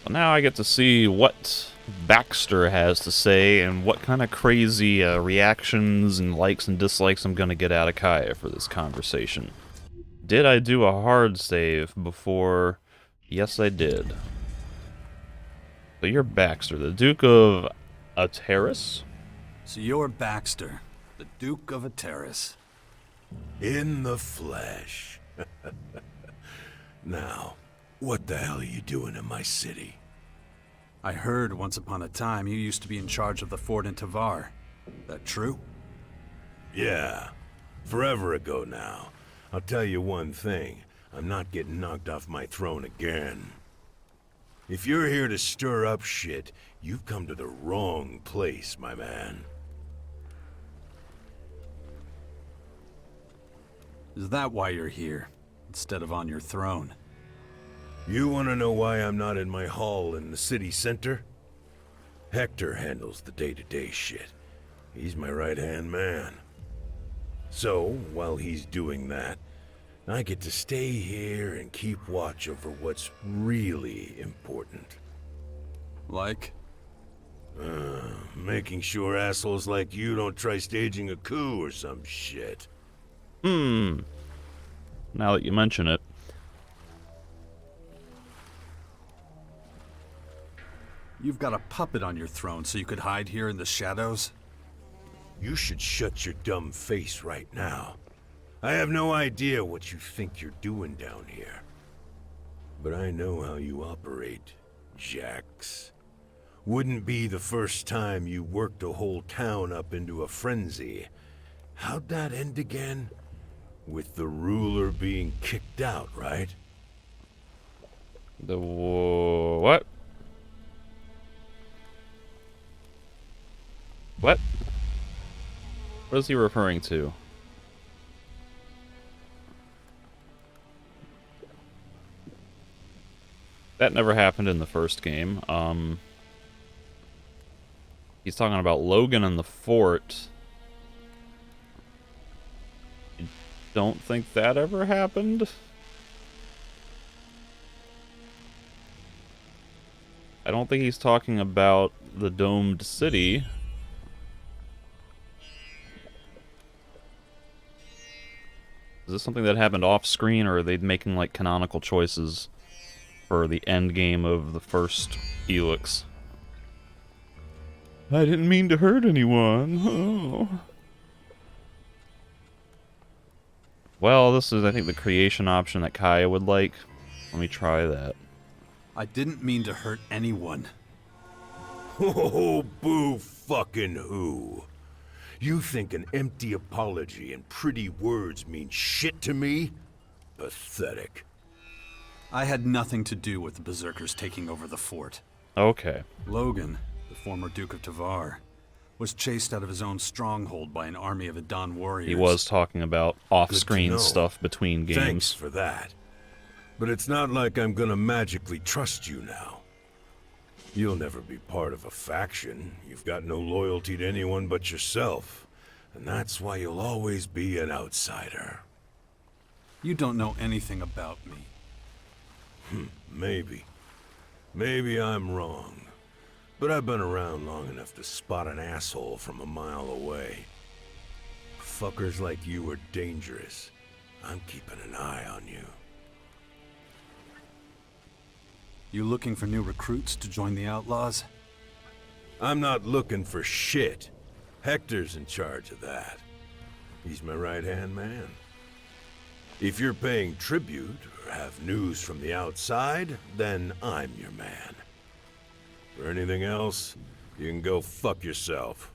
So now I get to see what Baxter has to say and what kind of crazy reactions and likes and dislikes I'm going to get out of Kaya for this conversation. Did I do a hard save before? Yes, I did. So you're Baxter, the Duke of Ateris? So you're Baxter, the Duke of Ateris. In the flesh. Now, what the hell are you doing in my city? I heard once upon a time you used to be in charge of the fort in Tavar. That true? Yeah, forever ago now. I'll tell you one thing, I'm not getting knocked off my throne again. If you're here to stir up shit, you've come to the wrong place, my man. Is that why you're here, instead of on your throne? You want to know why I'm not in my hall in the city center? Hector handles the day-to-day shit. He's my right-hand man. So, while he's doing that, I get to stay here and keep watch over what's really important. Like? Making sure assholes like you don't try staging a coup or some shit. Now that you mention it. You've got a puppet on your throne so you could hide here in the shadows? You should shut your dumb face right now. I have no idea what you think you're doing down here. But I know how you operate, Jax. Wouldn't be the first time you worked a whole town up into a frenzy. How'd that end again? With the ruler being kicked out, right? The what? What? What is he referring to? That never happened in the first game. He's talking about Logan and the fort. I don't think that ever happened. I don't think he's talking about the domed city. Is this something that happened off screen, or are they making like canonical choices for the end game of the first Elex? I didn't mean to hurt anyone. Oh. Well, this is, I think, the creation option that Kaya would like. Let me try that. I didn't mean to hurt anyone. Oh, boo fucking who? You think an empty apology and pretty words mean shit to me? Pathetic. I had nothing to do with the Berserkers taking over the fort. Okay. Logan, the former Duke of Tavar, was chased out of his own stronghold by an army of Adan warriors. He was talking about off-screen stuff between games. Thanks for that. But it's not like I'm gonna magically trust you now. You'll never be part of a faction. You've got no loyalty to anyone but yourself. And that's why you'll always be an outsider. You don't know anything about me. Maybe. Maybe I'm wrong. But I've been around long enough to spot an asshole from a mile away. Fuckers like you are dangerous. I'm keeping an eye on you. You looking for new recruits to join the Outlaws? I'm not looking for shit. Hector's in charge of that. He's my right-hand man. If you're paying tribute or have news from the outside, then I'm your man. For anything else, you can go fuck yourself.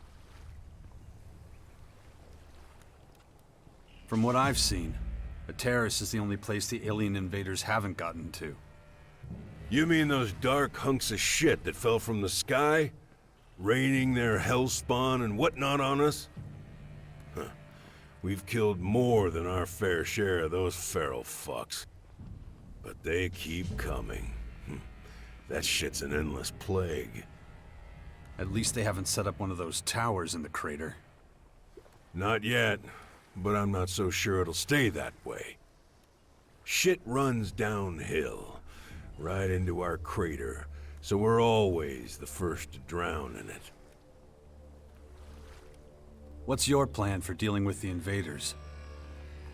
From what I've seen, Ateris is the only place the alien invaders haven't gotten to. You mean those dark hunks of shit that fell from the sky? Raining their hellspawn and whatnot on us? Huh. We've killed more than our fair share of those feral fucks. But they keep coming. That shit's an endless plague. At least they haven't set up one of those towers in the crater. Not yet, but I'm not so sure it'll stay that way. Shit runs downhill, right into our crater, so we're always the first to drown in it. What's your plan for dealing with the invaders?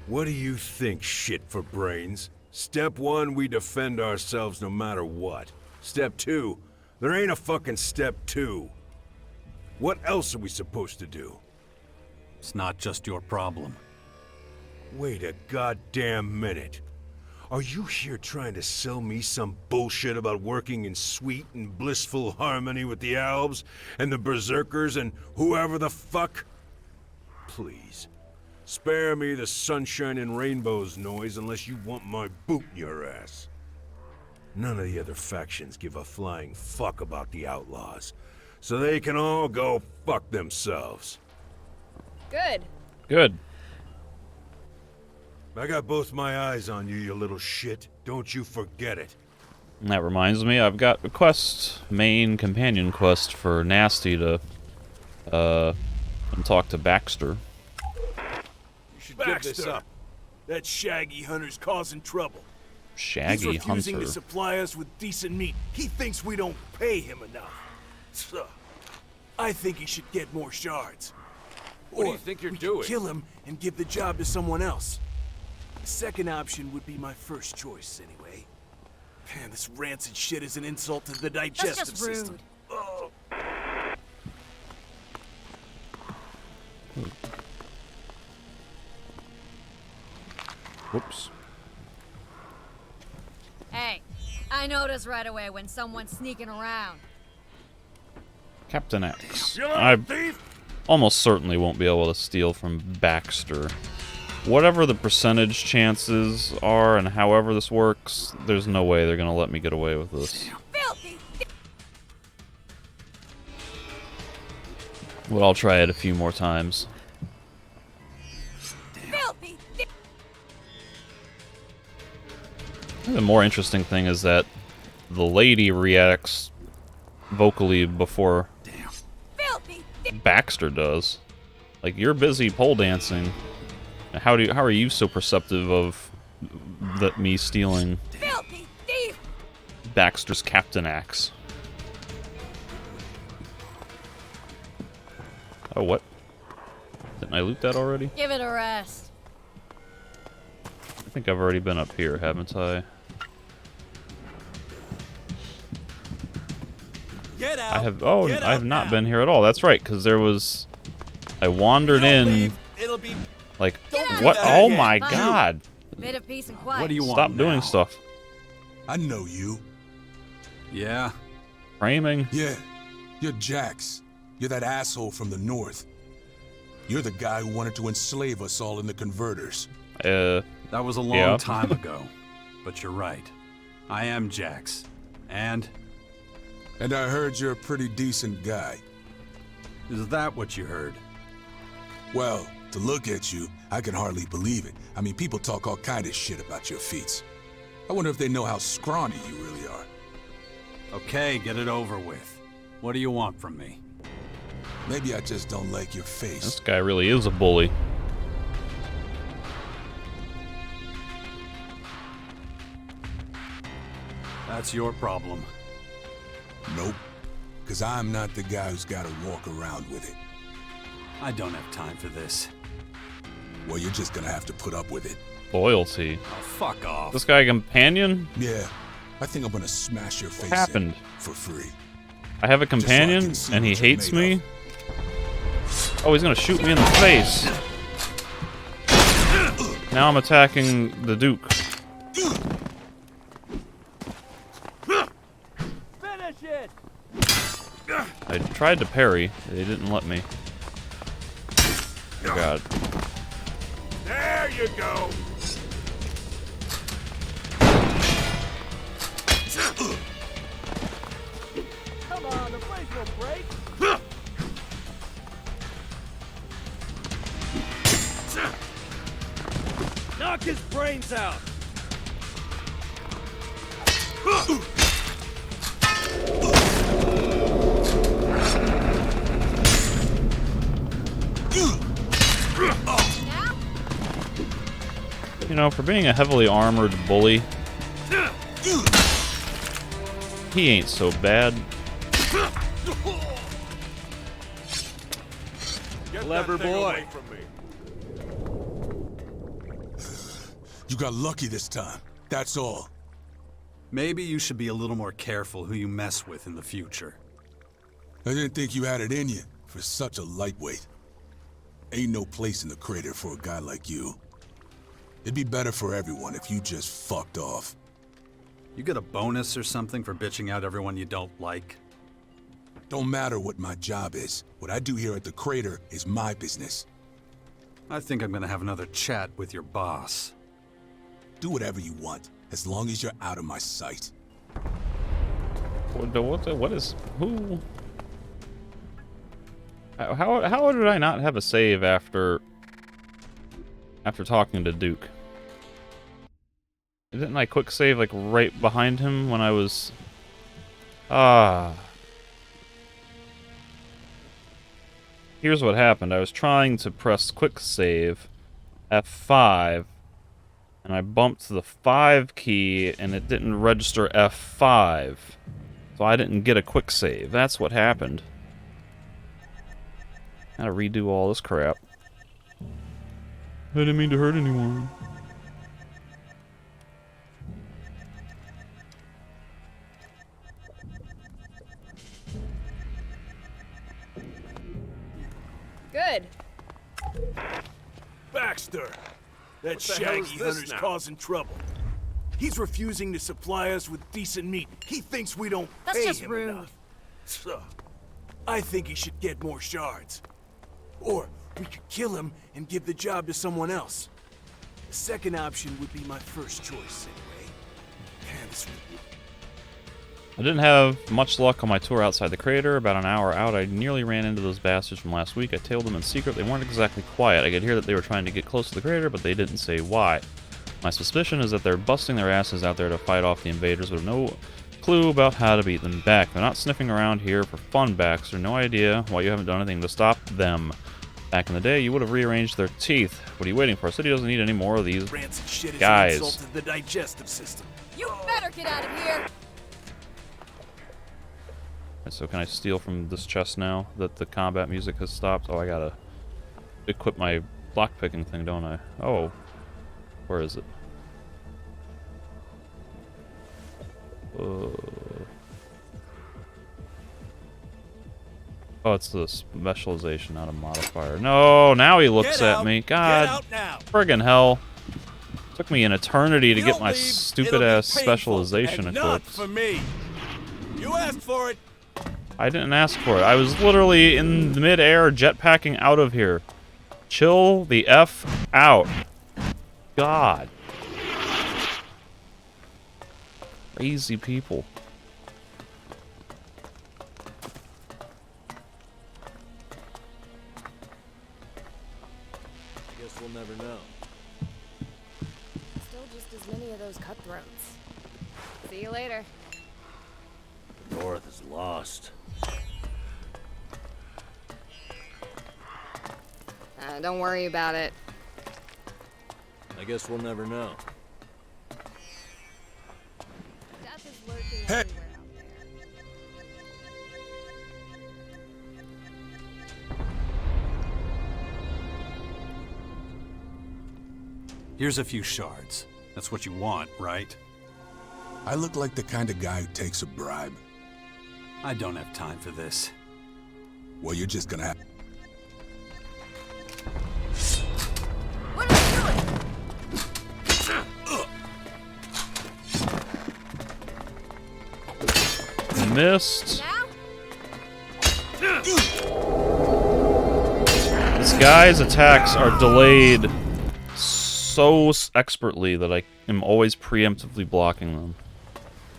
What do you think, shit for brains? Step 1, we defend ourselves no matter what. Step 2, there ain't a fucking step 2. What else are we supposed to do? It's not just your problem. Wait a goddamn minute. Are you here trying to sell me some bullshit about working in sweet and blissful harmony with the elves and the berserkers and whoever the fuck? Please, spare me the sunshine and rainbows noise unless you want my boot in your ass. None of the other factions give a flying fuck about the outlaws, so they can all go fuck themselves. Good. Good. I got both my eyes on you, you little shit. Don't you forget it. And that reminds me, I've got a quest, main companion quest for Nasty to, come talk to Baxter. You should give this up. That Shaggy Hunter's causing trouble. Shaggy He's refusing Hunter. to supply us with decent meat. He thinks we don't pay him enough. So, I think he should get more shards. What do you think you're doing? Kill him and give the job to someone else. The second option would be my first choice, anyway. Man, this rancid shit is an insult to the digestive That's just rude. system. Oh. Whoops. Hey, I notice right away when someone's sneaking around. Captain X. You little I thief! almost certainly won't be able to steal from Baxter. Whatever the percentage chances are and however this works, there's no way they're gonna let me get away with this. Filthy! Well, I'll try it a few more times. Filthy! The more interesting thing is that the lady reacts vocally before Filthy! Baxter does. Like, you're busy pole dancing. How are you so perceptive of me stealing Filthy thief! Baxter's Captain Axe? Oh, what? Didn't I loot that already? Give it a rest. I think I've already been up here, haven't I? Get out! I have not been here at all. That's right, because there was... I wandered in... It'll be... Like, Don't what? do that Oh again. my Fine. god! Bit of peace and quiet. What do you want Stop now? doing stuff. I know you. Yeah? Framing. Yeah, you're Jax. You're that asshole from the north. You're the guy who wanted to enslave us all in the converters. That was a long Yeah. time ago. But you're right. I am Jax. And And I heard you're a pretty decent guy. is that what you heard? Well, to look at you, I can hardly believe it. I mean, people talk all kind of shit about your feats. I wonder if they know how scrawny you really are. Okay, get it over with. What do you want from me? Maybe I just don't like your This face. guy really is a bully. That's your problem. Nope. Because I'm not the guy who's got to walk around with it. I don't have time for this. Well, you're just gonna have to put up with it. Loyalty. Oh, fuck off. This guy a companion? Yeah, I think I'm gonna smash your face in happened? for free. I have a so I companion, can see and he what you're hates made me? Oh, he's gonna shoot me in the face. Now I'm attacking the Duke. Finish it! I tried to parry. They didn't let me. Oh god. There you go! Come on, the place will break! Knock his brains out! Now? You know, for being a heavily armored bully, He ain't so bad. Clever boy. You got lucky this time. That's all. Maybe you should be a little more careful who you mess with in the future. I didn't think you had it in you for such a lightweight. Ain't no place in the crater for a guy like you. It'd be better for everyone if you just fucked off. You get a bonus or something for bitching out everyone you don't like? Don't matter what my job is. What I do here at the crater is my business. I think I'm gonna have another chat with your boss. Do whatever you want, as long as you're out of my sight. What is... Who... How did I not have a save after talking to Duke? Didn't I quick save like right behind him when I was... Here's what happened. I was trying to press quick save F5 and I bumped the 5 key and it didn't register F5. So I didn't get a quick save. That's what happened. Gotta redo all this crap. I didn't mean to hurt anyone. Good. Baxter! That the hell is shaggy this hunter's now? causing trouble. He's refusing to supply us with decent meat. He thinks we don't That's pay just him rude. enough. So, I think he should get more shards. Or we could kill him and give the job to someone else. The second option would be my first choice, anyway. Man, this I didn't have much luck on my tour outside the crater. About an hour out, I nearly ran into those bastards from last week. I tailed them in secret. They weren't exactly quiet. I could hear that they were trying to get close to the crater, but they didn't say why. My suspicion is that they're busting their asses out there to fight off the invaders, but have no clue about how to beat them back. They're not sniffing around here for fun, Baxter. No idea why you haven't done anything to stop them. Back in the day, you would have rearranged their teeth. What are you waiting for? City doesn't need any more of these rancid shit is guys. an insult to the digestive system. You better get out of here. So can I steal from this chest now that the combat music has stopped? Oh, I gotta equip my lockpicking thing, don't I? Oh, where is it? Oh, it's the specialization, not a modifier. No, now he looks at me. God, friggin' hell. Took me an eternity to get my stupid ass specialization equipped. For me. You asked for it. I didn't ask for it. I was literally in mid-air jetpacking out of here. Chill the F out. God. Crazy people. Guess we'll never know. Still just as many of those cutthroats. See you later. North is lost. Don't worry about it. I guess we'll never know. Death is lurking Hey. everywhere out there. Here's a few shards. That's what you want, right? I look like the kind of guy who takes a bribe. I don't have time for this. Well, you're just gonna have... What are you doing? Missed. Now? This guy's attacks are delayed so expertly that I am always preemptively blocking them.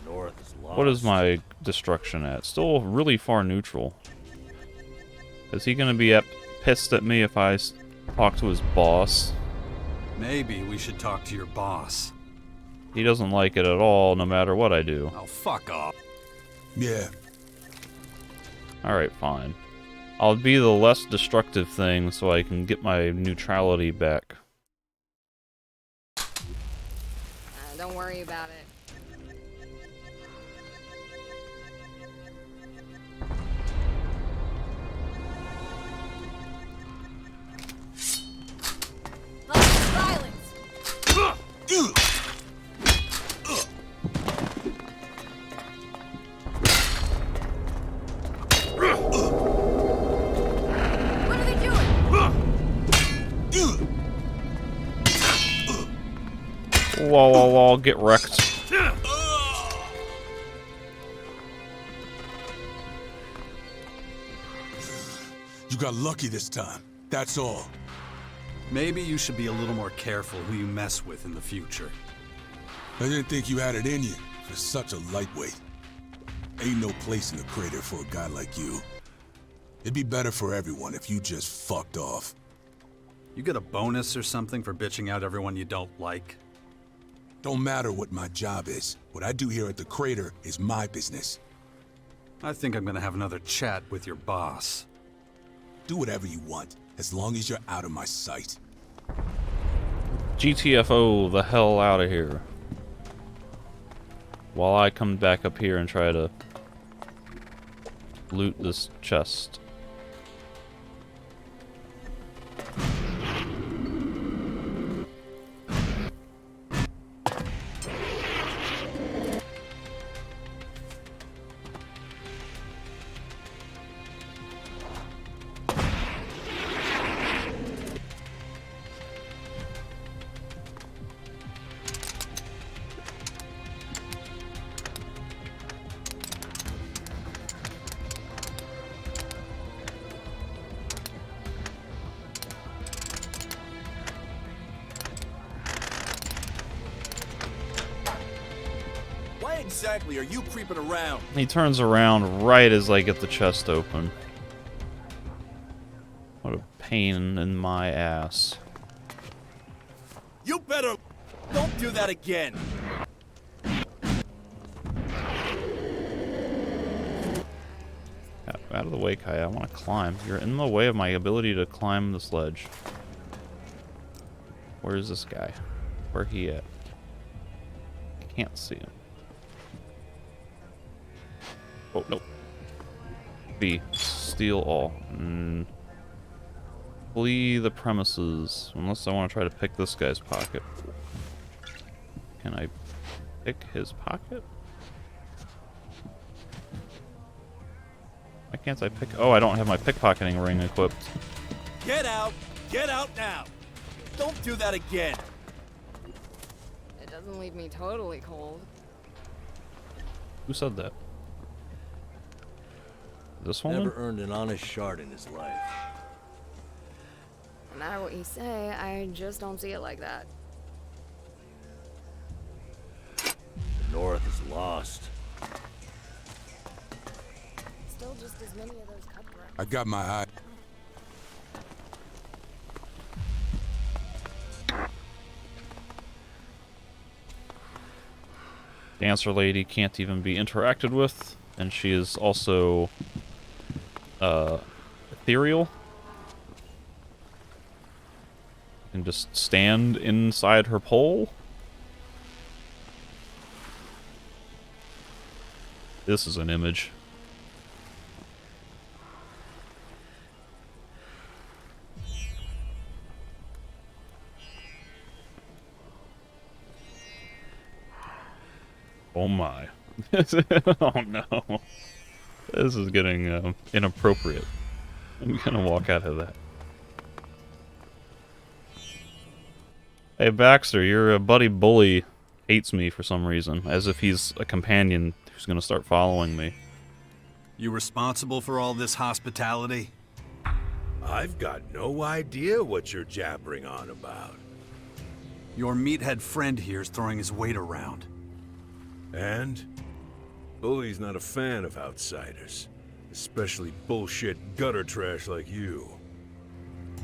North is lost. What is my destruction at? Still really far neutral. Is he gonna be pissed at me if I talk to his boss? Maybe we should talk to your boss. He doesn't like it at all, no matter what I do. Oh, fuck off. Yeah, Alright, fine. I'll be the less destructive thing so I can get my neutrality back. Don't worry about it. whoa, get wrecked. You got lucky this time. That's all. Maybe you should be a little more careful who you mess with in the future. I didn't think you had it in you for such a lightweight. Ain't no place in the crater for a guy like you. It'd be better for everyone if you just fucked off. You get a bonus or something for bitching out everyone you don't like? Don't matter what my job is. What I do here at the crater is my business. I think I'm gonna have another chat with your boss. Do whatever you want, as long as you're out of my sight. GTFO the hell out of here. While I come back up here and try to loot this chest. Why exactly are you creeping around? He turns around right as I get the chest open. What a pain in my ass. You better don't do that again. Out of the way, Kai. I want to climb. You're in the way of my ability to climb this ledge. Where's this guy? Where he at? Can't see him. Oh, nope. B. Steal all. Flee the premises. Unless I want to try to pick this guy's pocket. Can I pick his pocket? Why can't I pick? Oh, I don't have my pickpocketing ring equipped. Get out! Get out now! Don't do that again! It doesn't leave me totally cold. Who said that? This woman? Never earned an honest shard in his life. No matter what you say, I just don't see it like that. The North is lost. Still just as many of those cutthroats. I got my eye. Dancer lady can't even be interacted with, and she is also ethereal. You can just stand inside her pole. This is an image. Oh my. Oh no. This is getting inappropriate. I'm gonna walk out of that. Hey Baxter, your buddy Bully hates me for some reason, as if he's a companion who's gonna start following me. You responsible for all this hospitality? I've got no idea what you're jabbering on about. Your meathead friend here's throwing his weight around. And? Bully's not a fan of outsiders. Especially bullshit gutter trash like you.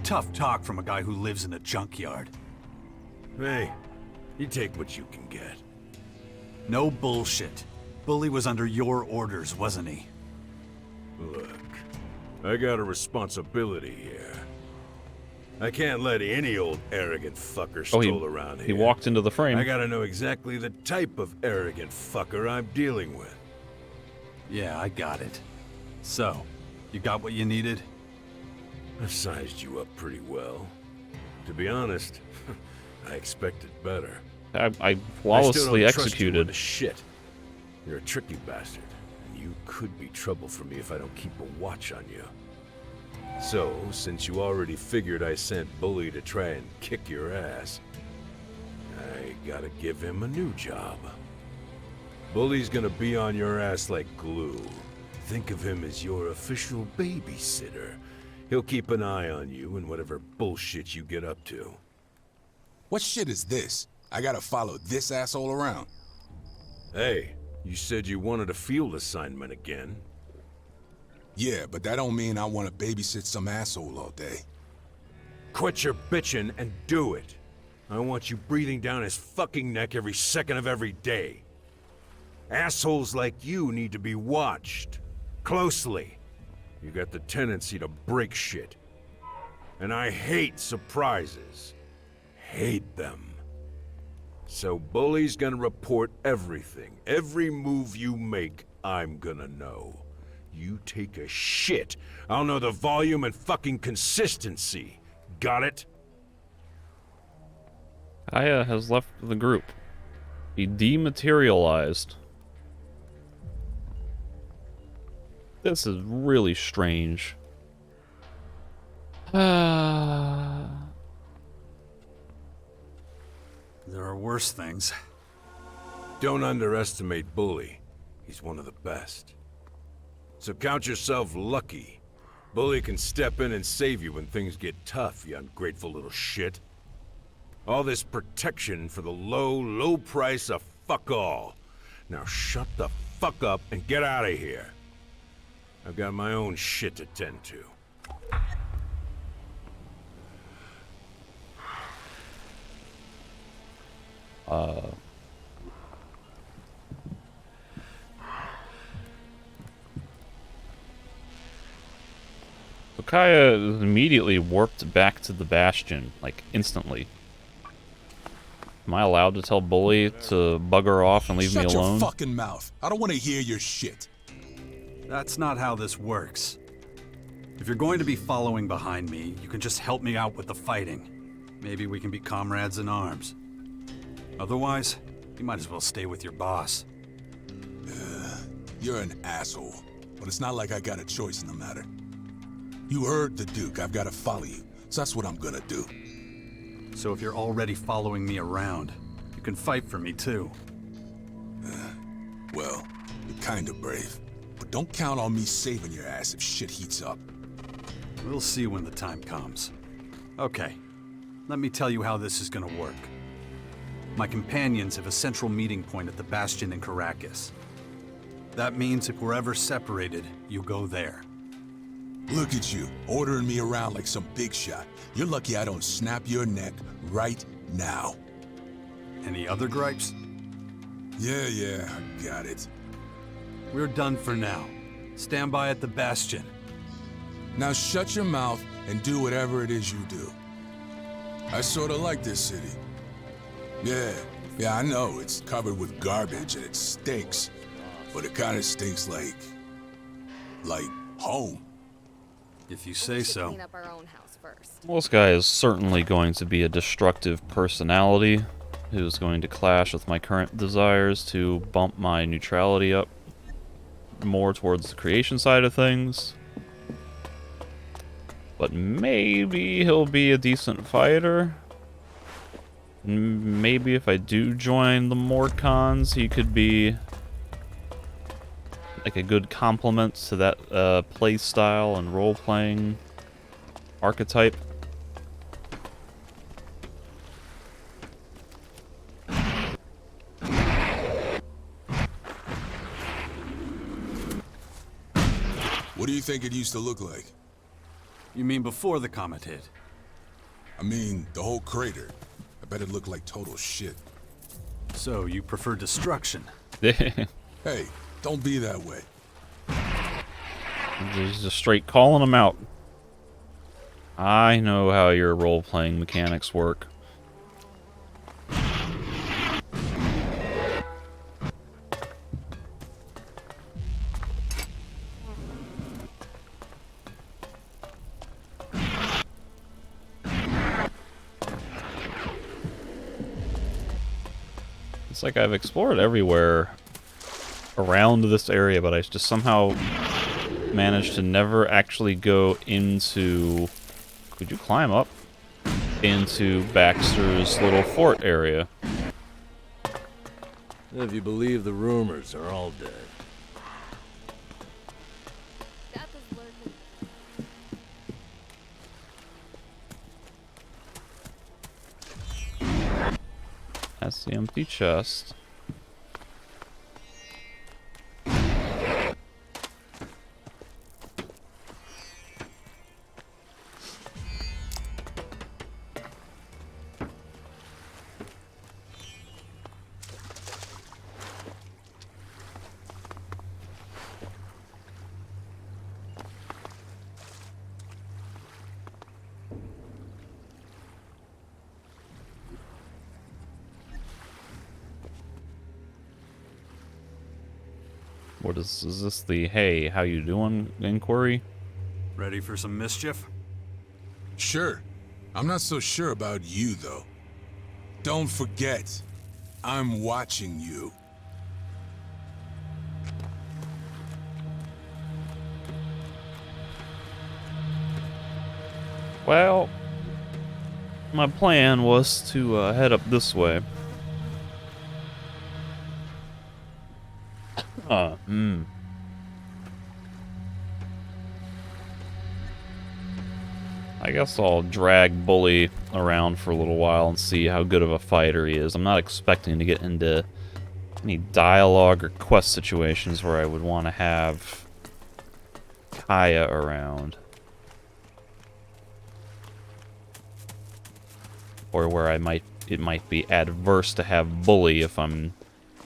Tough talk from a guy who lives in a junkyard. Hey, you take what you can get. No bullshit. Bully was under your orders, wasn't he? Look, I got a responsibility here. I can't let any old arrogant fucker stroll around here. He walked into the frame. I gotta know exactly the type of arrogant fucker I'm dealing with. Yeah, I got it. So, you got what you needed? I've sized you up pretty well. To be honest, I expected better. I flawlessly I still don't trust you executed. worth a shit. You're a tricky bastard, and you could be trouble for me if I don't keep a watch on you. So, since you already figured I sent Bully to try and kick your ass, I gotta give him a new job. Bully's gonna be on your ass like glue. Think of him as your official babysitter. He'll keep an eye on you and whatever bullshit you get up to. What shit is this? I gotta follow this asshole around. Hey, you said you wanted a field assignment again. Yeah, but that don't mean I want to babysit some asshole all day. Quit your bitching and do it. I want you breathing down his fucking neck every second of every day. Assholes like you need to be watched. Closely. You got the tendency to break shit. And I hate surprises. Hate them. So Bully's gonna report everything. Every move you make, I'm gonna know. You take a shit, I'll know the volume and fucking consistency. Got it? Kaya has left the group. He dematerialized. This is really strange. There are worse things. Don't underestimate Bully. He's one of the best. So count yourself lucky. Bully can step in and save you when things get tough, you ungrateful little shit. All this protection for the low price of fuck all. Now shut the fuck up and get out of here. I've got my own shit to tend to. So Kaya is immediately warped back to the Bastion, like, instantly. Am I allowed to tell Bully to bugger off and leave me alone? Shut your fucking mouth. I don't want to hear your shit. That's not how this works. If you're going to be following behind me, you can just help me out with the fighting. Maybe we can be comrades in arms. Otherwise, you might as well stay with your boss. You're an asshole, but it's not like I got a choice in the matter. You heard the Duke. I've got to follow you, so that's what I'm gonna do. So if you're already following me around, you can fight for me too. Well, you're kind of brave, but don't count on me saving your ass if shit heats up. We'll see when the time comes. Okay, let me tell you how this is gonna work. My companions have a central meeting point at the Bastion in Caracas. That means if we're ever separated, you go there. Look at you, ordering me around like some big shot. You're lucky I don't snap your neck right now. Any other gripes? Yeah, I got it. We're done for now. Stand by at the Bastion. Now shut your mouth and do whatever it is you do. I sort of like this city. Yeah, I know, it's covered with garbage and it stinks. But it kind of stinks like home. If you say so. Clean up our own house first. Well, this guy is certainly going to be a destructive personality who's going to clash with my current desires to bump my neutrality up more towards the creation side of things. But maybe he'll be a decent fighter. Maybe if I do join the Morcons, he could be like a good complement to that play style and role-playing archetype. What do you think it used to look like? You mean before the comet hit? I mean, the whole crater. I bet it looked like total shit. So you prefer destruction? Hey, don't be that way. He's just straight calling him out. I know how your role-playing mechanics work. It's like I've explored everywhere around this area, but I just somehow managed to never actually go into... Could you climb up? Into Baxter's little fort area. If you believe the rumors, are all dead. Death is lurking. That's the empty chest. What is this the hey, how you doing inquiry? Ready for some mischief? Sure. I'm not so sure about you, though. Don't forget, I'm watching you. Well, my plan was to head up this way. I guess I'll drag Bully around for a little while and see how good of a fighter he is. I'm not expecting to get into any dialogue or quest situations where I would want to have Kaya around. Or where it might be adverse to have Bully if I'm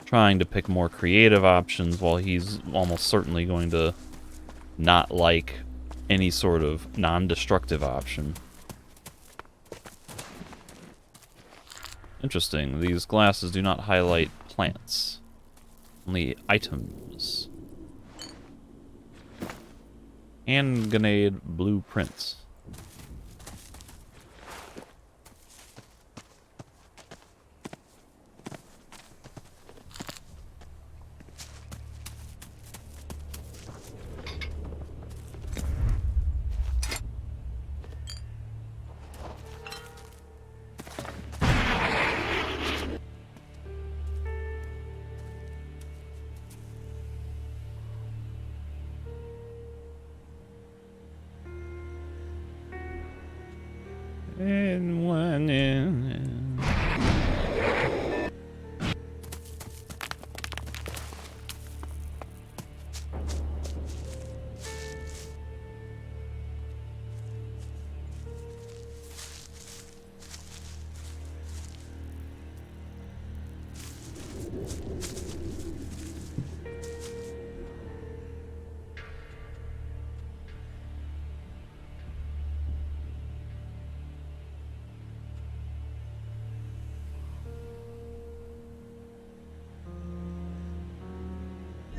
trying to pick more creative options, while he's almost certainly going to not like any sort of non-destructive option. Interesting. These glasses do not highlight plants, only items. Hand grenade blueprints. And one in.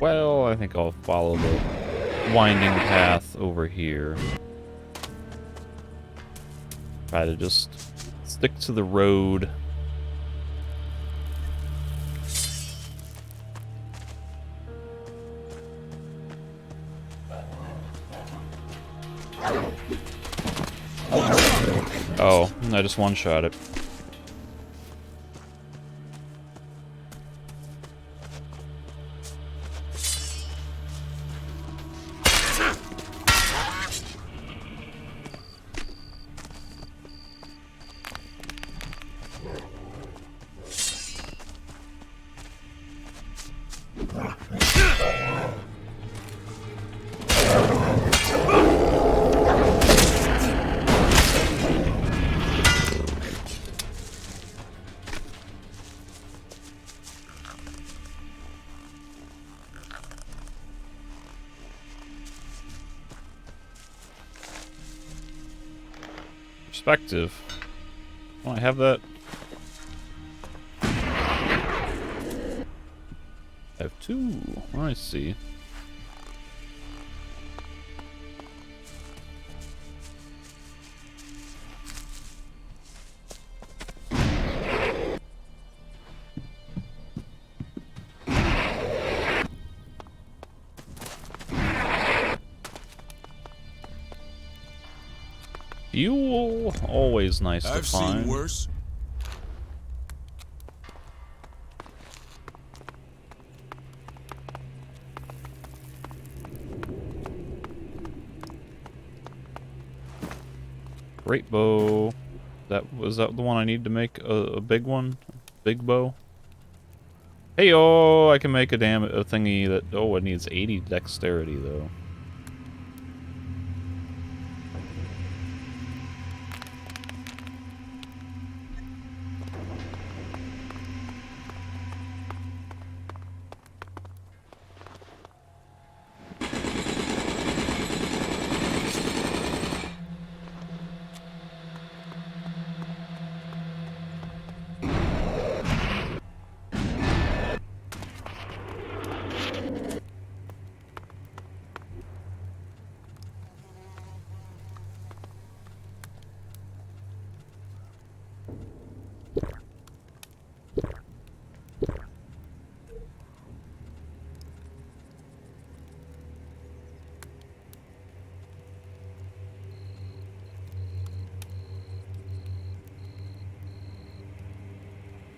Well, I think I'll follow the winding path over here. Try to just stick to the road. Oh, I just one-shot it. Perspective. Oh, I have that. I have two. Oh, I see. Fuel, always nice to I've find. seen worse. Great bow. Was that the one I need to make a big one? Big bow? Hey, oh, I can make a thingy that, oh, it needs 80 dexterity though.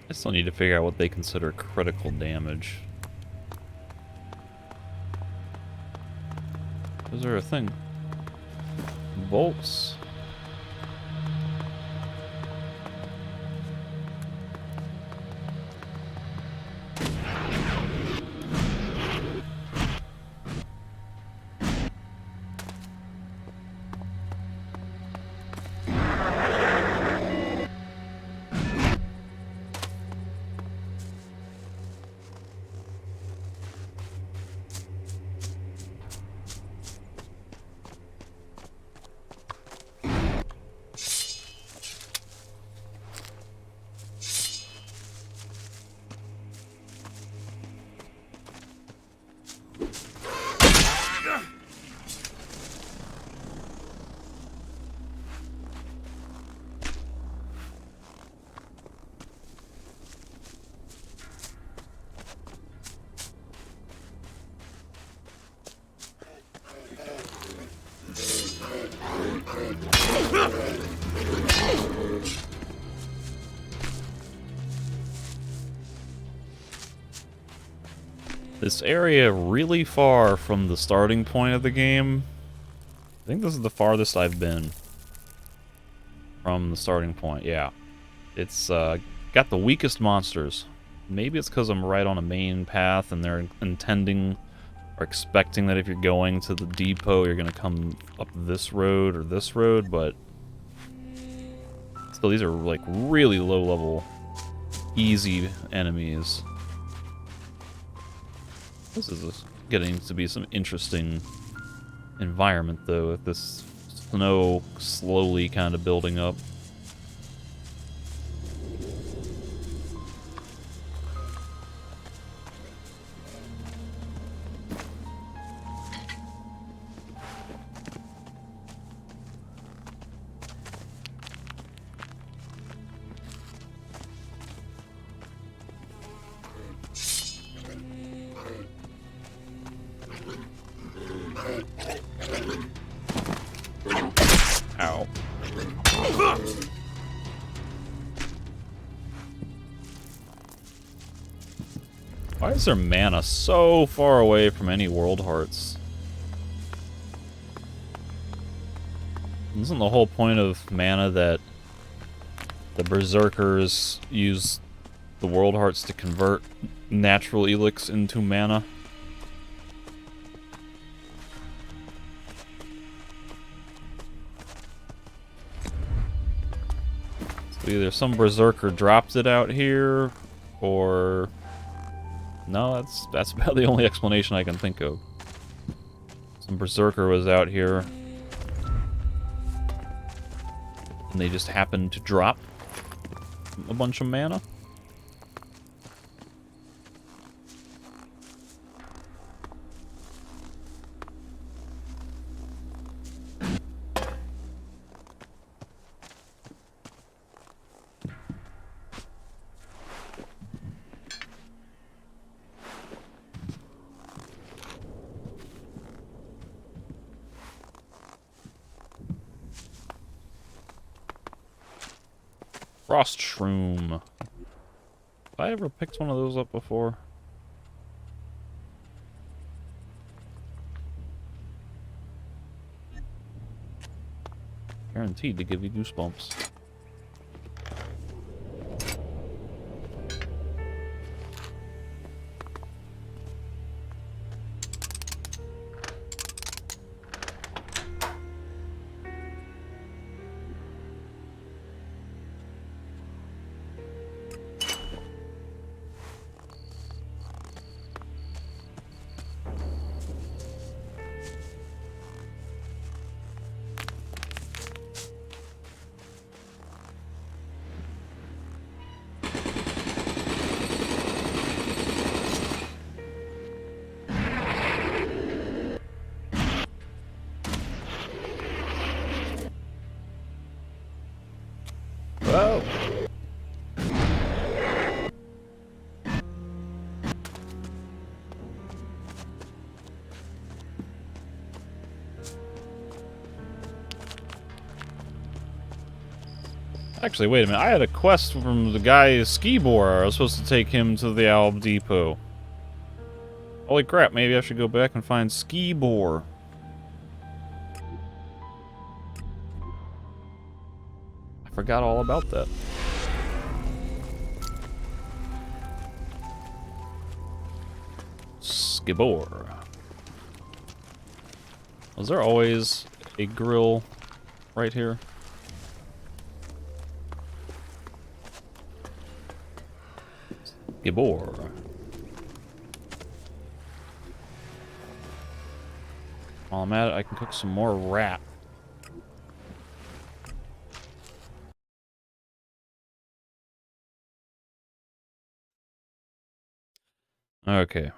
I still need to figure out what they consider critical damage. Is there a thing? Bolts? This area really far from the starting point of the game. I think this is the farthest I've been from the starting point, yeah. It's got the weakest monsters. Maybe it's because I'm right on a main path and they're intending or expecting that if you're going to the depot, you're going to come up this road or this road, but still, these are like really low level, easy enemies. This is getting to be some interesting environment, though, with this snow slowly kind of building up. Ow. Why is their mana so far away from any world hearts? Isn't the whole point of mana that the berserkers use the world hearts to convert natural Elex into mana? So either some berserker dropped it out here, or no, that's about the only explanation I can think of. Some berserker was out here, and they just happened to drop a bunch of mana. Frost Shroom. Have I ever picked one of those up before? Guaranteed to give you goosebumps. Whoa! Actually, wait a minute. I had a quest from the guy Skibor. I was supposed to take him to the Alb Depot. Holy crap, maybe I should go back and find Skibor. I forgot all about that. Skibor. Was there always a grill right here? Skibor. While I'm at it, I can cook some more rat. Okay,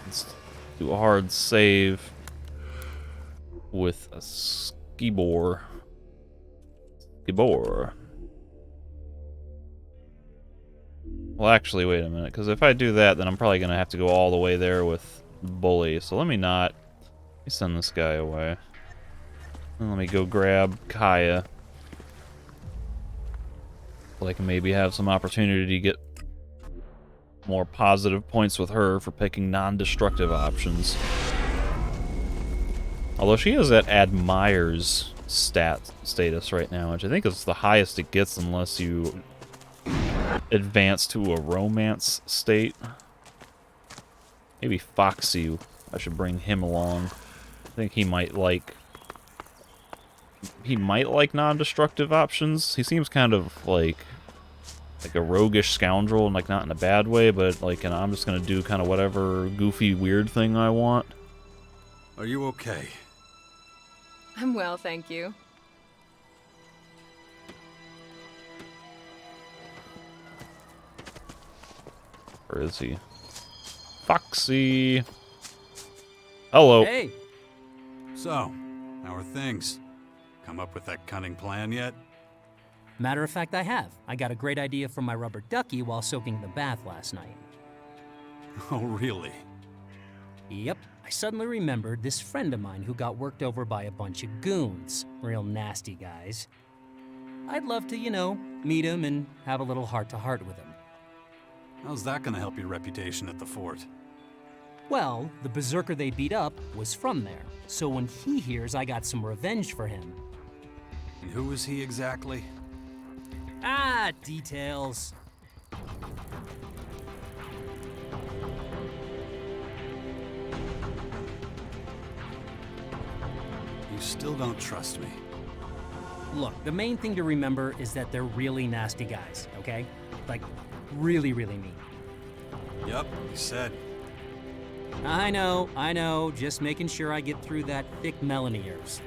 let's do a hard save with a Skibor. Skibor. Well, actually, wait a minute, because if I do that, then I'm probably going to have to go all the way there with Bully, so let me not. Let me send this guy away. And let me go grab Kaya. So I can maybe have some opportunity to get more positive points with her for picking non-destructive options. Although she is at admires status right now, which I think is the highest it gets unless you advance to a romance state. Maybe Foxy, I should bring him along. I think he might like non-destructive options. He seems kind of like a roguish scoundrel, and like not in a bad way, but like, and I'm just gonna do kind of whatever goofy weird thing I want. Are you okay? I'm well, thank you. Where is he? Foxy. Hello. Hey. So, how are things? Come up with that cunning plan yet? Matter of fact, I have. I got a great idea from my rubber ducky while soaking in the bath last night. Oh, really? Yep. I suddenly remembered this friend of mine who got worked over by a bunch of goons. Real nasty guys. I'd love to, you know, meet him and have a little heart-to-heart with him. How's that gonna help your reputation at the fort? Well, the berserker they beat up was from there, so when he hears I got some revenge for him... And who is he exactly? Ah, details. You still don't trust me. Look, the main thing to remember is that they're really nasty guys, okay? Like, really, really mean. Yep, you said. I know, just making sure I get through that thick melon of yours.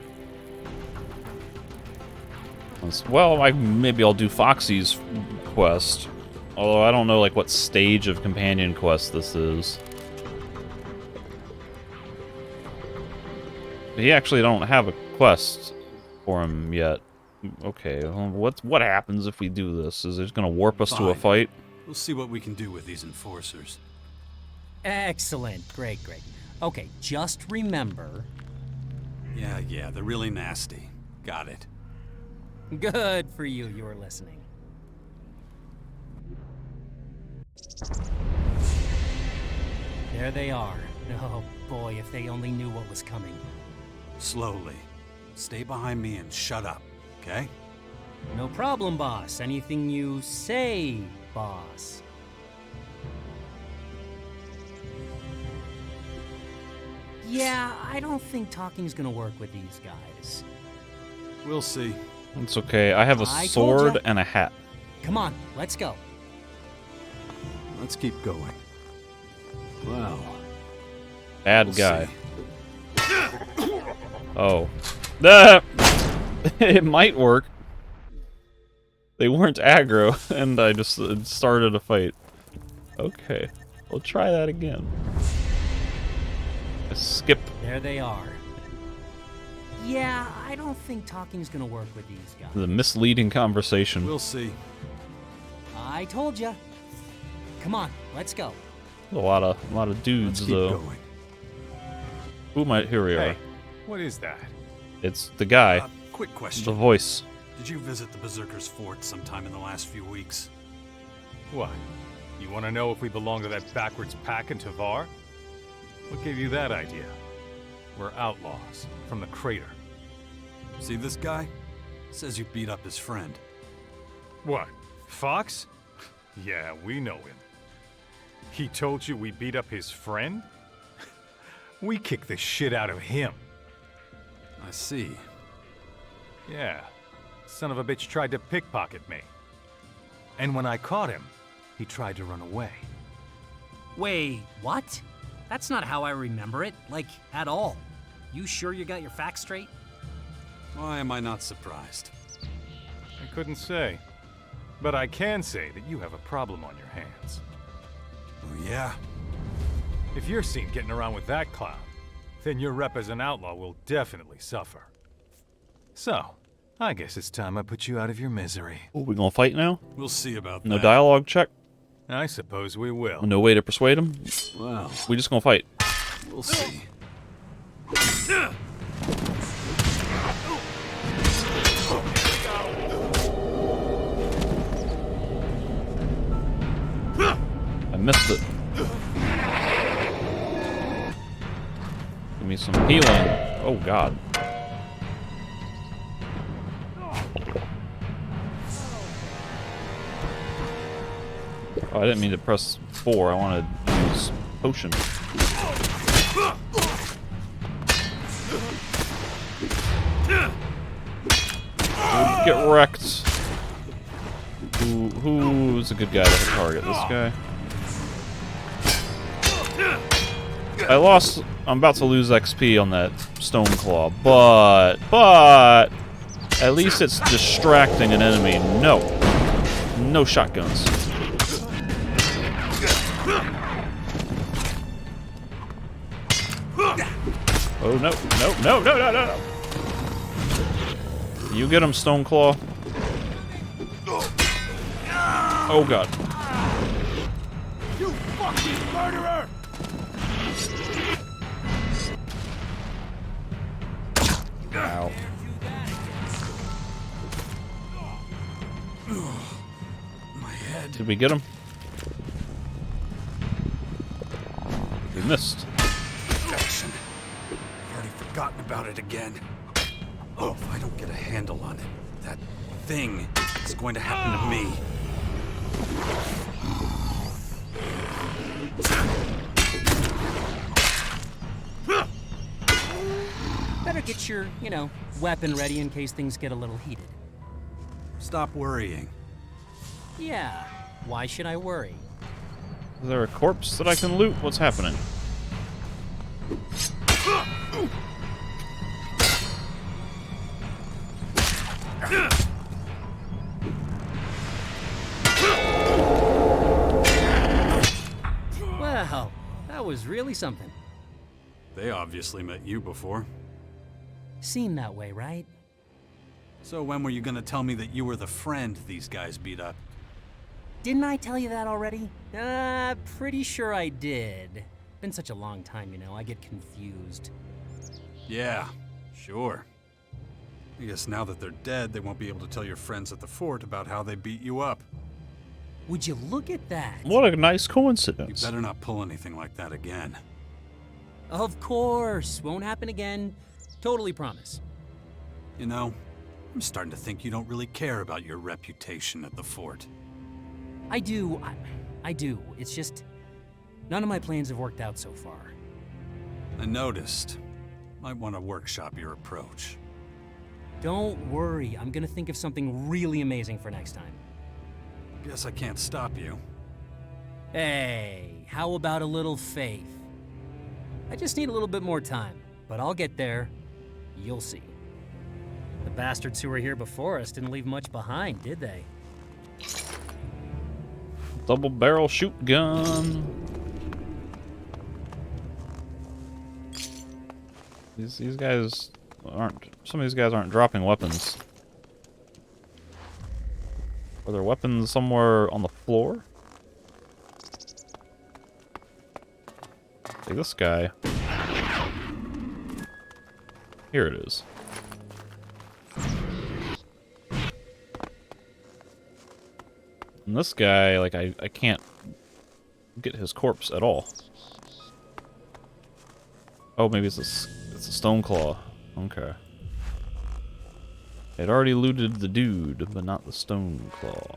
Well, maybe I'll do Foxy's quest. Although I don't know like what stage of companion quest this is. He actually don't have a quest for him yet. Okay, well, what happens if we do this? Is it just gonna warp us to a Fine. fight? We'll see what we can do with these enforcers. Excellent, great. Okay, just remember... Yeah, they're really nasty. Got it. Good for you, you were listening. There they are. Oh boy, if they only knew what was coming. Slowly. stay behind me and shut up, okay? No problem, boss. Anything you say, boss. Yeah, I don't think talking's gonna work with these guys. We'll see. It's okay. I have a I told sword ya. and a hat. Come on, let's go. Let's keep going. Wow. Bad We'll guy. see. Oh. Ah! It might work. They weren't aggro, and I just started a fight. Okay. We'll try that again. Skip. There they are. Yeah, I don't think talking's gonna work with these guys. The misleading conversation. We'll see. I told ya. Come on, let's go. A lot of Let's dudes keep though. going. Who might? Here we are. Hey, what is that? It's the guy. Quick question. The voice. Did you visit the Berserker's fort sometime in the last few weeks? What? You want to know if we belong to that backwards pack in Tavar? What gave you that idea? We're outlaws from the crater. See this guy? Says you beat up his friend. What? Fox? Yeah, we know him. He told you we beat up his friend? We kicked the shit out of him. I see. Yeah. Son of a bitch tried to pickpocket me. And when I caught him, he tried to run away. Wait, what? That's not how I remember it, like, at all. You sure you got your facts straight? Why am I not surprised? I couldn't say. But I can say that you have a problem on your hands. Oh, yeah? If you're seen getting around with that clown, then your rep as an outlaw will definitely suffer. So, I guess it's time I put you out of your misery. Oh, we gonna fight now? We'll see about that. No dialogue check? I suppose we will. No way to persuade him? Well, We just gonna fight. we'll see. I missed it. Give me some healing. Oh god. Oh, I didn't mean to press 4. I wanted to use potion. Get wrecked. Who's a good guy to target? This guy? I lost. I'm about to lose XP on that stone claw, but at least it's distracting an enemy. No shotguns. Oh no! You get him, Stone Claw. Oh god. You fucking murderer! Ow. My head. Did we get him? We missed. Infection. I've already forgotten about it again. Oh, if I don't get a handle on it, that thing is going to happen to me. Better get your, weapon ready in case things get a little heated. Stop worrying. Yeah, why should I worry? Is there a corpse that I can loot? What's happening? Well, that was really something. They obviously met you before. Seemed that way, right? So when were you gonna tell me that you were the friend these guys beat up? Didn't I tell you that already? Pretty sure I did. Been such a long time, I get confused. Yeah, sure. I guess now that they're dead, they won't be able to tell your friends at the fort about how they beat you up. Would you look at that? What a nice You coincidence. better not pull anything like that again. Of course, won't happen again. Totally promise. You know, I'm starting to think you don't really care about your reputation at the fort. I do. I do. It's just none of my plans have worked out so far. I noticed. Might want to workshop your approach. Don't worry. I'm gonna think of something really amazing for next time. Guess I can't stop you. Hey, how about a little faith? I just need a little bit more time, but I'll get there. You'll see. The bastards who were here before us didn't leave much behind, did they? Double barrel shoot gun. These guys aren't. Some of these guys aren't dropping weapons. Are there weapons somewhere on the floor? Like this guy. Here it is. And this guy, like, I can't get his corpse at all. Oh, maybe it's a stone claw. Okay. It already looted the dude, but not the stone claw.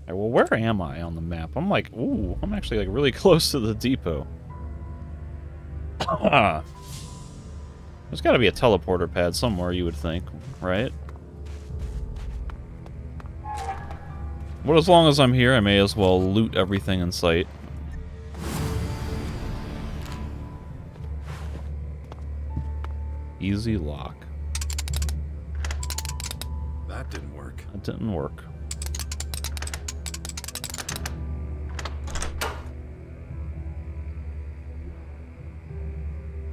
Alright, well, where am I on the map? I'm like, ooh, I'm actually like really close to the depot. There's got to be a teleporter pad somewhere, you would think, right? Well, as long as I'm here, I may as well loot everything in sight. Easy lock. That didn't work. That didn't work.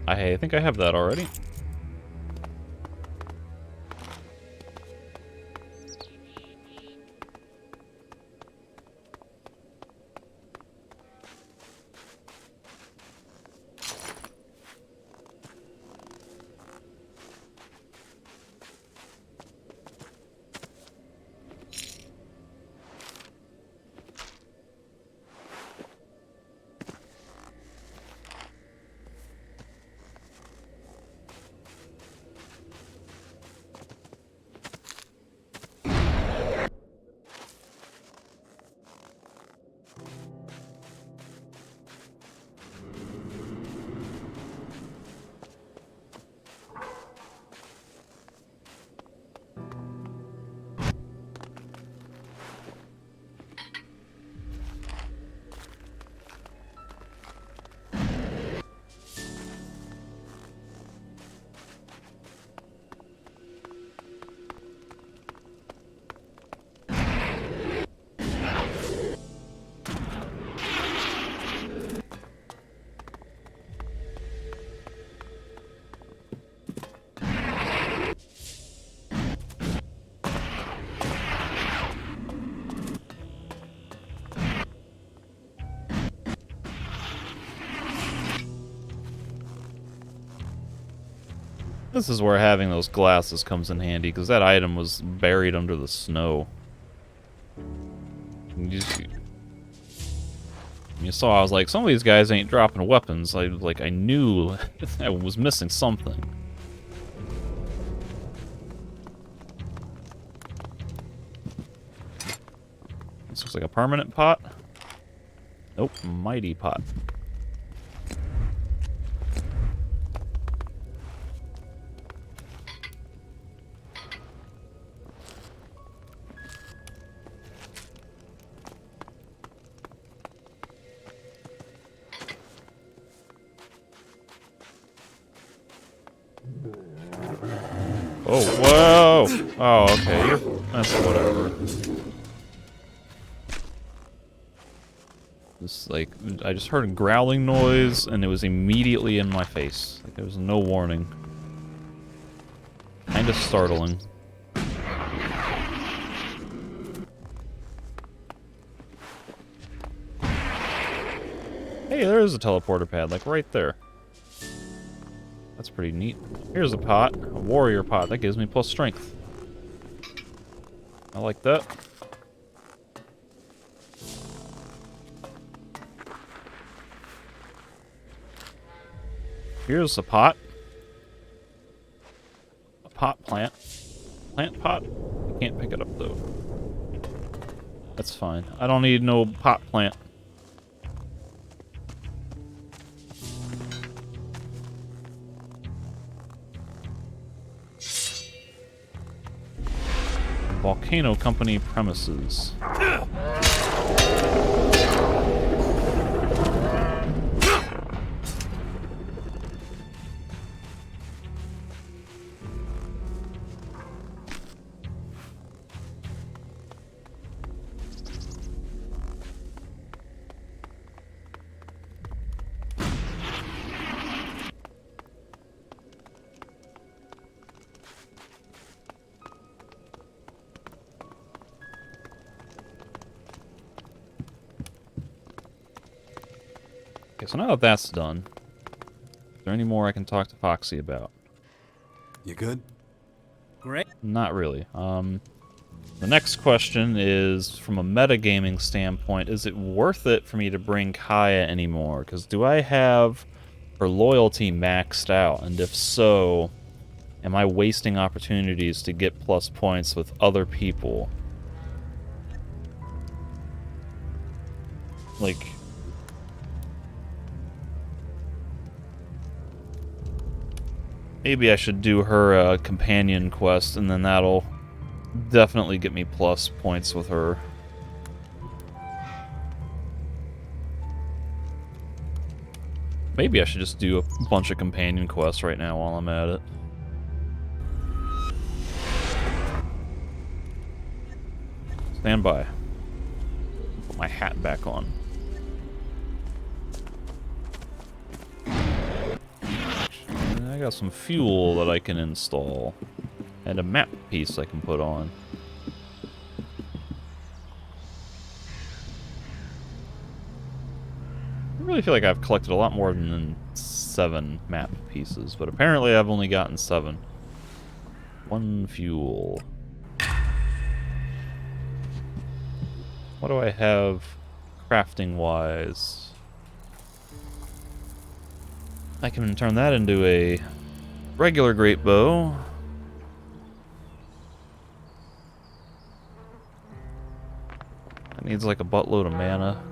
I think I have that already. This is where having those glasses comes in handy, because that item was buried under the snow. You saw, I was like, some of these guys ain't dropping weapons. I knew I was missing something. This looks like a permanent pot. Nope, mighty pot. Oh, whoa! Oh, okay, that's whatever. Just like, I just heard a growling noise, and it was immediately in my face. Like, there was no warning. Kinda startling. Hey, there is a teleporter pad, like right there. That's pretty neat. Here's a pot, a warrior pot. That gives me plus strength. I like that. Here's a pot. A pot plant. Plant pot? I can't pick it up though. That's fine. I don't need no pot plant. Volcano Company premises. Okay, so now that that's done, is there any more I can talk to Foxy about? You good? Great. Not really. The next question is, from a metagaming standpoint, is it worth it for me to bring Kaya anymore? Because do I have her loyalty maxed out? And if so, am I wasting opportunities to get plus points with other people? Like... maybe I should do her companion quest, and then that'll definitely get me plus points with her. Maybe I should just do a bunch of companion quests right now while I'm at it. Stand by. Put my hat back on. I got some fuel that I can install. And a map piece I can put on. I really feel like I've collected a lot more than 7 map pieces, but apparently I've only gotten 7. 1 fuel. What do I have crafting-wise? I can turn that into a regular great bow. It needs like a buttload of mana.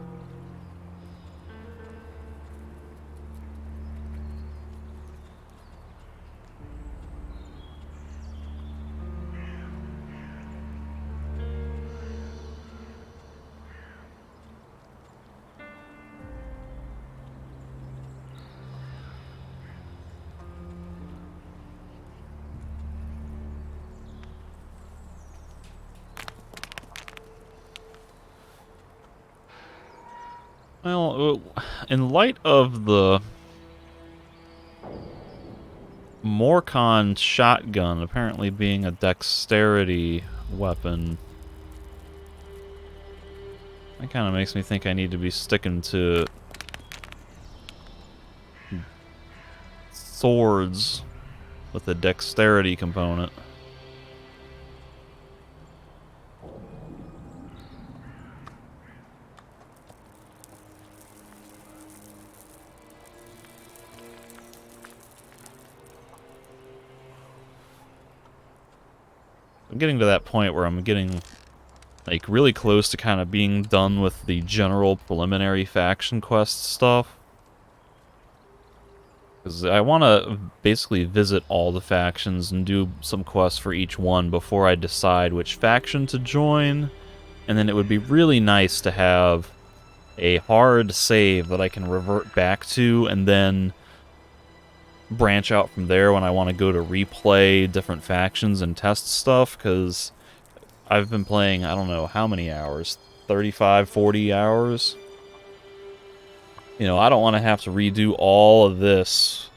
Well, in light of the Morcon shotgun apparently being a dexterity weapon, that kind of makes me think I need to be sticking to swords with a dexterity component. I'm getting to that point where I'm getting like really close to kind of being done with the general preliminary faction quest stuff. Because I want to basically visit all the factions and do some quests for each one before I decide which faction to join. And then it would be really nice to have a hard save that I can revert back to and then branch out from there when I want to go to replay different factions and test stuff, because I've been playing, I don't know how many hours, 35, 40 hours. You know, I don't want to have to redo all of this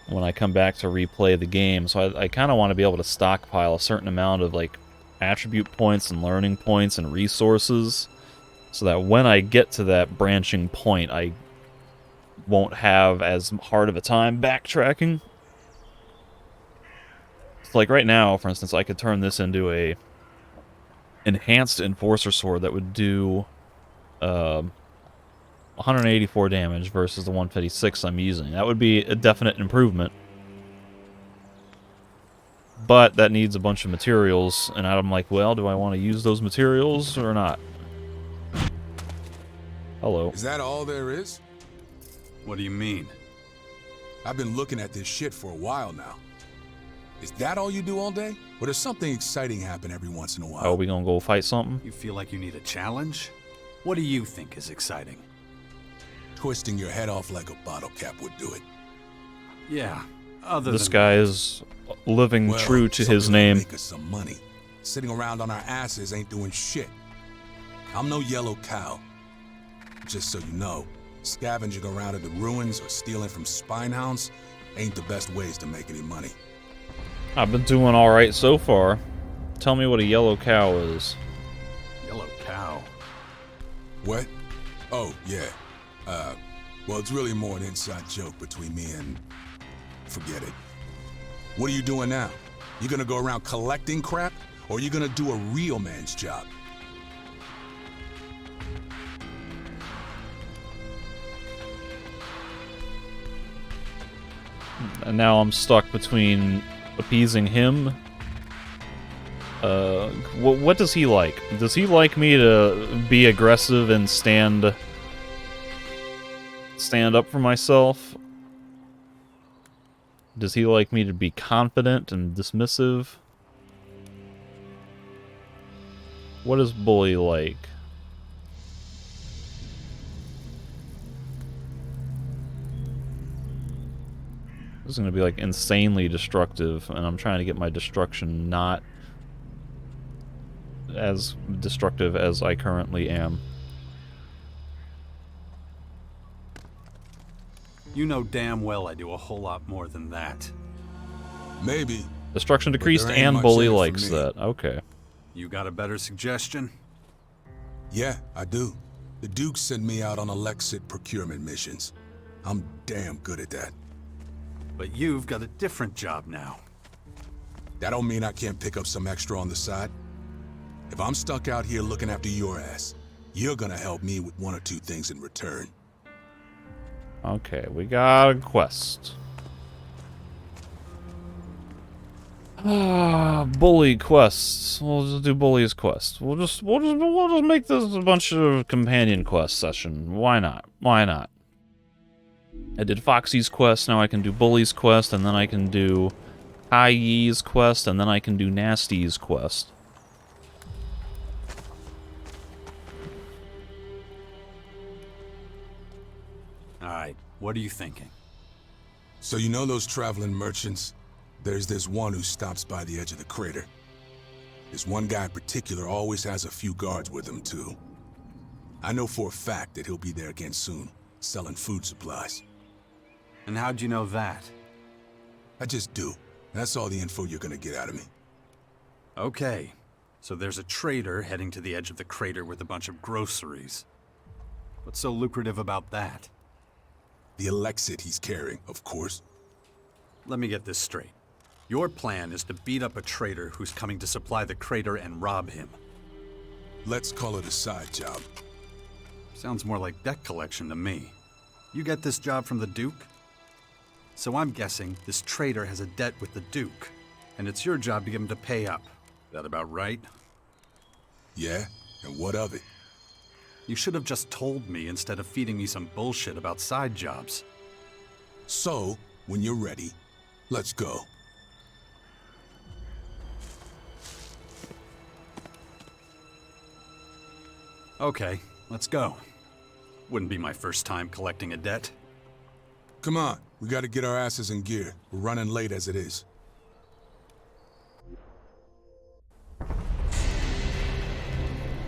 when I come back to replay the game, so I kind of want to be able to stockpile a certain amount of, like, attribute points and learning points and resources, so that when I get to that branching point, I won't have as hard of a time backtracking. So like right now, for instance, I could turn this into a enhanced enforcer sword that would do like 184 damage versus the 156 I'm using. That would be a definite improvement. But that needs a bunch of materials, and I'm like, well, do I want to use those materials or not? Hello. Is that all there is? What do you mean? I've been looking at this shit for a while now. Is that all you do all day? Or does something exciting happen every once in a while? Oh, we gonna go fight something? You feel like you need a challenge? What do you think is exciting? Twisting your head off like a bottle cap would do it. Yeah, other This than guy is living Well, true to his something that'll name. make us some money. Sitting around on our asses ain't doing shit. I'm no yellow cow. Just so you know, scavenging around in the ruins or stealing from spinehounds ain't the best ways to make any money. I've been doing alright so far. Tell me what a yellow cow is. Yellow cow. What? Oh, yeah. Well, it's really more an inside joke between me and... forget it. What are you doing now? You gonna go around collecting crap? Or are you gonna do a real man's job? And now I'm stuck between appeasing him. What does he like? Does he like me to be aggressive and stand up for myself? Does he like me to be confident and dismissive? What is Bully like? This is gonna be like insanely destructive, and I'm trying to get my destruction not as destructive as I currently am. You know damn well I do a whole lot more than that. Maybe. Destruction decreased there ain't and much Bully in it for likes me. that. Okay. You got a better suggestion? Yeah, I do. The Duke sent me out on Elexit procurement missions. I'm damn good at that. But you've got a different job now. That don't mean I can't pick up some extra on the side. If I'm stuck out here looking after your ass, you're gonna help me with one or two things in return. Okay, we got a quest. Bully quests. We'll just do Bully's quest. We'll just make this a bunch of companion quest session. Why not? Why not? I did Foxy's quest, now I can do Bully's quest, and then I can do Hai Yi's quest, and then I can do Nasty's quest. Alright, what are you thinking? So you know those traveling merchants? There's this one who stops by the edge of the crater. This one guy in particular always has a few guards with him, too. I know for a fact that he'll be there again soon, selling food supplies. And how'd you know that? I just do. That's all the info you're gonna get out of me. Okay, so there's a trader heading to the edge of the crater with a bunch of groceries. What's so lucrative about that? The Elexit he's carrying, of course. Let me get this straight. Your plan is to beat up a trader who's coming to supply the crater and rob him. Let's call it a side job. Sounds more like debt collection to me. You get this job from the Duke? So I'm guessing this trader has a debt with the Duke, and it's your job to get him to pay up. That about right? Yeah? And what of it? You should have just told me instead of feeding me some bullshit about side jobs. So, when you're ready, let's go. Okay, let's go. Wouldn't be my first time collecting a debt. Come on, we gotta get our asses in gear. We're running late as it is.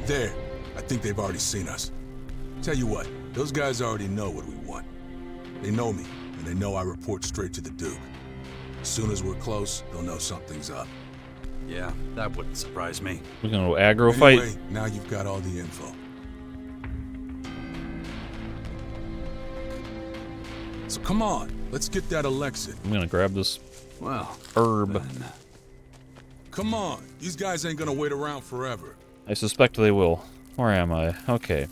There. I think they've already seen us. Tell you what, those guys already know what we want. They know me, and they know I report straight to the Duke. As soon as we're close, they'll know something's up. Yeah, that wouldn't surprise me. We're gonna go aggro Anyway, fight. now you've got all the info. So come on, let's get that Elexit. I'm gonna grab this Well, herb. then, Come on, these guys ain't gonna wait around forever. I suspect they will. Where am I? Okay.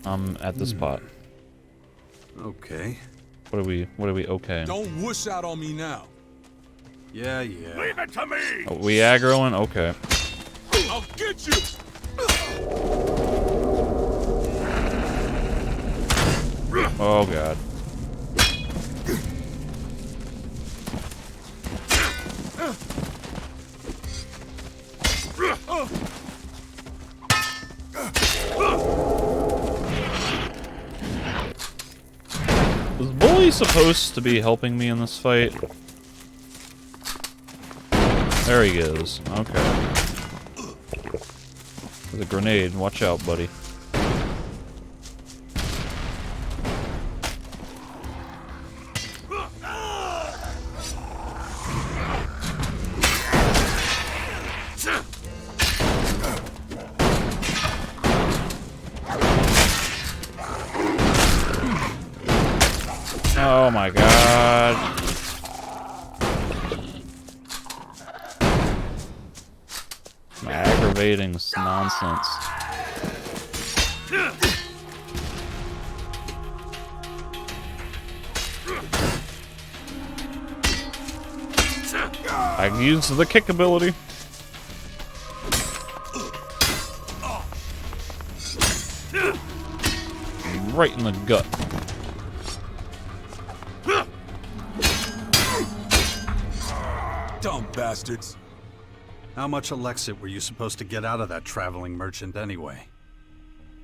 I'm at this spot. Okay. What are we okay? Don't whoosh out on me now. Yeah. Leave it to me! Are we aggroing? Okay. I'll get you! Oh god. Was Bully supposed to be helping me in this fight? There he goes. Okay. There's a grenade. Watch out, buddy. Oh my god. Some aggravating nonsense. I used the kick ability. Right in the gut. Dumb bastards. How much Elexit were you supposed to get out of that traveling merchant anyway?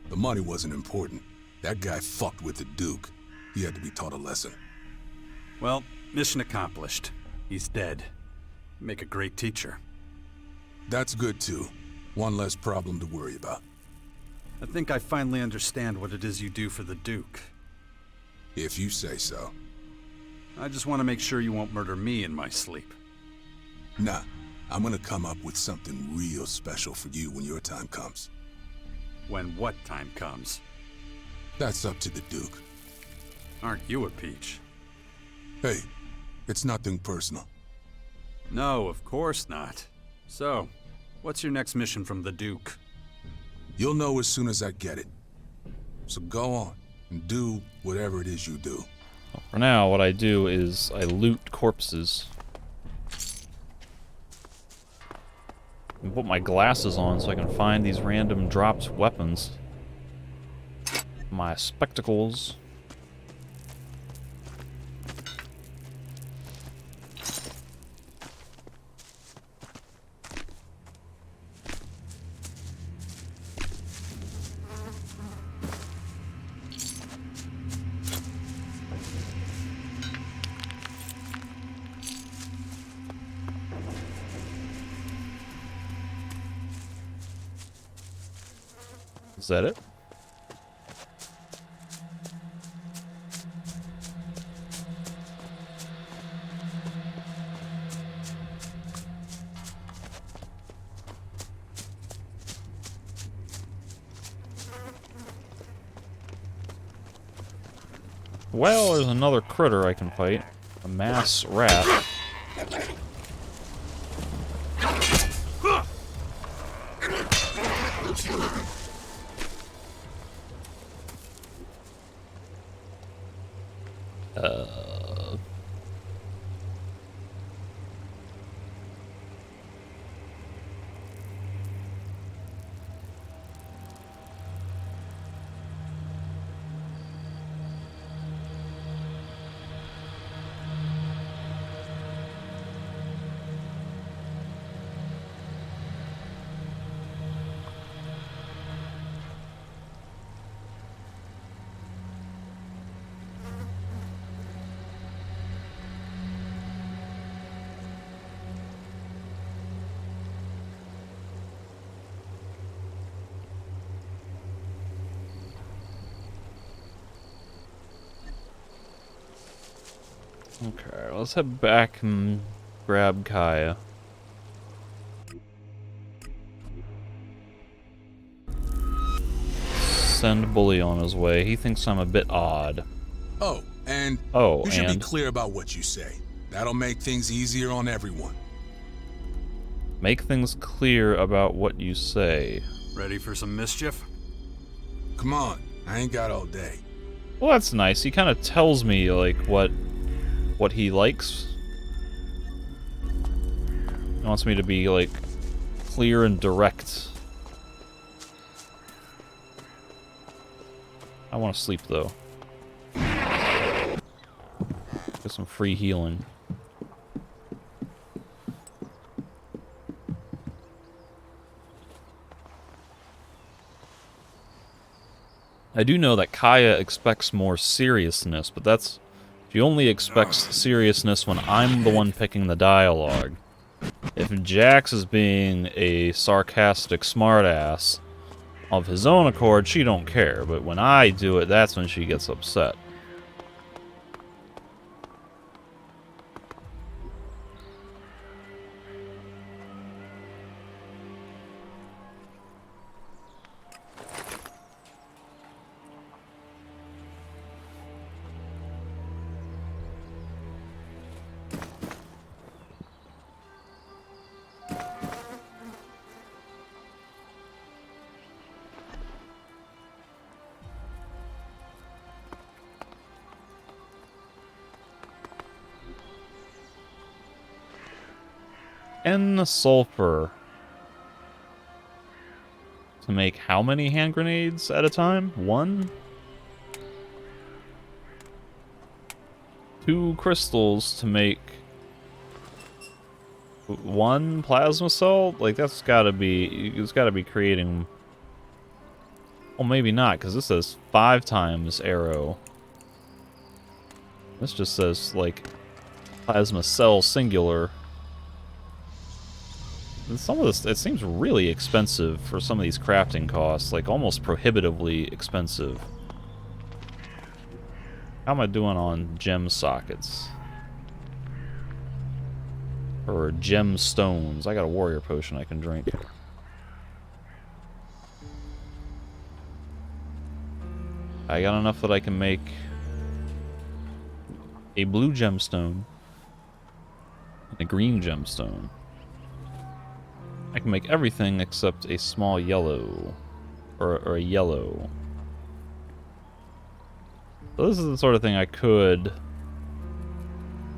The money wasn't important. That guy fucked with the Duke. He had to be taught a lesson. Well, mission accomplished. He's dead. Make a great teacher. That's good too. One less problem to worry about. I think I finally understand what it is you do for the Duke. If you say so. I just want to make sure you won't murder me in my sleep. Nah, I'm gonna come up with something real special for you when your time comes. When what time comes? That's up to the Duke. Aren't you a peach? Hey, it's nothing personal. No, of course not. So, what's your next mission from the Duke? You'll know as soon as I get it. So go on, and do whatever it is you do. For now, what I do is I loot corpses. And put my glasses on so I can find these random dropped weapons. My spectacles. Is that it? Well, there's another critter I can fight. A mass rat. Okay, let's head back and grab Kaya. Send Bully on his way. He thinks I'm a bit odd. Oh, and Oh, you should be and clear about what you say. That'll make things easier on everyone. make things clear about what you say. Ready for some mischief? Come on, I ain't got all day. Well, that's nice. He kind of tells me, like, what he likes. He wants me to be, like, clear and direct. I want to sleep, though. Get some free healing. I do know that Kaya expects more seriousness, but that's... She only expects seriousness when I'm the one picking the dialogue. If Jax is being a sarcastic smartass of his own accord, she don't care, but when I do it, that's when she gets upset. And sulfur. To make how many hand grenades at a time? 1? 2 crystals to make 1 plasma cell? Like, that's gotta be... It's gotta be creating... Well, maybe not, because this says 5 times arrow. This just says, like, plasma cell singular. And some of this, it seems really expensive for some of these crafting costs, like almost prohibitively expensive. How am I doing on gem sockets? Or gem stones? I got a warrior potion I can drink. I got enough that I can make a blue gemstone and a green gemstone. I can make everything except a small yellow. Or a yellow. So this is the sort of thing I could...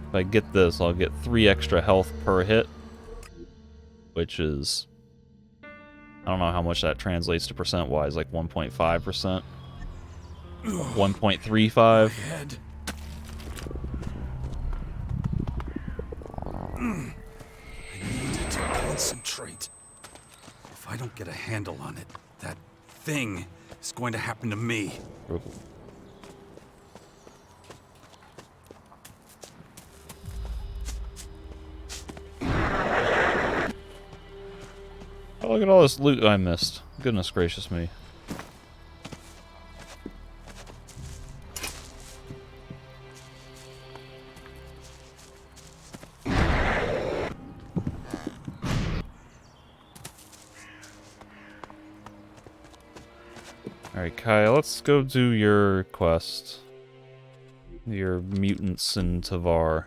If I get this, I'll get 3 extra health per hit. Which is... I don't know how much that translates to percent-wise, like 1.5%? 1.35? Concentrate. If I don't get a handle on it, that thing is going to happen to me. Oh, look at all this loot I missed. Goodness gracious me. Alright, Kai, let's go do your quest. Your mutants in Tavar.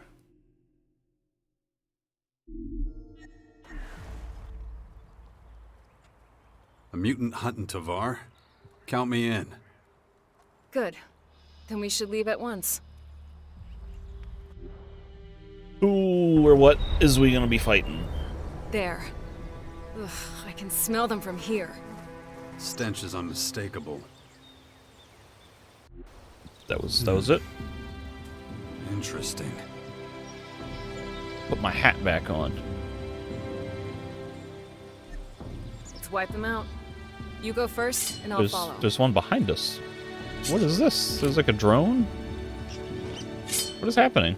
A mutant hunt in Tavar? Count me in. Good. Then we should leave at once. Who or what is we gonna be fighting? There. Ugh, I can smell them from here. Stench is unmistakable. That was it. Interesting. Put my hat back on. Let's wipe them out. You go first, and I'll follow. There's one behind us. What is this? There's like a drone? What is happening?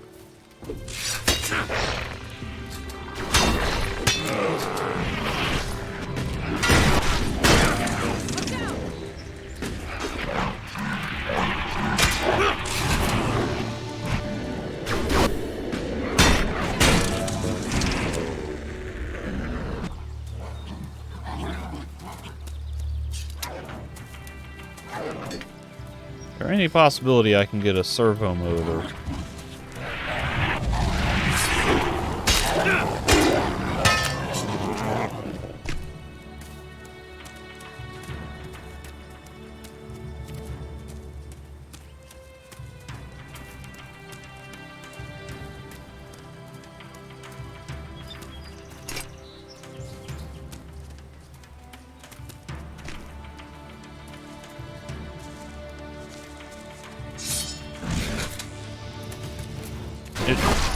Is there any possibility I can get a servo motor?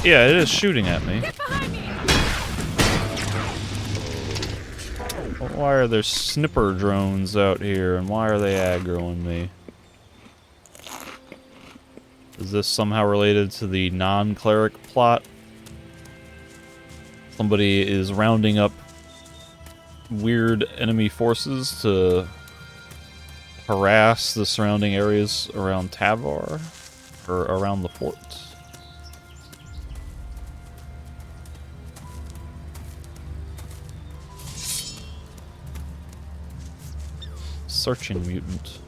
Yeah, it is shooting at me. Get behind me! Why are there snipper drones out here, and why are they aggroing me? Is this somehow related to the non-cleric plot? Somebody is rounding up weird enemy forces to harass the surrounding areas around Tavar, or around the fort. Searching mutant.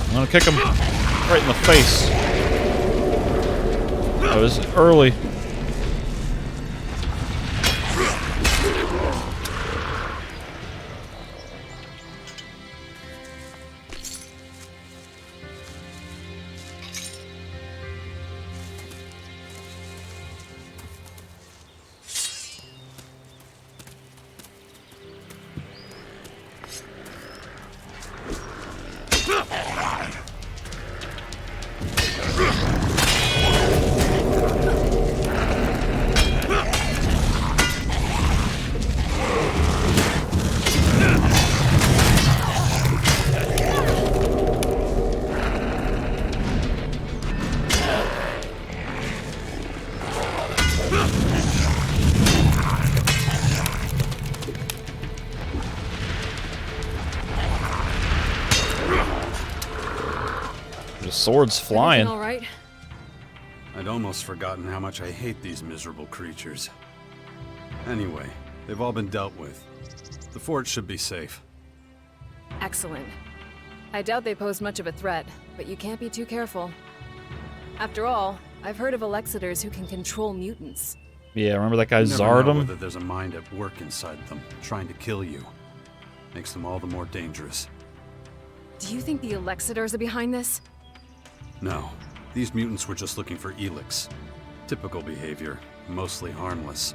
I'm gonna kick him right in the face. That was early. The sword's flying. All right. I'd almost forgotten how much I hate these miserable creatures. Anyway, they've all been dealt with. The fort should be safe. Excellent. I doubt they pose much of a threat, but you can't be too careful. After all, I've heard of Alexiters who can control mutants. Yeah, remember that guy You never know Zardom? whether there's a mind at work inside them, trying to kill you. Makes them all the more dangerous. Do you think the Alexiters are behind this? No, these mutants were just looking for Elex. Typical behavior, mostly harmless.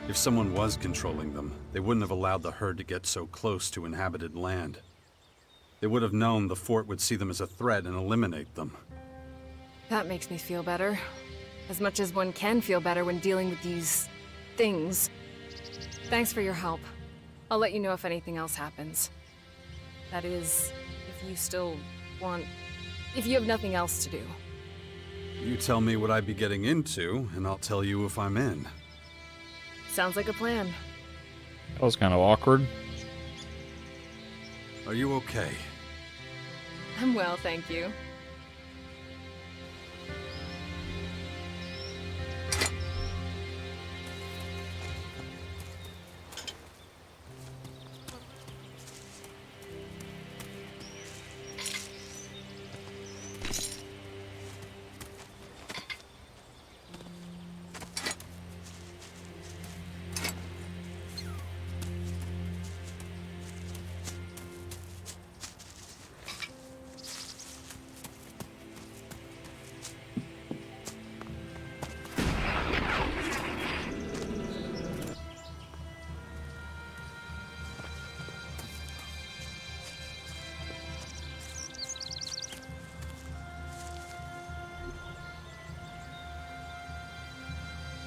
If someone was controlling them, they wouldn't have allowed the herd to get so close to inhabited land. They would have known the fort would see them as a threat and eliminate them. That makes me feel better. As much as one can feel better when dealing with these... things. Thanks for your help. I'll let you know if anything else happens. That is, if you still want... if you have nothing else to do. You tell me what I'd be getting into, and I'll tell you if I'm in. Sounds like a plan. That was kind of awkward. Are you okay? I'm well, thank you.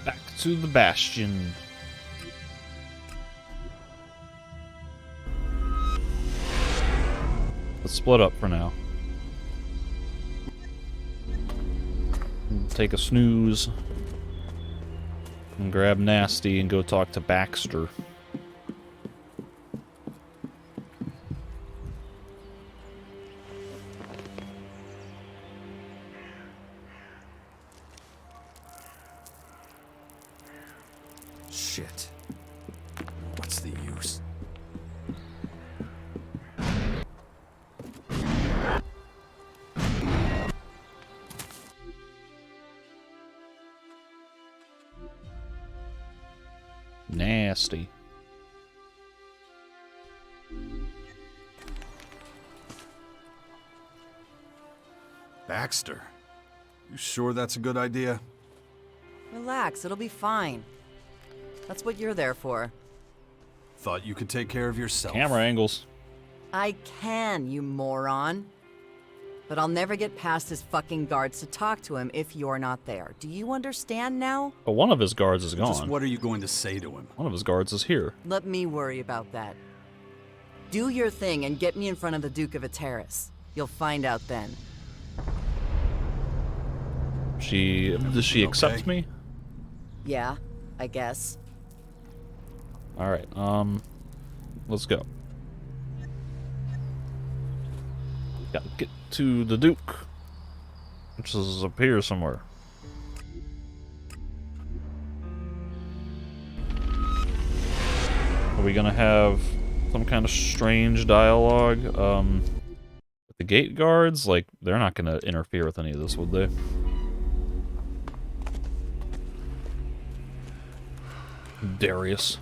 Back to the Bastion. Let's split up for now. Take a snooze. And grab Nasty and go talk to Baxter. Shit. What's the use? Nasty. Baxter, you sure that's a good idea? Relax, it'll be fine. That's what you're there for. Thought you could take care of yourself. Camera angles. I can, you moron. But I'll never get past his fucking guards to talk to him if you're not there. Do you understand now? But one of his guards is Just gone. what are you going to say to him? One of his guards is here. Let me worry about that. Do your thing and get me in front of the Duke of Ateris. You'll find out then. Does she accept me? Yeah, I guess. Alright, let's go. Gotta get to the Duke, which is up here somewhere. Are we gonna have some kind of strange dialogue with the gate guards? Like, they're not gonna interfere with any of this, would they? Darius.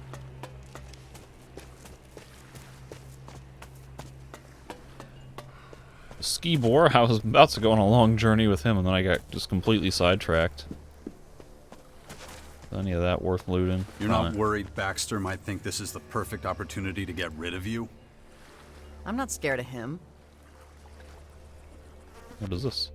Ski Boar, I was about to go on a long journey with him and then I got just completely sidetracked. Is any of that worth looting? You're not worried Baxter might think this is the perfect opportunity to get rid of you? I'm not scared of him. What is this?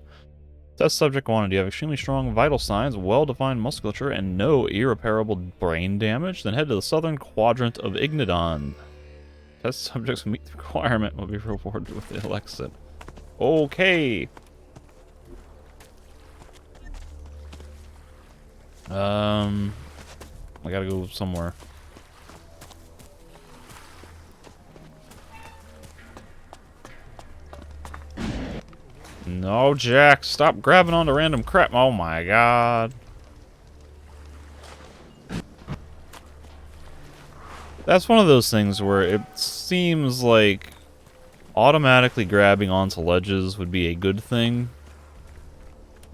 Test subject 1. You have extremely strong vital signs, well-defined musculature, and no irreparable brain damage. Then head to the southern quadrant of Ignidon. Test subjects who meet the requirement will be rewarded with the Elex. Okay. I gotta go somewhere. No, Jack, stop grabbing onto random crap. Oh my god. That's one of those things where it seems like automatically grabbing onto ledges would be a good thing.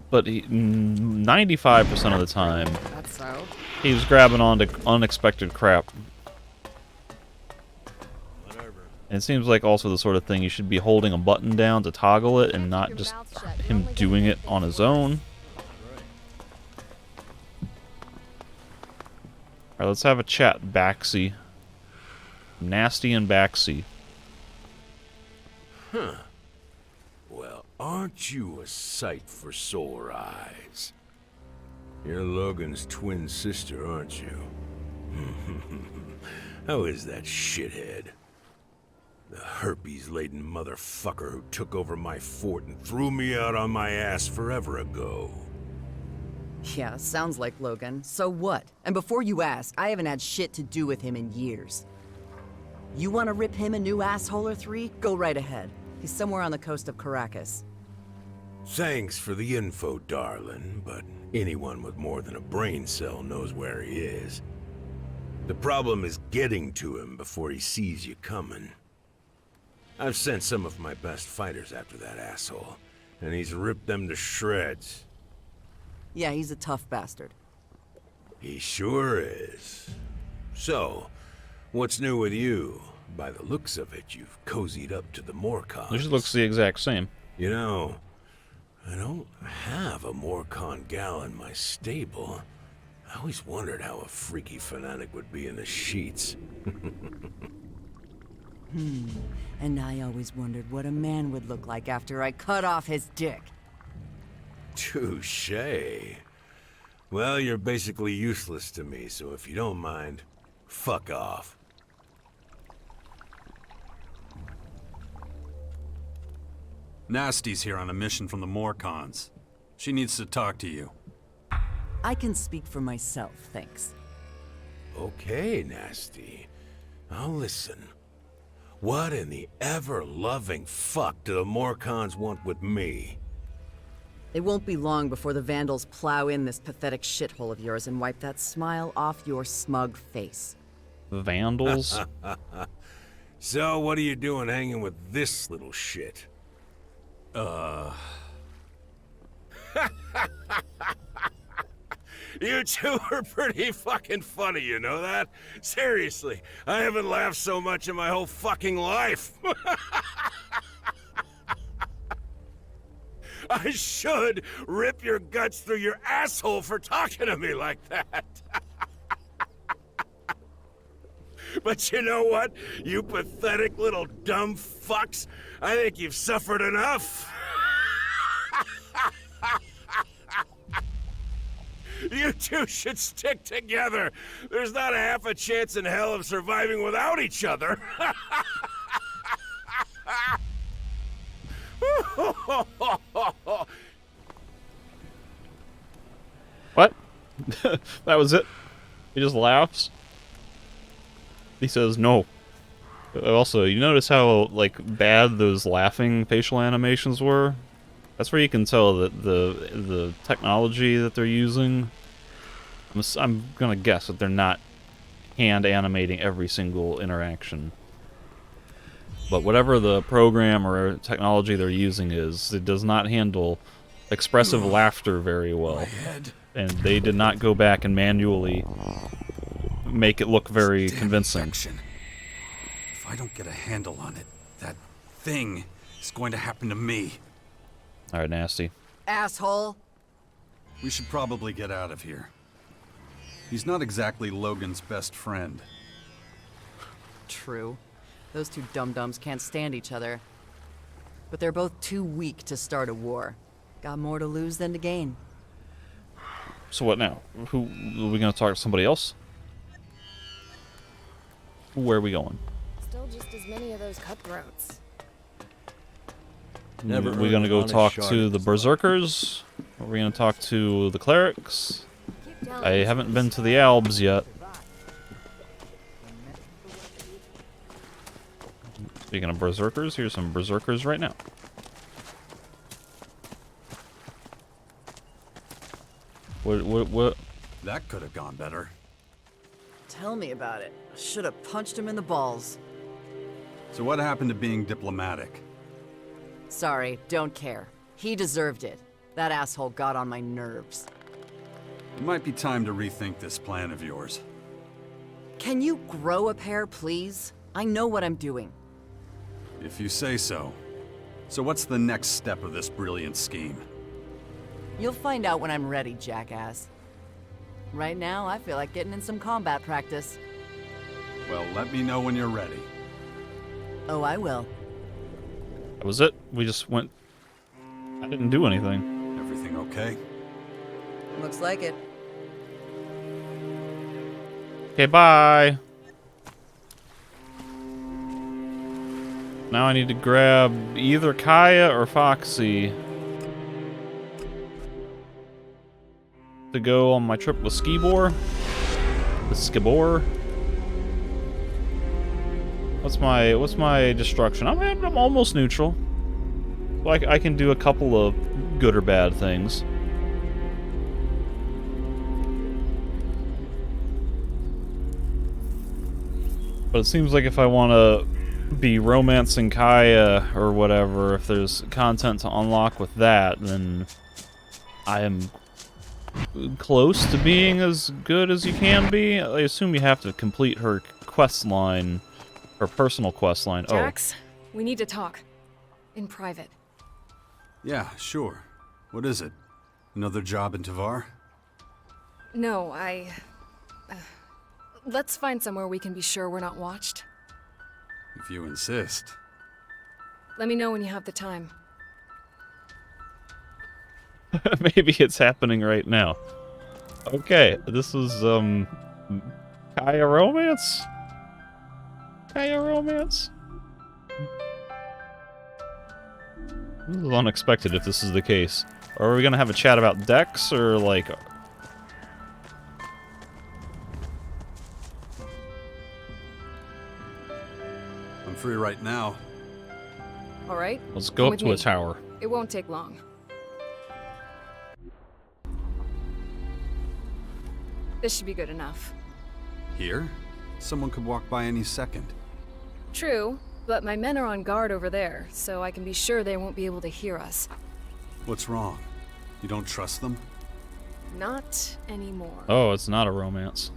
But 95% of the time, That's so. he was grabbing onto unexpected crap. And it seems like also the sort of thing you should be holding a button down to toggle it and not just him doing it on his own. Alright, let's have a chat, Baxy. Nasty and Baxy. Huh. Well, aren't you a sight for sore eyes? You're Logan's twin sister, aren't you? How is that shithead? The herpes-laden motherfucker who took over my fort and threw me out on my ass forever ago. Yeah, sounds like Logan. So what? And before you ask, I haven't had shit to do with him in years. You want to rip him a new asshole or three? Go right ahead. He's somewhere on the coast of Caracas. Thanks for the info, darling, but anyone with more than a brain cell knows where he is. The problem is getting to him before he sees you coming. I've sent some of my best fighters after that asshole, and he's ripped them to shreds. Yeah, he's a tough bastard. He sure is. So, what's new with you? By the looks of it, you've cozied up to the Morcons. This looks the exact same. You know, I don't have a Morcon gal in my stable. I always wondered how a freaky fanatic would be in the sheets. And I always wondered what a man would look like after I cut off his dick. Touché. Well, you're basically useless to me, so if you don't mind, fuck off. Nasty's here on a mission from the Morcons. She needs to talk to you. I can speak for myself, thanks. Okay, Nasty. I'll listen. What in the ever-loving fuck do the Morcons want with me? It won't be long before the Vandals plow in this pathetic shithole of yours and wipe that smile off your smug face. Vandals? So, what are you doing hanging with this little shit? You two are pretty fucking funny, you know that? Seriously, I haven't laughed so much in my whole fucking life. I should rip your guts through your asshole for talking to me like that. But you know what, you pathetic little dumb fucks? I think you've suffered enough. You two should stick together. There's not a half a chance in hell of surviving without each other. What? That was it? He just laughs? He says no. Also, you notice how, like, bad those laughing facial animations were? That's where you can tell that the technology that they're using, I'm gonna guess that they're not hand animating every single interaction. But whatever the program or technology they're using is, it does not handle expressive laughter very well. And they did not go back and manually make it look very convincing. Infection. If I don't get a handle on it, that thing is going to happen to me. Alright, nasty. Asshole! We should probably get out of here. He's not exactly Logan's best friend. True. Those two dum-dums can't stand each other. But they're both too weak to start a war. Got more to lose than to gain. So what now? Who are we gonna talk to somebody else? Where are we going? Still just as many of those cutthroats. Never We're gonna go talk to the berserkers? Or are we gonna talk to the clerics? I haven't been to the Albs yet. Speaking of berserkers, here's some berserkers right now. What? That could have gone better. Tell me about it. Should have punched him in the balls. So what happened to being diplomatic? Sorry, don't care. He deserved it. That asshole got on my nerves. It might be time to rethink this plan of yours. Can you grow a pair, please? I know what I'm doing. If you say so. So what's the next step of this brilliant scheme? You'll find out when I'm ready, jackass. Right now, I feel like getting in some combat practice. Well, let me know when you're ready. Oh, I will. That was it? We just went... I didn't do anything. Everything okay? Looks like it. Okay, bye! Now I need to grab either Kaya or Foxy to go on my trip with Skibor. The Skibor. What's my destruction? I'm almost neutral. Like I can do a couple of good or bad things. But it seems like if I want to be romancing Kaya or whatever, if there's content to unlock with that, then I am close to being as good as you can be. I assume you have to complete her quest line, her personal quest line. Jax, we need to talk. In private. Yeah, sure. What is it? Another job in Tavar? No, let's find somewhere we can be sure we're not watched. If you insist. Let me know when you have the time. Maybe it's happening right now. Okay, this is, Kaya Romance? Kaya Romance? This is unexpected if this is the case. Are we gonna have a chat about decks, or, like... I'm free right now. Alright? Let's go up to a tower. It won't take long. This should be good enough. Here? Someone could walk by any second. True, but my men are on guard over there, so I can be sure they won't be able to hear us. What's wrong? You don't trust them? Not anymore. Oh, it's not a romance.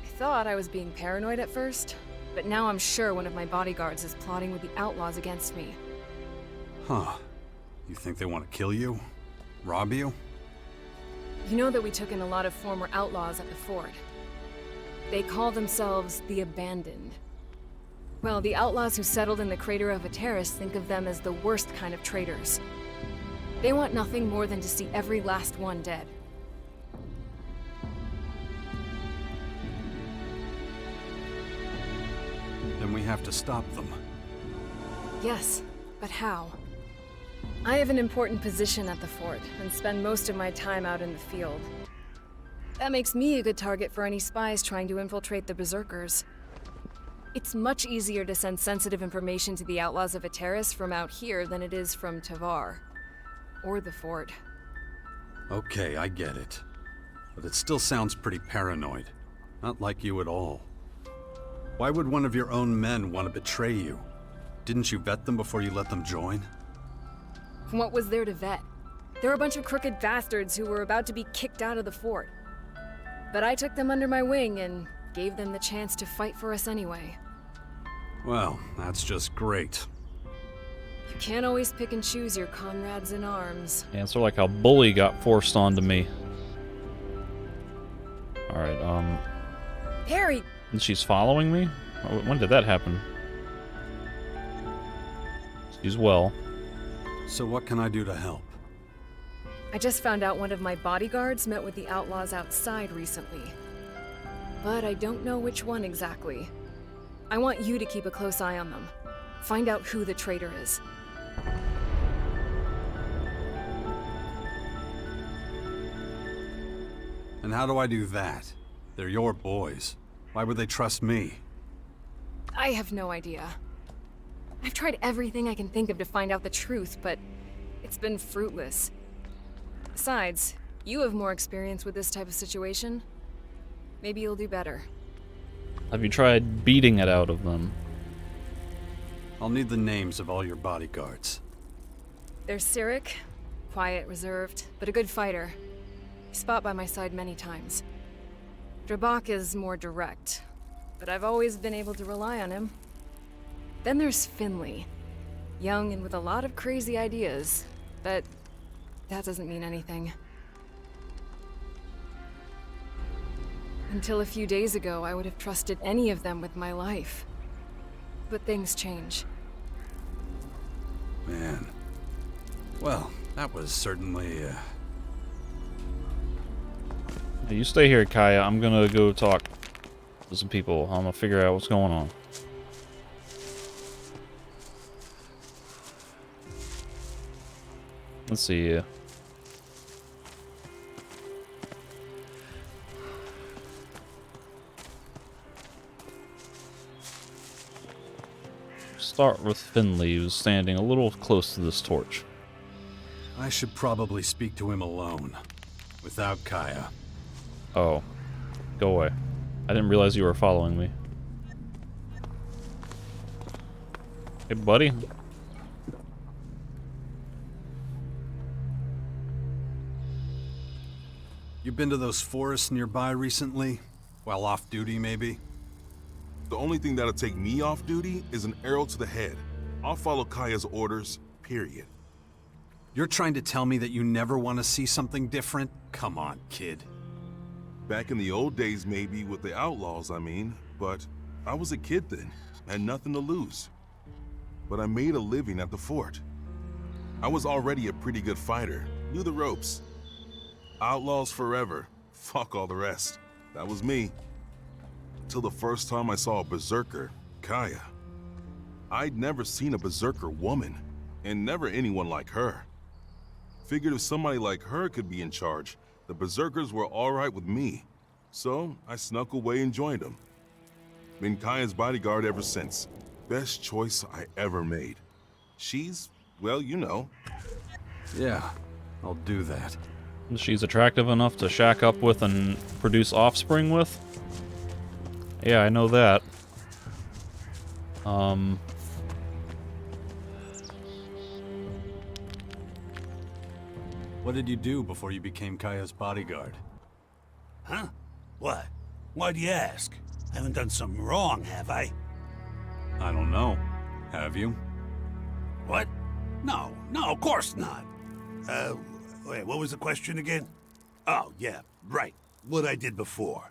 I thought I was being paranoid at first, but now I'm sure one of my bodyguards is plotting with the outlaws against me. Huh. You think they want to kill you? Rob you? You know that we took in a lot of former outlaws at the fort. They call themselves the Abandoned. Well, the outlaws who settled in the crater of Ateris think of them as the worst kind of traitors. They want nothing more than to see every last one dead. Then we have to stop them. Yes, but how? I have an important position at the fort, and spend most of my time out in the field. That makes me a good target for any spies trying to infiltrate the Berserkers. It's much easier to send sensitive information to the outlaws of Ateris from out here than it is from Tavar. Or the fort. Okay, I get it. But it still sounds pretty paranoid. Not like you at all. Why would one of your own men want to betray you? Didn't you vet them before you let them join? What was there to vet? They're a bunch of crooked bastards who were about to be kicked out of the fort. But I took them under my wing and gave them the chance to fight for us anyway. Well, that's just great. You can't always pick and choose your comrades in arms. Yeah, it's sort of like how Bully got forced onto me. Alright, Harry! and she's following me? When did that happen? She's well. So what can I do to help? I just found out one of my bodyguards met with the outlaws outside recently. But I don't know which one exactly. I want you to keep a close eye on them. Find out who the traitor is. And how do I do that? They're your boys. Why would they trust me? I have no idea. I've tried everything I can think of to find out the truth, but it's been fruitless. Besides, you have more experience with this type of situation. Maybe you'll do better. Have you tried beating it out of them? I'll need the names of all your bodyguards. There's Cyric, quiet, reserved, but a good fighter. He's fought by my side many times. Drabak is more direct, but I've always been able to rely on him. Then there's Finley. Young and with a lot of crazy ideas, but that doesn't mean anything. Until a few days ago, I would have trusted any of them with my life. But things change. Man. Well, that was certainly, Hey, you stay here, Kaya. I'm gonna go talk to some people. I'm gonna figure out what's going on. Let's see. Start with Finley, who's standing a little close to this torch. I should probably speak to him alone. Without Kaya. Oh. Go away. I didn't realize you were following me. Hey, buddy. You been to those forests nearby recently? While off duty, maybe? The only thing that'll take me off duty is an arrow to the head. I'll follow Kaya's orders, period. You're trying to tell me that you never want to see something different? Come on, kid. Back in the old days, maybe, with the outlaws, I mean. But I was a kid then, had nothing to lose. But I made a living at the fort. I was already a pretty good fighter, knew the ropes. Outlaws forever, fuck all the rest. That was me. Till the first time I saw a berserker, Kaya. I'd never seen a berserker woman, and never anyone like her. Figured if somebody like her could be in charge, the berserkers were alright with me. So I snuck away and joined them. Been Kaya's bodyguard ever since. Best choice I ever made. She's, well, you know. Yeah, I'll do that. She's attractive enough to shack up with and produce offspring with? Yeah, I know that. What did you do before you became Kaya's bodyguard? Huh? What? Why do you ask? I haven't done something wrong, have I? I don't know. Have you? What? No, of course not. Wait, what was the question again? Oh, yeah, right. What I did before.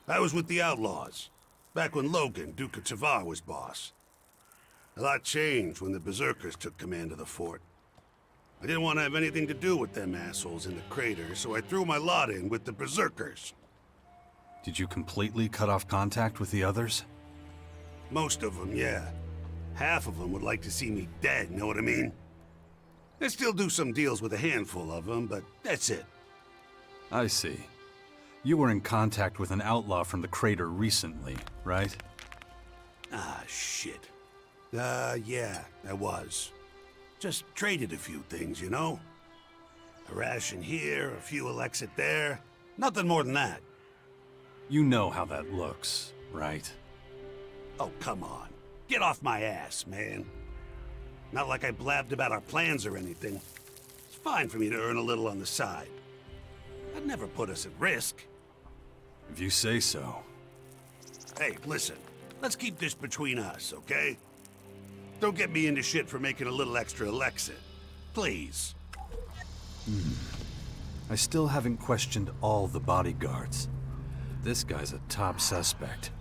I was with the Outlaws, back when Logan, Duke of Tavar, was boss. A lot changed when the Berserkers took command of the fort. I didn't want to have anything to do with them assholes in the crater, so I threw my lot in with the Berserkers. Did you completely cut off contact with the others? Most of them, yeah. Half of them would like to see me dead, know what I mean? I still do some deals with a handful of them, but that's it. I see. You were in contact with an outlaw from the crater recently, right? Ah, shit. Yeah, I was. Just traded a few things, you know? A ration here, a few Elex there. Nothing more than that. You know how that looks, right? Oh, come on. Get off my ass, man. Not like I blabbed about our plans or anything. It's fine for me to earn a little on the side. I'd never put us at risk. If you say so. Hey, listen. Let's keep this between us, okay? Don't get me into shit for making a little extra Alexit. Please. I still haven't questioned all the bodyguards. This guy's a top suspect.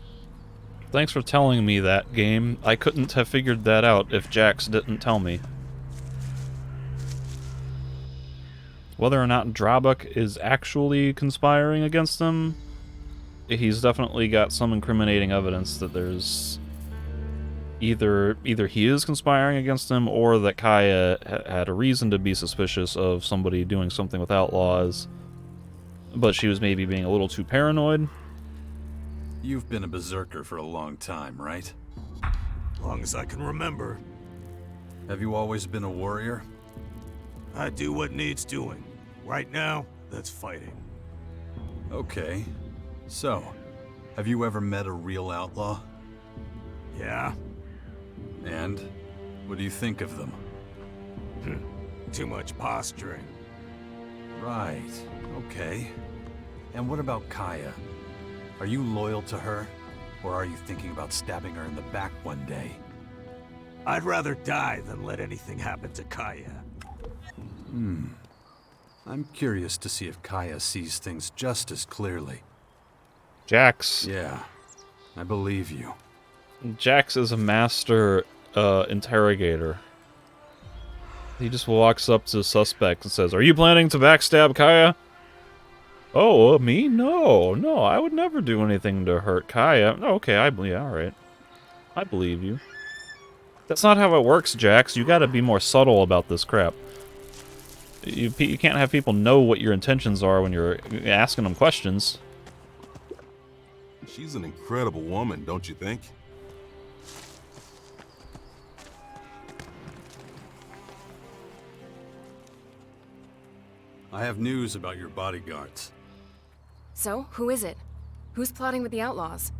Thanks for telling me that, game. I couldn't have figured that out if Jax didn't tell me. Whether or not Drabuk is actually conspiring against them, he's definitely got some incriminating evidence that there's either he is conspiring against them, or that Kaya had a reason to be suspicious of somebody doing something with outlaws, but she was maybe being a little too paranoid. You've been a berserker for a long time, right? Long as I can remember. Have you always been a warrior? I do what needs doing. Right now, that's fighting. Okay. So, have you ever met a real outlaw? Yeah? And? What do you think of them? Too much posturing. Right. Okay. And what about Kaya? Are you loyal to her? Or are you thinking about stabbing her in the back one day? I'd rather die than let anything happen to Kaya. I'm curious to see if Kaya sees things just as clearly. Jax. Yeah, I believe you. Jax is a master interrogator. He just walks up to the suspect and says, "Are you planning to backstab Kaya?" "Oh, me? No, I would never do anything to hurt Kaya." "Okay, yeah, alright. I believe you." That's not how it works, Jax. You gotta be more subtle about this crap. You can't have people know what your intentions are when you're asking them questions. She's an incredible woman, don't you think? I have news about your bodyguards. So, who is it? Who's plotting with the outlaws?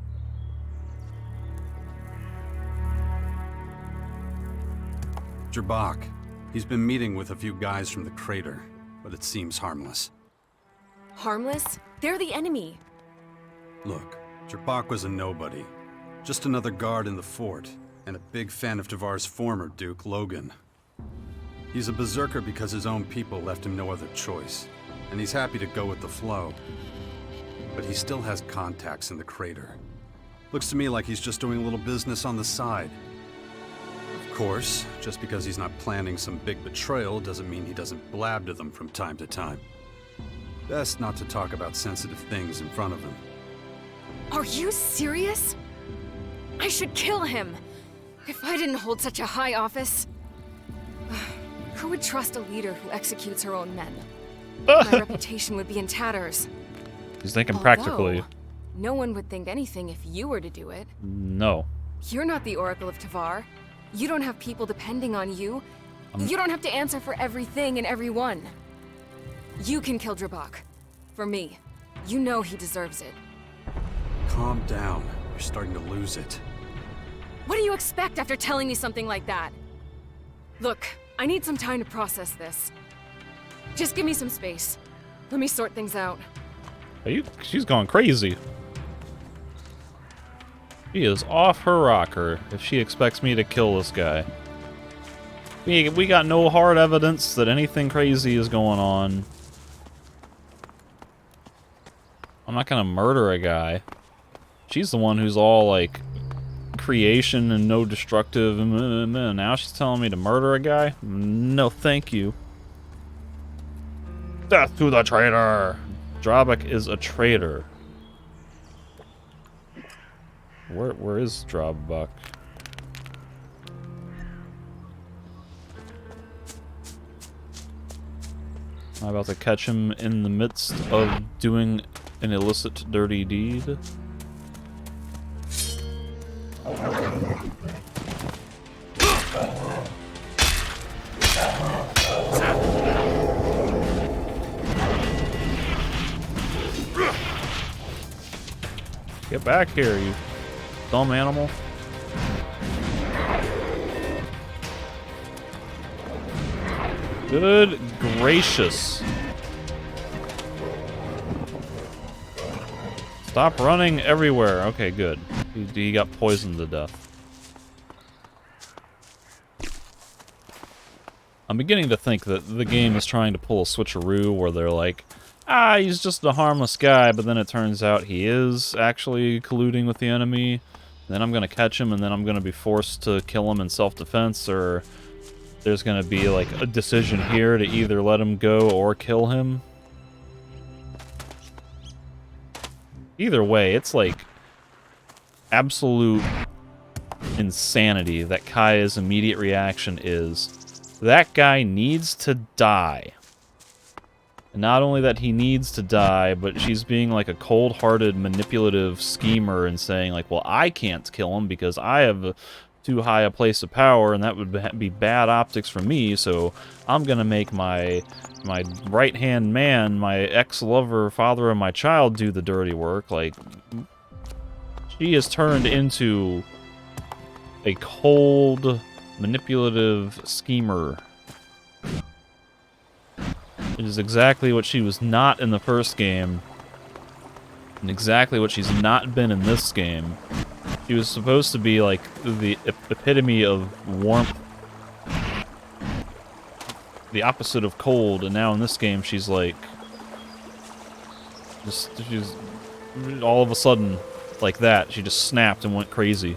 Jabak. He's been meeting with a few guys from the crater, but it seems harmless. Harmless? They're the enemy. Look, Jabak was a nobody. Just another guard in the fort, and a big fan of Tavar's former Duke, Logan. He's a berserker because his own people left him no other choice, and he's happy to go with the flow. But he still has contacts in the crater. Looks to me like he's just doing a little business on the side. Of course, just because he's not planning some big betrayal doesn't mean he doesn't blab to them from time to time. Best not to talk about sensitive things in front of him. Are you serious? I should kill him! If I didn't hold such a high office... Who would trust a leader who executes her own men? My reputation would be in tatters. He's thinking practically. No one would think anything if you were to do it. No. You're not the Oracle of Tavar. You don't have people depending on you. You don't have to answer for everything and everyone. You can kill Drabuk. For me. You know he deserves it. Calm down. You're starting to lose it. What do you expect after telling me something like that? Look, I need some time to process this. Just give me some space. Let me sort things out. She's going crazy. She is off her rocker if she expects me to kill this guy. We got no hard evidence that anything crazy is going on. I'm not gonna murder a guy. She's the one who's all like creation and no destructive. Now she's telling me to murder a guy? No, thank you. Death to the traitor! Drabak is a traitor. Where is Drabak? I'm about to catch him in the midst of doing an illicit, dirty deed. Get back here, you dumb animal. Good gracious. Stop running everywhere. Okay, good. He got poisoned to death. I'm beginning to think that the game is trying to pull a switcheroo where they're like, ah, he's just a harmless guy, but then it turns out he is actually colluding with the enemy. Then I'm gonna catch him, and then I'm gonna be forced to kill him in self-defense, or there's gonna be like a decision here to either let him go or kill him. Either way, it's like absolute insanity that Kaya's immediate reaction is, that guy needs to die. And not only that he needs to die, but she's being like a cold-hearted, manipulative schemer and saying like, well, I can't kill him because I have too high a place of power, and that would be bad optics for me, so I'm gonna make my right-hand man, my ex-lover, father of my child, do the dirty work. Like, she has turned into a cold, manipulative schemer. It is exactly what she was not in the first game, and exactly what she's not been in this game. She was supposed to be like the epitome of warmth, the opposite of cold, and now in this game she's like, she's all of a sudden like that. She just snapped and went crazy.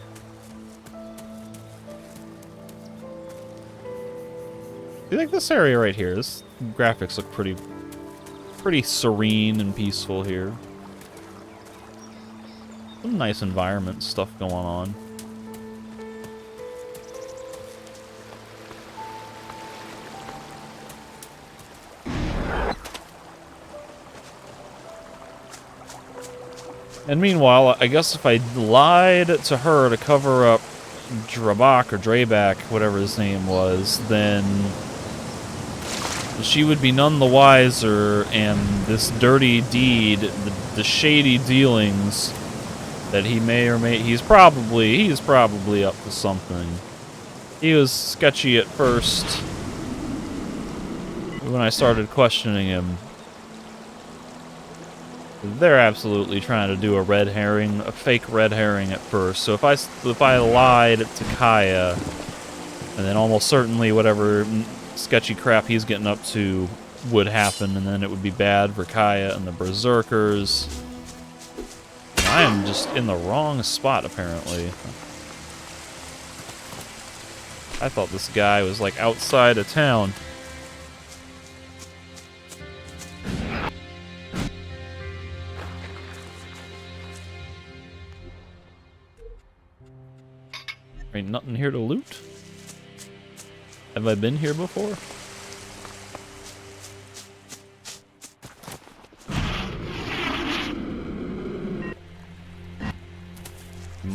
I think this area right here, this graphics look pretty serene and peaceful here. Some nice environment stuff going on. And meanwhile, I guess if I lied to her to cover up Drabak or Drabak, whatever his name was, then she would be none the wiser, and this dirty deed, the shady dealings that he may or may, he's probably up to something. He was sketchy at first when I started questioning him. They're absolutely trying to do a red herring, a fake red herring at first. So if I lied to Kaya, and then almost certainly whatever sketchy crap he's getting up to would happen, and then it would be bad for Kaya and the Berserkers. I am just in the wrong spot, apparently. I thought this guy was, like, outside of town. Ain't nothing here to loot? Have I been here before?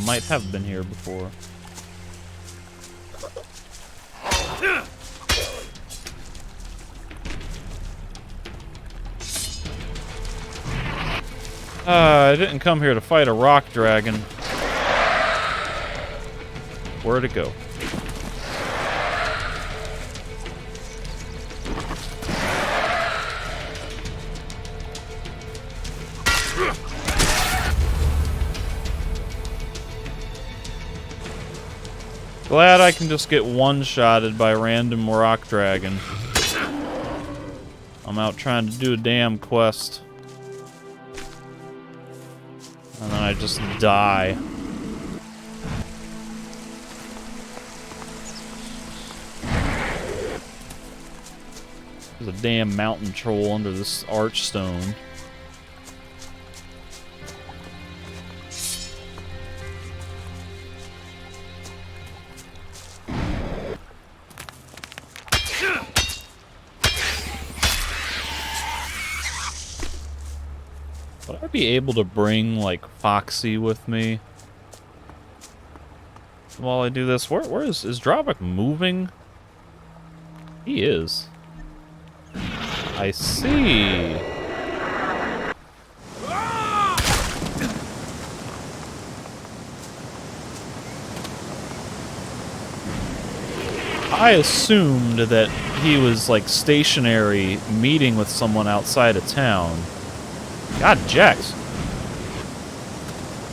Might have been here before. I didn't come here to fight a rock dragon. Where'd it go? glad I can just get one-shotted by random rock dragon. I'm out trying to do a damn quest. And then I just die. There's a damn mountain troll under this archstone. Would I be able to bring, like, Foxy with me while I do this? Where is Dravik moving? He is. I see. I assumed that he was, like, stationary, meeting with someone outside of town. God, Jax.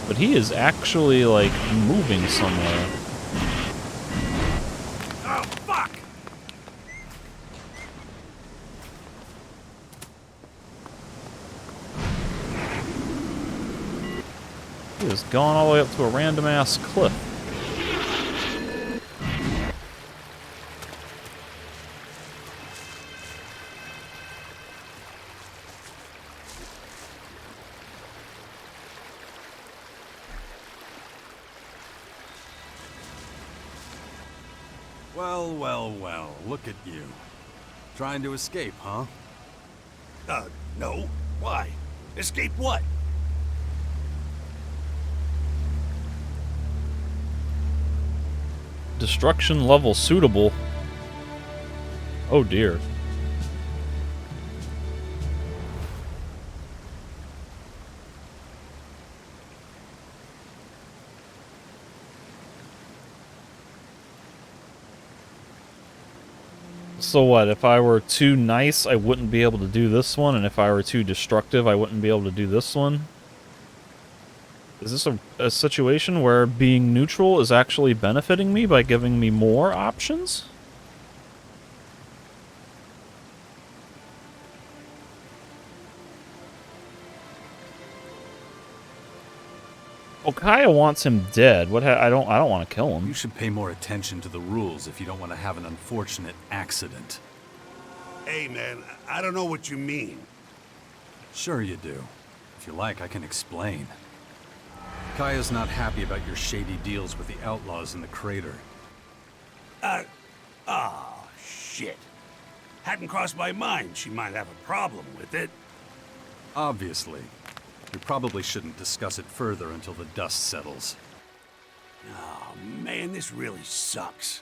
But he is actually, like, moving somewhere. Oh, fuck! He has gone all the way up to a random-ass cliff. Well, well, well, look at you. Trying to escape, huh? No. Why? Escape what? Destruction level suitable. Oh dear. So what, if I were too nice, I wouldn't be able to do this one, and if I were too destructive, I wouldn't be able to do this one? Is this a situation where being neutral is actually benefiting me by giving me more options? Well, Kaya wants him dead. What? I don't want to kill him. You should pay more attention to the rules if you don't want to have an unfortunate accident. Hey, man, I don't know what you mean. Sure you do. If you like, I can explain. Kaya's not happy about your shady deals with the outlaws in the crater. Shit. Hadn't crossed my mind she might have a problem with it. Obviously. We probably shouldn't discuss it further until the dust settles. Oh, man, this really sucks.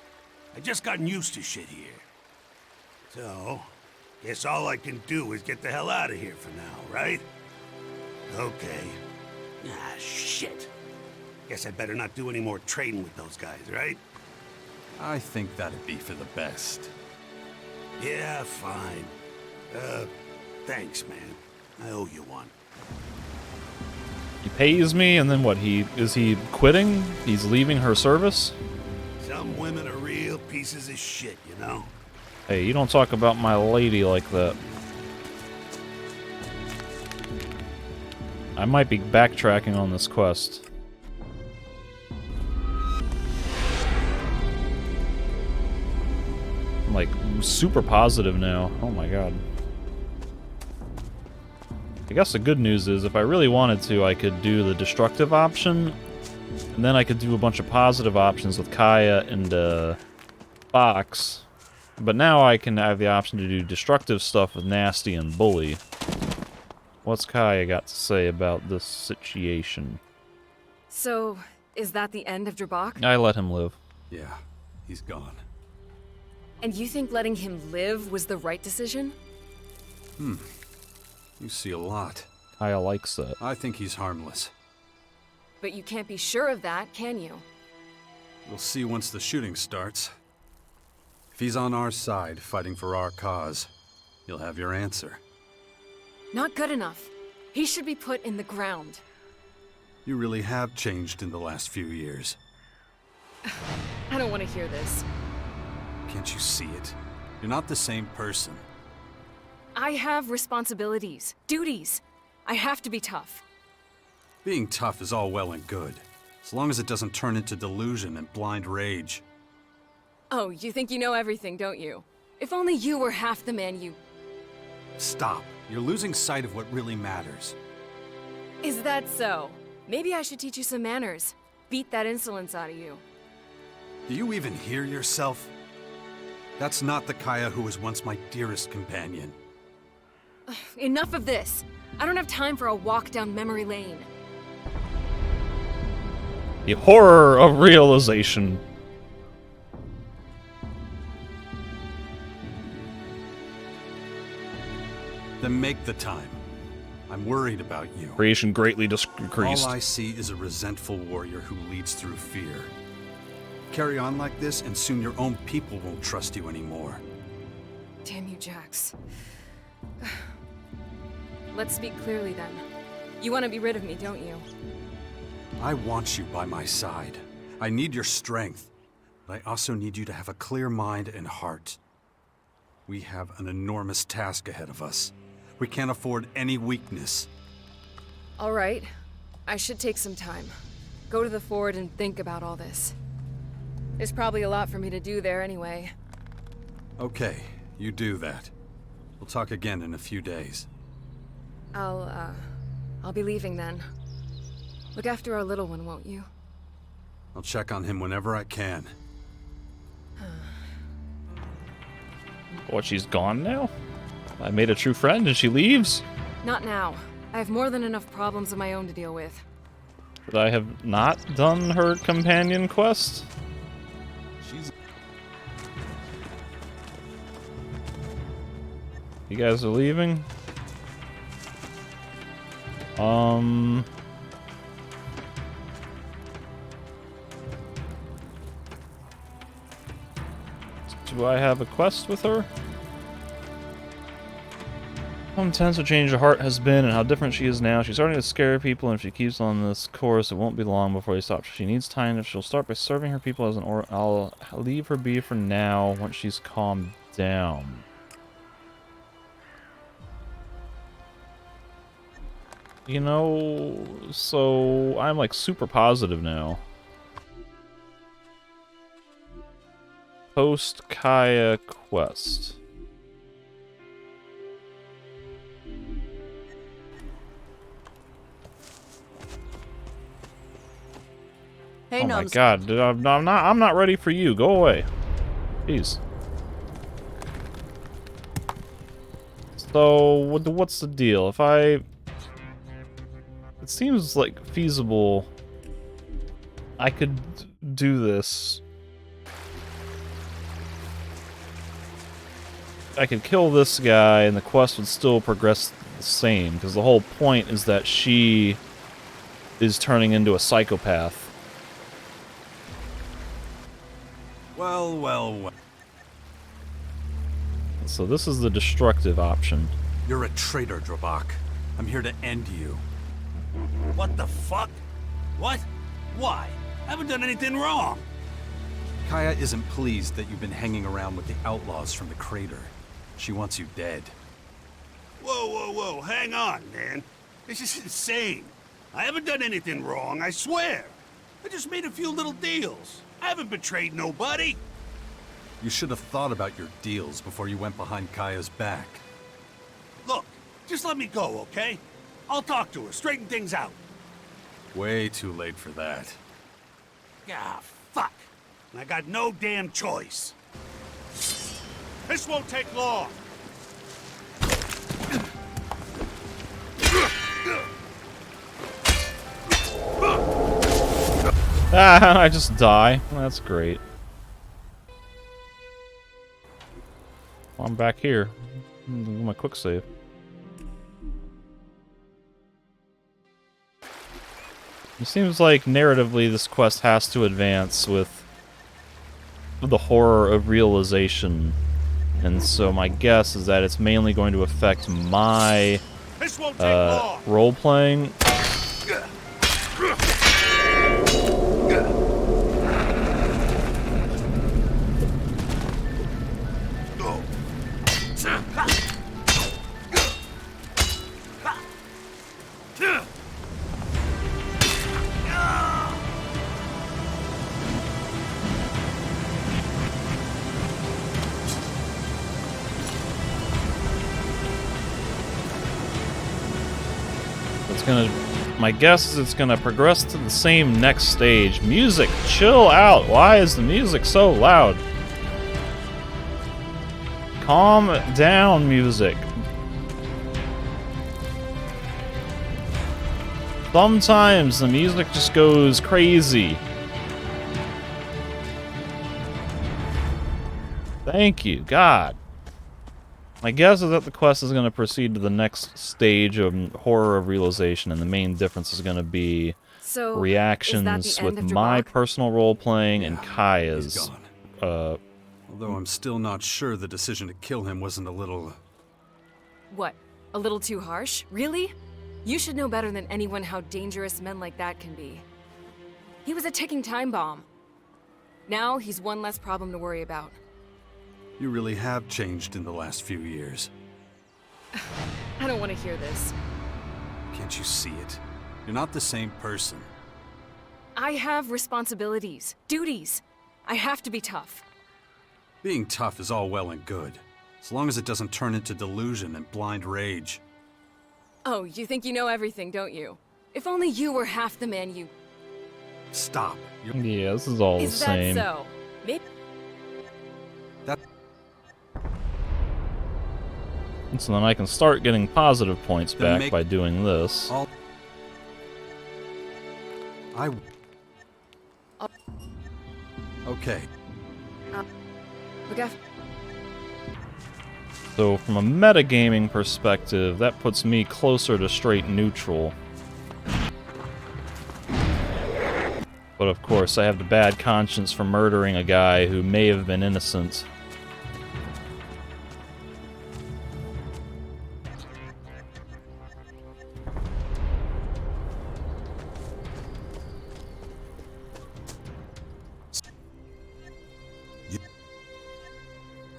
I just gotten used to shit here. So, guess all I can do is get the hell out of here for now, right? Okay. Shit. Guess I better not do any more trading with those guys, right? I think that'd be for the best. Yeah, fine. Thanks, man. I owe you one. He pays me, and then what? Is he quitting? He's leaving her service? Some women are real pieces of shit, you know? Hey, you don't talk about my lady like that. I might be backtracking on this quest. I'm like super positive now. Oh my god. I guess the good news is if I really wanted to, I could do the destructive option, and then I could do a bunch of positive options with Kaya and Fox. But now I can have the option to do destructive stuff with Nasty and Bully. What's Kaya got to say about this situation? So, is that the end of Dravik? I let him live. Yeah, he's gone. And you think letting him live was the right decision? You see a lot. Kaya likes that. I think he's harmless. But you can't be sure of that, can you? We'll see once the shooting starts. If he's on our side, fighting for our cause, you'll have your answer. Not good enough. He should be put in the ground. You really have changed in the last few years. I don't want to hear this. Can't you see it? You're not the same person. I have responsibilities, duties. I have to be tough. Being tough is all well and good, as long as it doesn't turn into delusion and blind rage. Oh, you think you know everything, don't you? If only you were half the man you... Stop. You're losing sight of what really matters. Is that so? Maybe I should teach you some manners. Beat that insolence out of you. Do you even hear yourself? That's not the Kaya who was once my dearest companion. Enough of this. I don't have time for a walk down memory lane. The horror of realization. Then make the time. I'm worried about you. Creation greatly decreased. All I see is a resentful warrior who leads through fear. Carry on like this, and soon your own people won't trust you anymore. Damn you, Jax. Let's speak clearly then. You want to be rid of me, don't you? I want you by my side. I need your strength, but I also need you to have a clear mind and heart. We have an enormous task ahead of us. We can't afford any weakness. All right. I should take some time. Go to the fort and think about all this. There's probably a lot for me to do there anyway. Okay, you do that. We'll talk again in a few days. I'll be leaving then. Look after our little one, won't you? I'll check on him whenever I can. What, she's gone now? I made a true friend and she leaves? Not now. I have more than enough problems of my own to deal with. But I have not done her companion quest? You guys are leaving? Do I have a quest with her? How intense a change her heart has been and how different she is now. She's starting to scare people, and if she keeps on this course, it won't be long before they stop. She needs time. If she'll start by serving her people as an I'll leave her be for now once she's calmed down. You know, so I'm like super positive now. Post Kaya quest. Hey, oh my god, dude, I'm not ready for you. Go away. Jeez. So, what's the deal? If I... It seems like feasible. I could do this. I could kill this guy and the quest would still progress the same, because the whole point is that she is turning into a psychopath. Well, well, well. So this is the destructive option. You're a traitor, Drabak. I'm here to end you. What the fuck? What? Why? I haven't done anything wrong. Kaya isn't pleased that you've been hanging around with the outlaws from the crater. She wants you dead. Whoa, whoa, whoa, hang on, man. This is insane. I haven't done anything wrong, I swear. I just made a few little deals. I haven't betrayed nobody. You should have thought about your deals before you went behind Kaya's back. Look, just let me go, okay? I'll talk to her, straighten things out. Way too late for that. Ah, fuck. I got no damn choice. This won't take long. Ah, I just die. That's great. Well, I'm back here. My quick save. It seems like narratively this quest has to advance with the horror of realization. And so my guess is that it's mainly going to affect my role-playing. My guess is it's gonna progress to the same next stage. Music, chill out. Why is the music so loud? Calm down, music. Sometimes the music just goes crazy. Thank you, God. My guess is that the quest is going to proceed to the next stage of Horror of Realization, and the main difference is going to be reactions with my personal role-playing and Kaya's. Although I'm still not sure the decision to kill him wasn't a little... What? A little too harsh? Really? You should know better than anyone how dangerous men like that can be. He was a ticking time bomb. Now he's one less problem to worry about. You really have changed in the last few years. I don't want to hear this. Can't you see it? You're not the same person. I have responsibilities, duties. I have to be tough. Being tough is all well and good, as long as it doesn't turn into delusion and blind rage. Oh, you think you know everything, don't you? If only you were half the man you... Stop. Yeah, this is all the same. Is that so? Maybe... So then I can start getting positive points back by doing this. Okay. Okay. So from a metagaming perspective, that puts me closer to straight neutral. But of course, I have the bad conscience for murdering a guy who may have been innocent.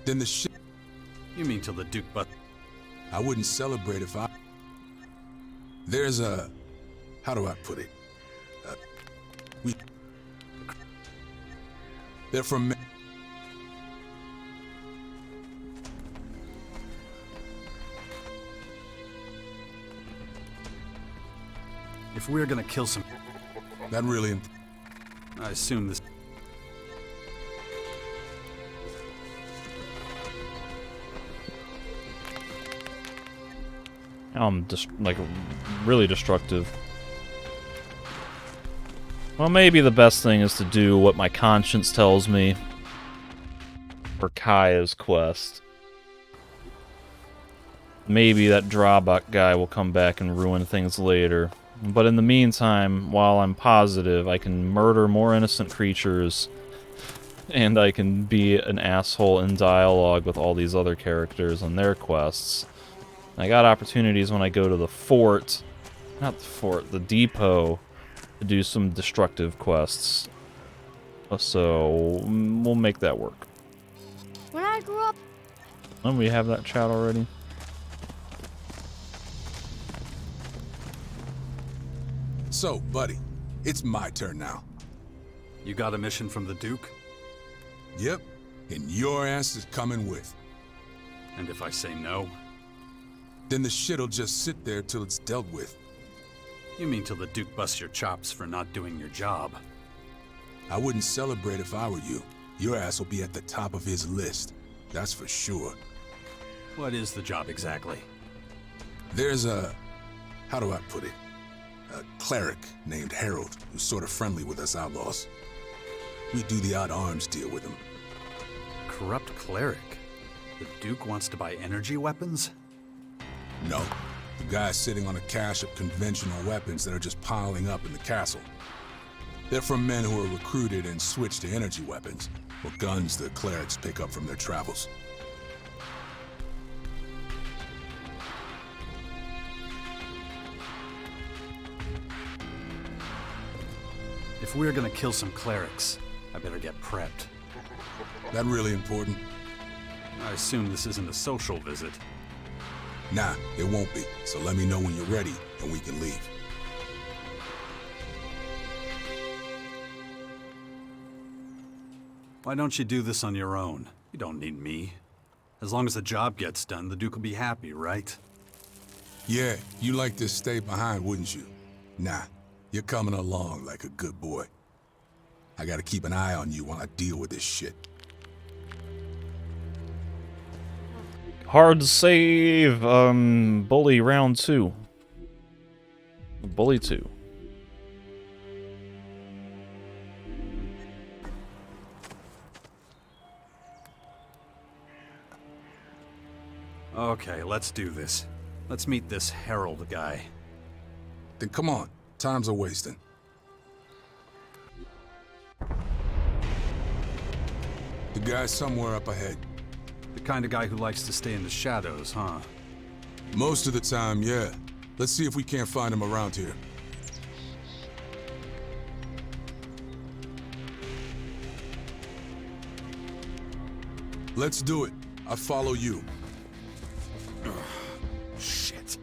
Then the shit. You mean till the Duke but I wouldn't celebrate if I... There's a... How do I put it? They're from... If we're gonna kill some... That really... I assume this... Just like really destructive. Well, maybe the best thing is to do what my conscience tells me for Kaya's quest. Maybe that drawback guy will come back and ruin things later. But in the meantime, while I'm positive, I can murder more innocent creatures, and I can be an asshole in dialogue with all these other characters on their quests. I got opportunities when I go to the fort, not the fort, the depot, to do some destructive quests. So, we'll make that work. When I grew up... Don't we have that chat already? So, buddy, it's my turn now. You got a mission from the Duke? Yep, and your ass is coming with. And if I say no? Then the shit'll just sit there till it's dealt with. You mean till the Duke busts your chops for not doing your job? I wouldn't celebrate if I were you. Your ass will be at the top of his list. That's for sure. What is the job exactly? There's a... How do I put it? A cleric named Harold who's sort of friendly with us outlaws. We do the odd arms deal with him. Corrupt cleric? The Duke wants to buy energy weapons? No. The guy's sitting on a cache of conventional weapons that are just piling up in the castle. They're from men who are recruited and switched to energy weapons, or guns the clerics pick up from their travels. If we're gonna kill some clerics, I better get prepped. That really important? I assume this isn't a social visit. Nah, it won't be. So let me know when you're ready, and we can leave. Why don't you do this on your own? You don't need me. As long as the job gets done, the Duke will be happy, right? Yeah, you like to stay behind, wouldn't you? Nah, you're coming along like a good boy. I gotta keep an eye on you while I deal with this shit. Hard to save. Bully round 2. Bully 2. Okay, let's do this. Let's meet this Herald guy. Then come on, time's a wasting. The guy's somewhere up ahead. The kind of guy who likes to stay in the shadows, huh? Most of the time, yeah. Let's see if we can't find him around here. Let's do it. I follow you. Shit.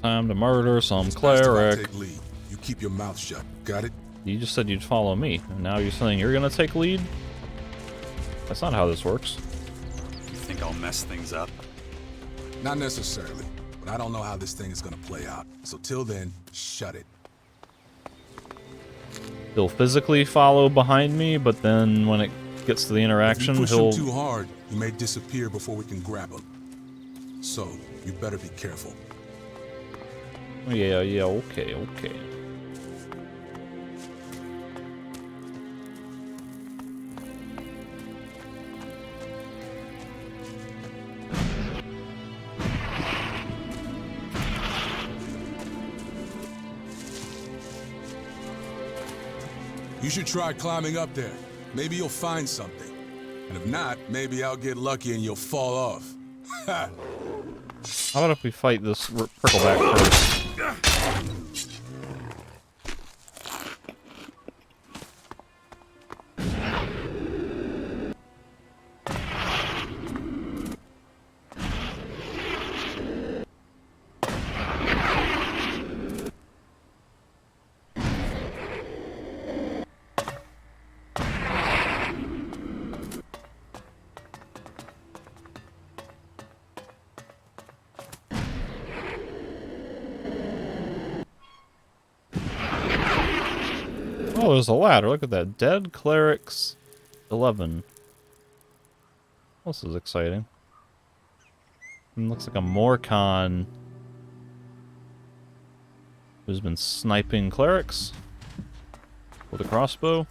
Time to murder some It's best if I cleric. take lead. You keep your mouth shut. Got it? You just said you'd follow me, and now you're saying you're gonna take lead? That's not how this works. You think I'll mess things up? Not necessarily, but I don't know how this thing is gonna play out. So till then, shut it. He'll physically follow behind me, but then when it gets to the interaction, If you push he'll... him too hard, he may disappear before we can grab him. So, you better be careful. Yeah, okay. You should try climbing up there. Maybe you'll find something. And if not, maybe I'll get lucky and you'll fall off. Ha! How about if we fight this prickleback first? Oh, there's a ladder. Look at that. Dead Clerics 11. This is exciting. Looks like a Morcon who's been sniping clerics with a crossbow.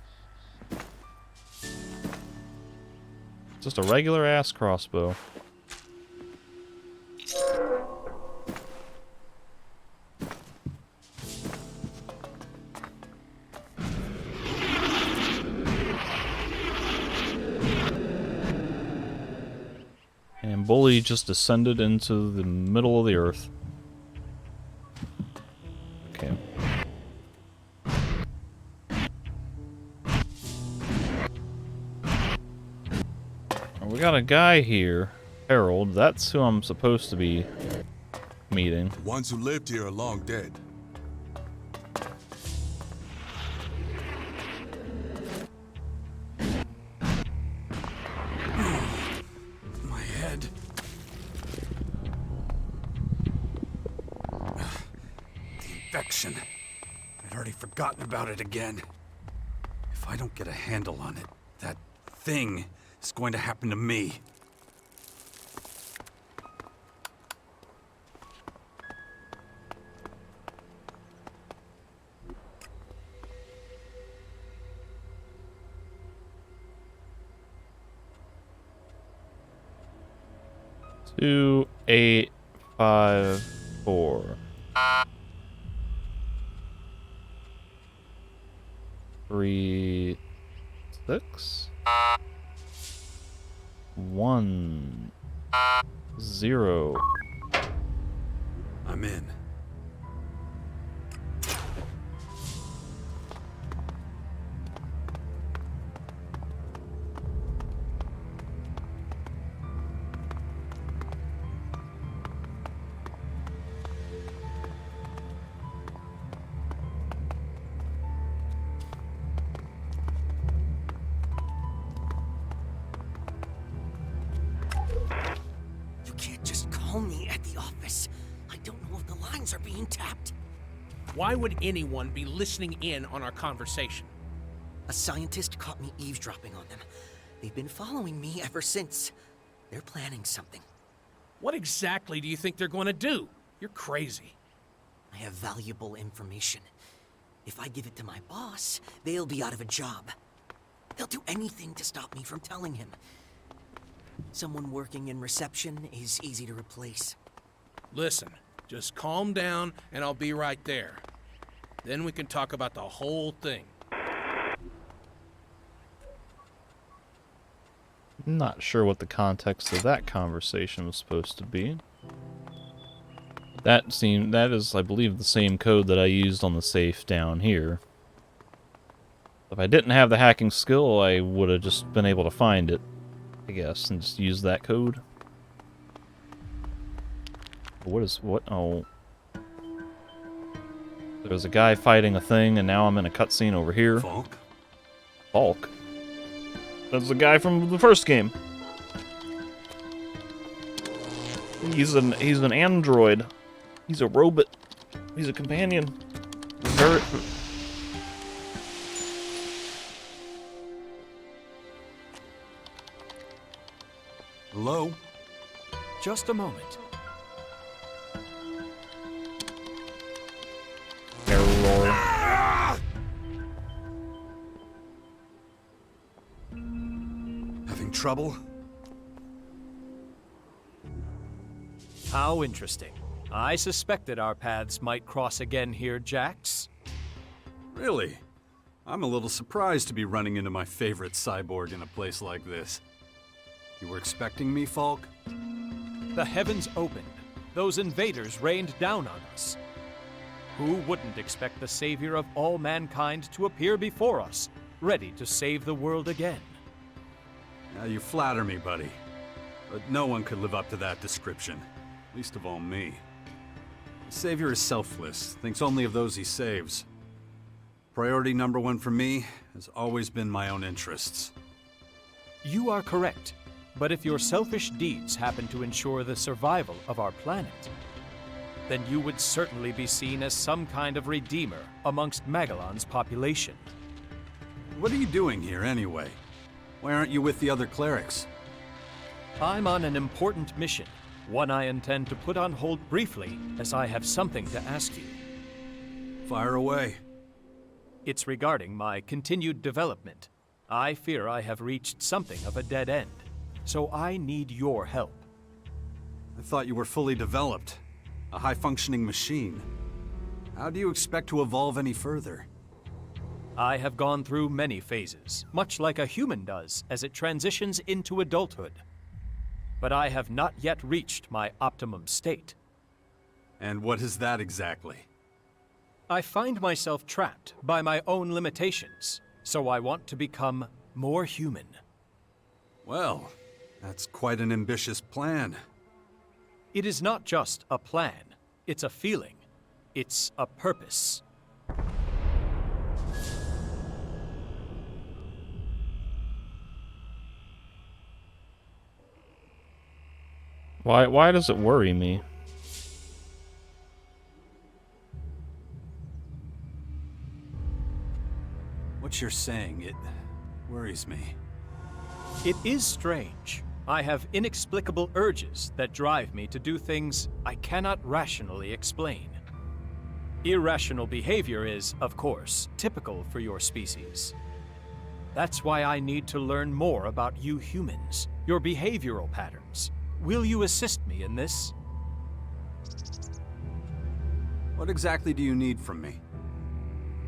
Just a regular ass crossbow. And Bully just descended into the middle of the earth. Okay. Well, we got a guy here, Harold. That's who I'm supposed to be meeting. The ones who lived here are long dead. My head. The infection. I'd already forgotten about it again. If I don't get a handle on it, that thing is going to happen to me. Two, 8, 5, 4. 3, 6. 1, 0. I'm in. call me at the office. I don't know if the lines are being tapped. Why would anyone be listening in on our conversation? A scientist caught me eavesdropping on them. They've been following me ever since. They're planning something. What exactly do you think they're going to do? You're crazy. I have valuable information. If I give it to my boss, they'll be out of a job. They'll do anything to stop me from telling him. Someone working in reception is easy to replace. Listen, just calm down and I'll be right there. Then we can talk about the whole thing. Not sure what the context of that conversation was supposed to be. That is, I believe, the same code that I used on the safe down here. If I didn't have the hacking skill, I would have just been able to find it, I guess, and just use that code. What? Oh. There's a guy fighting a thing, and now I'm in a cutscene over here. Falk? Falk? That's the guy from the first game. He's an android. He's a robot. He's a companion. Hello? Just a moment. Error. Having trouble? How interesting. I suspected our paths might cross again here, Jax. Really? I'm a little surprised to be running into my favorite cyborg in a place like this. You were expecting me, Falk? The heavens opened. Those invaders rained down on us. Who wouldn't expect the savior of all mankind to appear before us, ready to save the world again? Now you flatter me, buddy. But no one could live up to that description. Least of all me. The savior is selfless, thinks only of those he saves. Priority number one for me has always been my own interests. You are correct. But if your selfish deeds happen to ensure the survival of our planet, then you would certainly be seen as some kind of redeemer amongst Magellan's population. What are you doing here, anyway? Why aren't you with the other clerics? I'm on an important mission, one I intend to put on hold briefly, as I have something to ask you. Fire away. It's regarding my continued development. I fear I have reached something of a dead end, so I need your help. I thought you were fully developed. A high-functioning machine. How do you expect to evolve any further? I have gone through many phases, much like a human does as it transitions into adulthood. But I have not yet reached my optimum state. And what is that exactly? I find myself trapped by my own limitations, so I want to become more human. Well, that's quite an ambitious plan. It is not just a plan. It's a feeling. It's a purpose. Why does it worry me? What you're saying, it worries me. It is strange. I have inexplicable urges that drive me to do things I cannot rationally explain. Irrational behavior is, of course, typical for your species. That's why I need to learn more about you humans, your behavioral patterns. Will you assist me in this? What exactly do you need from me?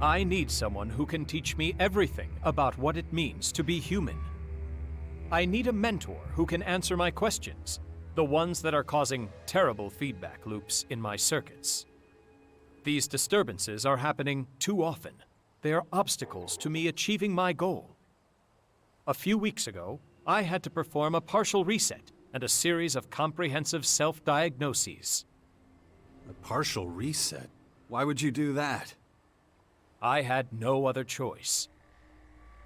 I need someone who can teach me everything about what it means to be human. I need a mentor who can answer my questions, the ones that are causing terrible feedback loops in my circuits. These disturbances are happening too often. They are obstacles to me achieving my goal. A few weeks ago, I had to perform a partial reset and a series of comprehensive self-diagnoses. A partial reset? Why would you do that? I had no other choice.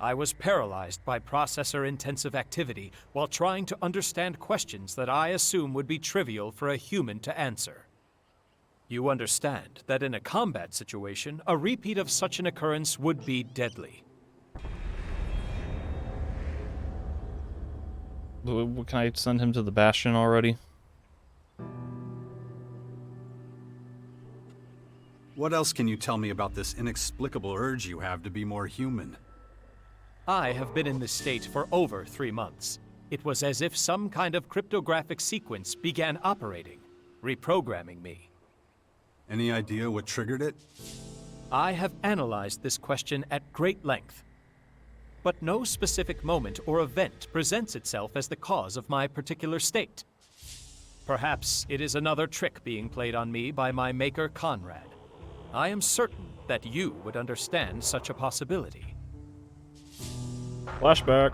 I was paralyzed by processor-intensive activity while trying to understand questions that I assume would be trivial for a human to answer. You understand that in a combat situation, a repeat of such an occurrence would be deadly. Can I send him to the Bastion already? What else can you tell me about this inexplicable urge you have to be more human? I have been in this state for over 3 months. It was as if some kind of cryptographic sequence began operating, reprogramming me. Any idea what triggered it? I have analyzed this question at great length, but no specific moment or event presents itself as the cause of my particular state. Perhaps it is another trick being played on me by my maker Conrad. I am certain that you would understand such a possibility. Flashback.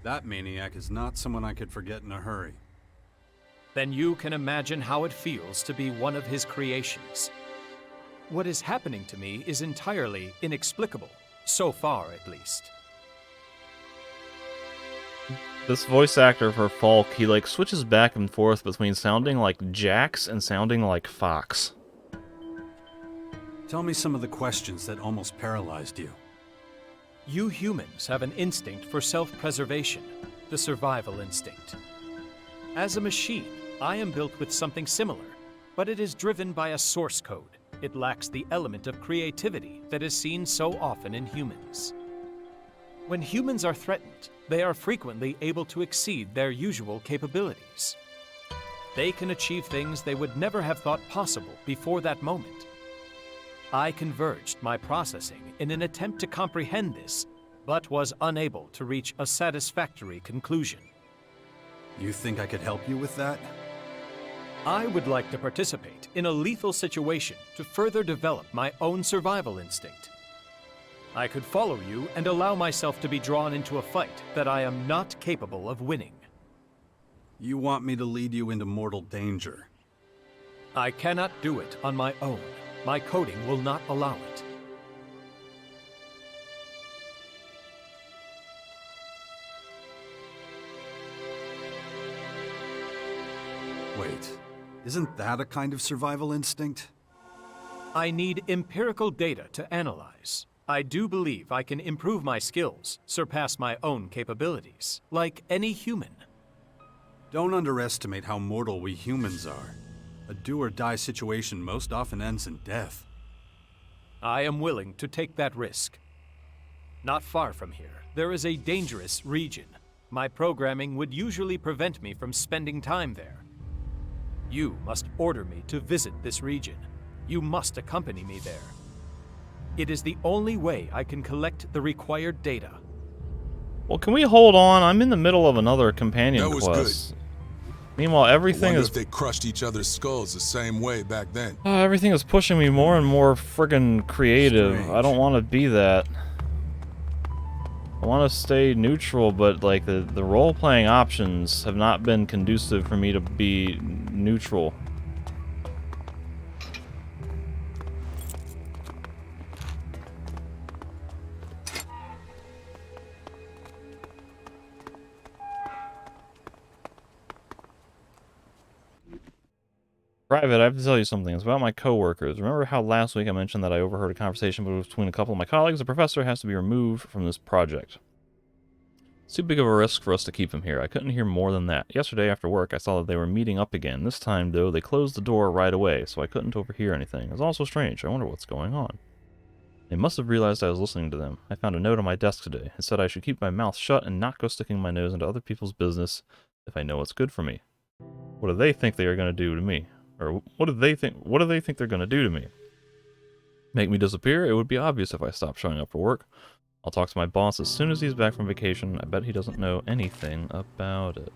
That maniac is not someone I could forget in a hurry. Then you can imagine how it feels to be one of his creations. What is happening to me is entirely inexplicable, so far at least. This voice actor for Falk, he like switches back and forth between sounding like Jax and sounding like Fox. Tell me some of the questions that almost paralyzed you. You humans have an instinct for self-preservation, the survival instinct. As a machine, I am built with something similar, but it is driven by a source code. It lacks the element of creativity that is seen so often in humans. When humans are threatened, they are frequently able to exceed their usual capabilities. They can achieve things they would never have thought possible before that moment. I converged my processing in an attempt to comprehend this, but was unable to reach a satisfactory conclusion. You think I could help you with that? I would like to participate in a lethal situation to further develop my own survival instinct. I could follow you and allow myself to be drawn into a fight that I am not capable of winning. You want me to lead you into mortal danger? I cannot do it on my own. My coding will not allow it. Wait, isn't that a kind of survival instinct? I need empirical data to analyze. I do believe I can improve my skills, surpass my own capabilities, like any human. Don't underestimate how mortal we humans are. A do-or-die situation most often ends in death. I am willing to take that risk. Not far from here, there is a dangerous region. My programming would usually prevent me from spending time there. You must order me to visit this region. You must accompany me there. It is the only way I can collect the required data. Well, can we hold on? I'm in the middle of another companion That was quest. good. Meanwhile, everything Wonder is... if they crushed each other's skulls the same way back then. everything is pushing me more and more friggin' creative. Strange. I don't want to be that. I want to stay neutral, but like the role-playing options have not been conducive for me to be neutral. Private, I have to tell you something. It's about my coworkers. Remember how last week I mentioned that I overheard a conversation between a couple of my colleagues? The professor has to be removed from this project. It's too big of a risk for us to keep him here. I couldn't hear more than that. Yesterday after work, I saw that they were meeting up again. This time, though, they closed the door right away, so I couldn't overhear anything. It was also strange. I wonder what's going on. They must have realized I was listening to them. I found a note on my desk today. It said I should keep my mouth shut and not go sticking my nose into other people's business if I know what's good for me. What do they think they are going to do to me? Or what do they think they're going to do to me? Make me disappear? It would be obvious if I stopped showing up for work. I'll talk to my boss as soon as he's back from vacation. I bet he doesn't know anything about it.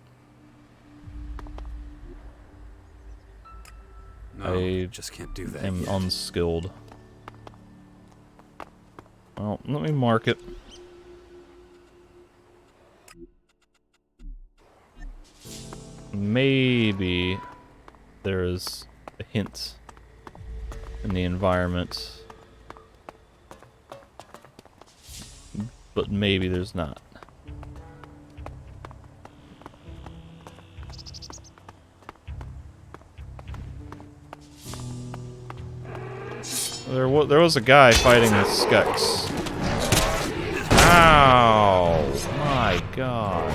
No, I just can't do that am yet. unskilled. Well, let me mark it. Maybe there is a hint in the environment, but maybe there's not. There was a guy fighting the Skeks. Ow! My God.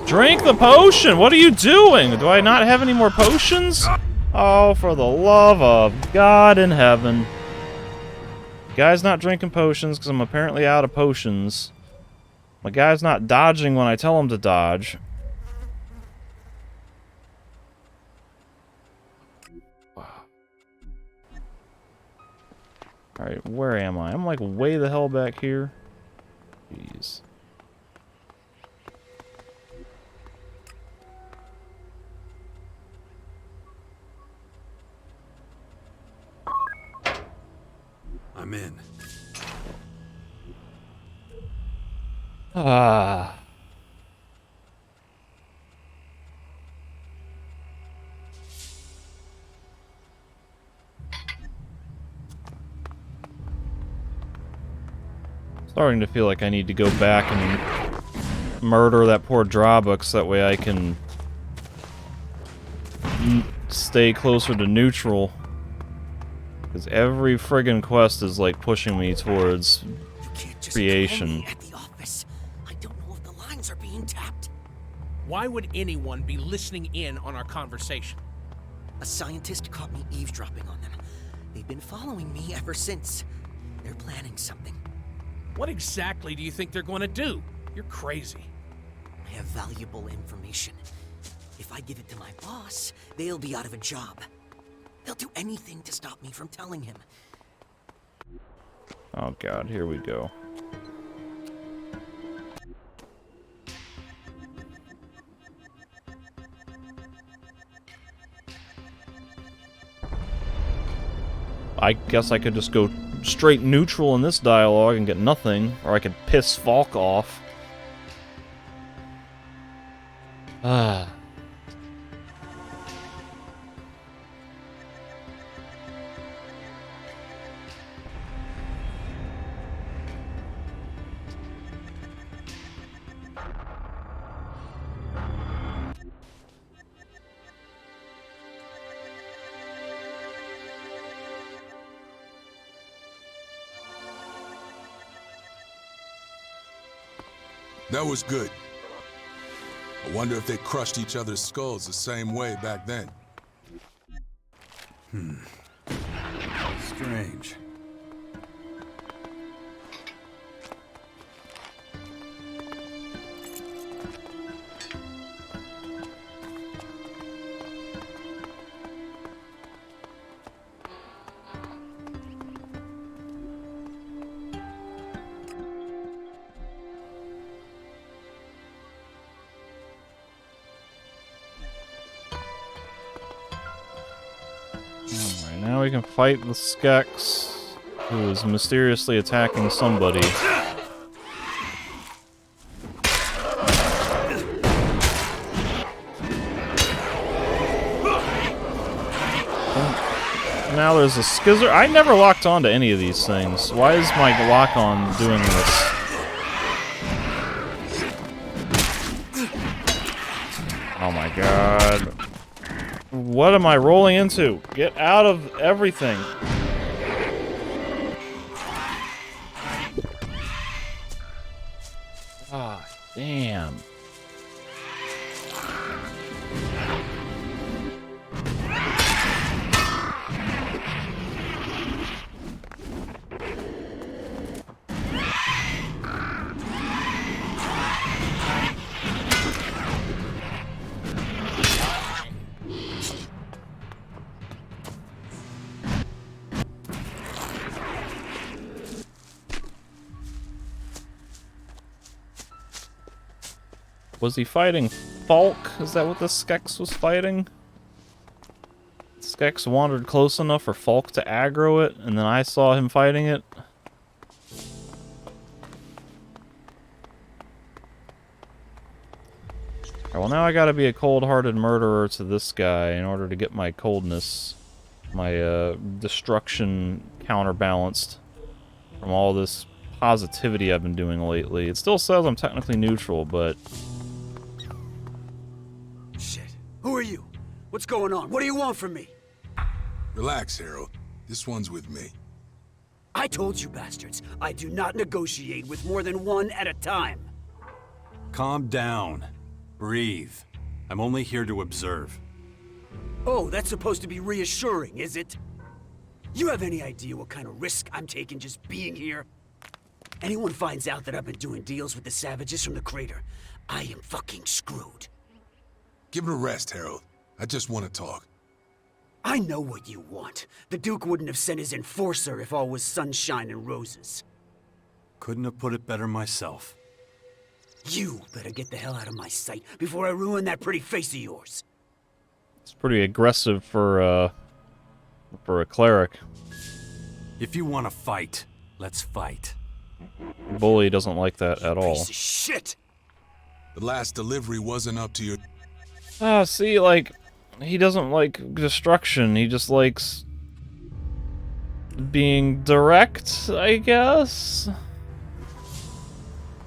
Drink the potion! What are you doing? Do I not have any more potions? Oh, for the love of God in heaven. Guy's not drinking potions because I'm apparently out of potions. My guy's not dodging when I tell him to dodge. Alright, where am I? I'm like way the hell back here. Jeez. I'm in. Ah. Starting to feel like I need to go back and murder that poor Drawbook so that way I can stay closer to neutral. Because every friggin' quest is like pushing me towards creation. At the office. I don't know if the lines are being tapped. Why would anyone be listening in on our conversation? A scientist caught me eavesdropping on them. They've been following me ever since. They're planning something. What exactly do you think they're going to do? You're crazy. I have valuable information. If I give it to my boss, they'll be out of a job. They'll do anything to stop me from telling him. Oh God, here we go. I guess I could just go straight neutral in this dialogue and get nothing, or I could piss Falk off. Ah. That was good. I wonder if they crushed each other's skulls the same way back then. Strange. Alright, now we can fight the Skeks, who is mysteriously attacking somebody. Now there's a skizzer. I never locked on to any of these things. Why is my lock-on doing this? Oh my God. What am I rolling into? Get out of everything. Ah, damn. Was he fighting Falk? Is that what the Skex was fighting? Skex wandered close enough for Falk to aggro it, and then I saw him fighting it. Alright, well now I gotta be a cold-hearted murderer to this guy in order to get my coldness, my destruction counterbalanced from all this positivity I've been doing lately. It still says I'm technically neutral, but... Shit. Who are you? What's going on? What do you want from me? Relax, Harold. This one's with me. I told you bastards, I do not negotiate with more than one at a time. Calm down. Breathe. I'm only here to observe. Oh, that's supposed to be reassuring, is it? You have any idea what kind of risk I'm taking just being here? Anyone finds out that I've been doing deals with the savages from the crater, I am fucking screwed. Give it a rest, Harold. I just want to talk. I know what you want. The Duke wouldn't have sent his enforcer if all was sunshine and roses. Couldn't have put it better myself. You better get the hell out of my sight before I ruin that pretty face of yours. It's pretty aggressive for a cleric. If you want to fight, let's fight. Bully doesn't like that at all. Piece of shit! The last delivery wasn't up to your... Ah, see, like, he doesn't like destruction. He just likes being direct, I guess?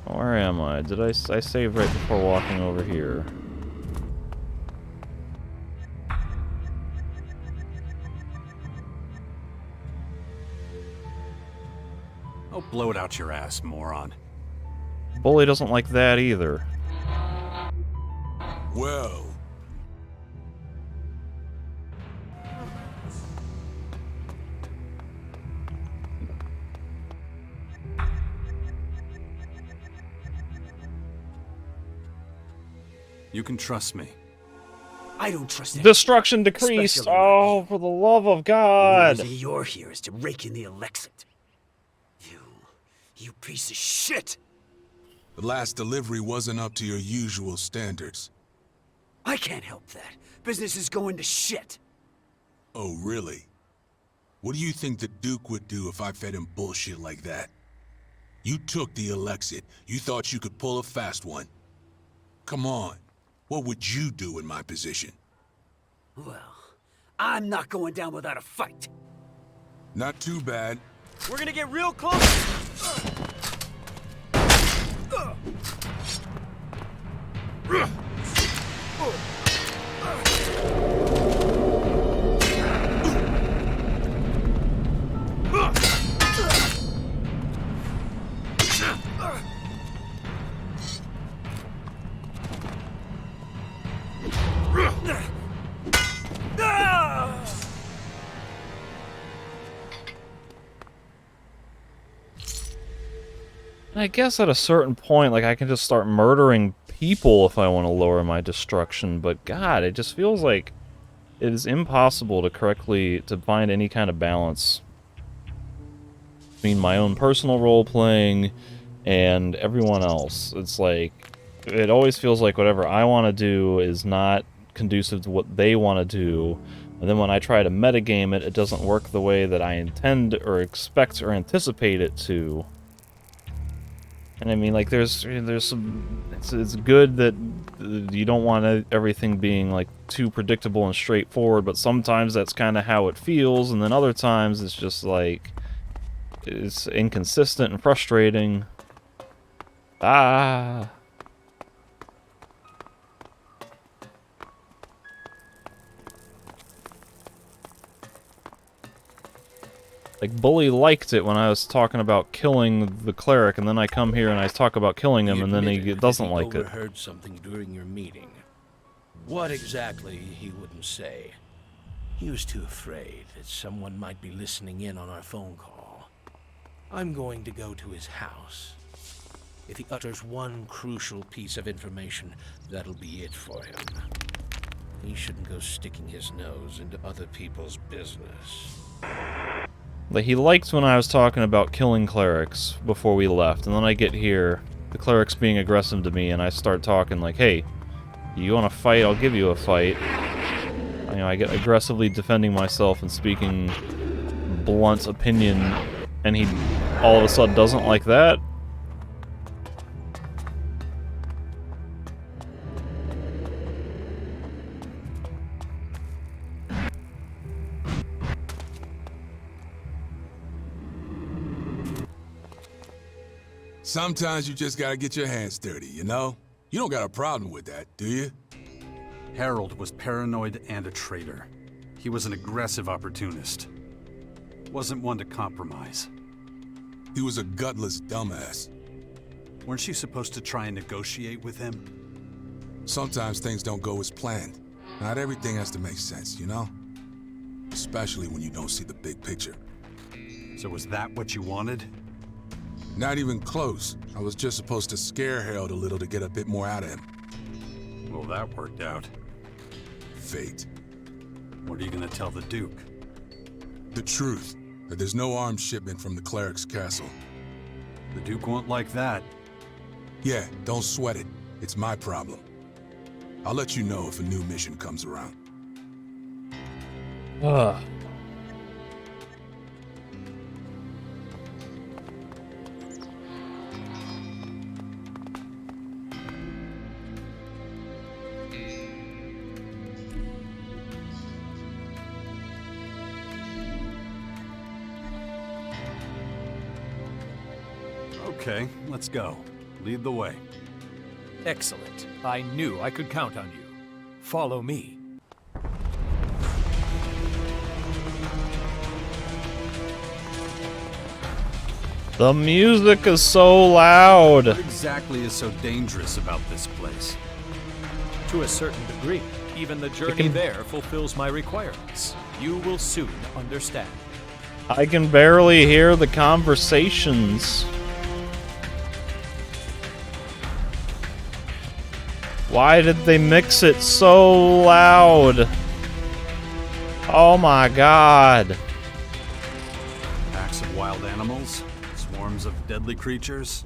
Where am I? Did I saved right before walking over here? Oh, blow it out your ass, moron. Bully doesn't like that either. Well... You can trust me. I don't trust anyone. Destruction decreased! Oh, for the love of God! The reason you're here is to rake in the Elex. You piece of shit! The last delivery wasn't up to your usual standards. I can't help that. Business is going to shit. Oh, really? What do you think the Duke would do if I fed him bullshit like that? You took the Elexit. You thought you could pull a fast one. Come on. What would you do in my position? Well, I'm not going down without a fight. Not too bad. We're gonna get real close. I guess at a certain point, like, I can just start murdering people if I want to lower my destruction, but God, it just feels like it is impossible to find any kind of balance between my own personal role-playing and everyone else. It's like, it always feels like whatever I want to do is not conducive to what they want to do, and then when I try to metagame it, it doesn't work the way that I intend or expect or anticipate it to. And I mean, like, there's some... It's good that you don't want everything being, like, too predictable and straightforward, but sometimes that's kind of how it feels, and then other times it's just, like, it's inconsistent and frustrating. Ah... Like, Bully liked it when I was talking about killing the cleric, and then I come here and I talk about killing him, and then he doesn't like it. Overheard something during your meeting. What exactly, he wouldn't say. He was too afraid that someone might be listening in on our phone call. I'm going to go to his house. If he utters one crucial piece of information, that'll be it for him. He shouldn't go sticking his nose into other people's business. Like, he liked when I was talking about killing clerics before we left, and then I get here, the cleric's being aggressive to me, and I start talking like, hey, You want to fight, I'll give you a fight. You know, I get aggressively defending myself and speaking blunt opinion, and he all of a sudden doesn't like that? Sometimes you just gotta get your hands dirty, you know? You don't got a problem with that, do you? Harold was paranoid and a traitor. He was an aggressive opportunist. Wasn't one to compromise. He was a gutless dumbass. Weren't you supposed to try and negotiate with him? Sometimes things don't go as planned. Not everything has to make sense, you know? Especially when you don't see the big picture. So was that what you wanted? Not even close. I was just supposed to scare Harold a little to get a bit more out of him. Well, that worked out. Fate. What are you gonna tell the Duke? The truth. That there's no armed shipment from the cleric's castle. The Duke won't like that. Yeah, don't sweat it. It's my problem. I'll let you know if a new mission comes around. Ugh. Okay, let's go. Lead the way. Excellent. I knew I could count on you. Follow me. The music is so loud. What exactly is so dangerous about this place? To a certain degree, even the journey there fulfills my requirements. You will soon understand. I can barely hear the conversations. Why did they mix it so loud? Oh my god. Packs of wild animals? Swarms of deadly creatures?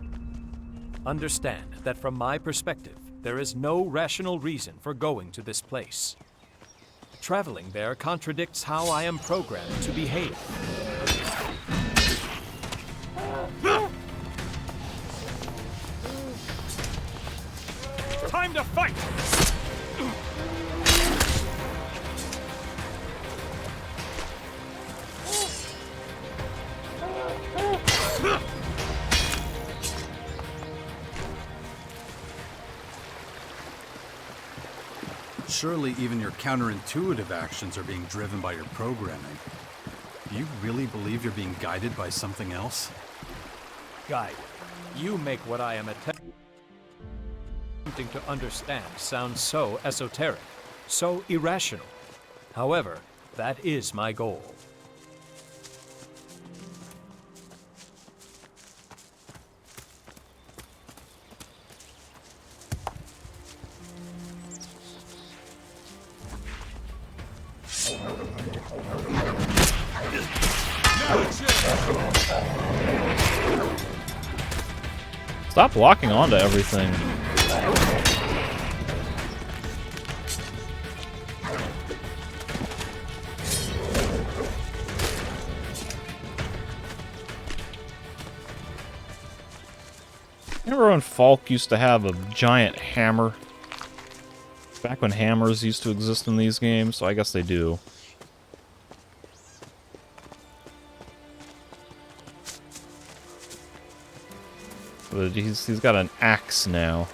Understand that from my perspective, there is no rational reason for going to this place. Traveling there contradicts how I am programmed to behave. Time to fight! Surely even your counterintuitive actions are being driven by your programming. Do you really believe you're being guided by something else? Guide, you make what I am attempting to understand sound so esoteric, so irrational. However, that is my goal. Stop locking onto everything. Remember when Falk used to have a giant hammer? Back when hammers used to exist in these games, so I guess they do. But he's got an axe now.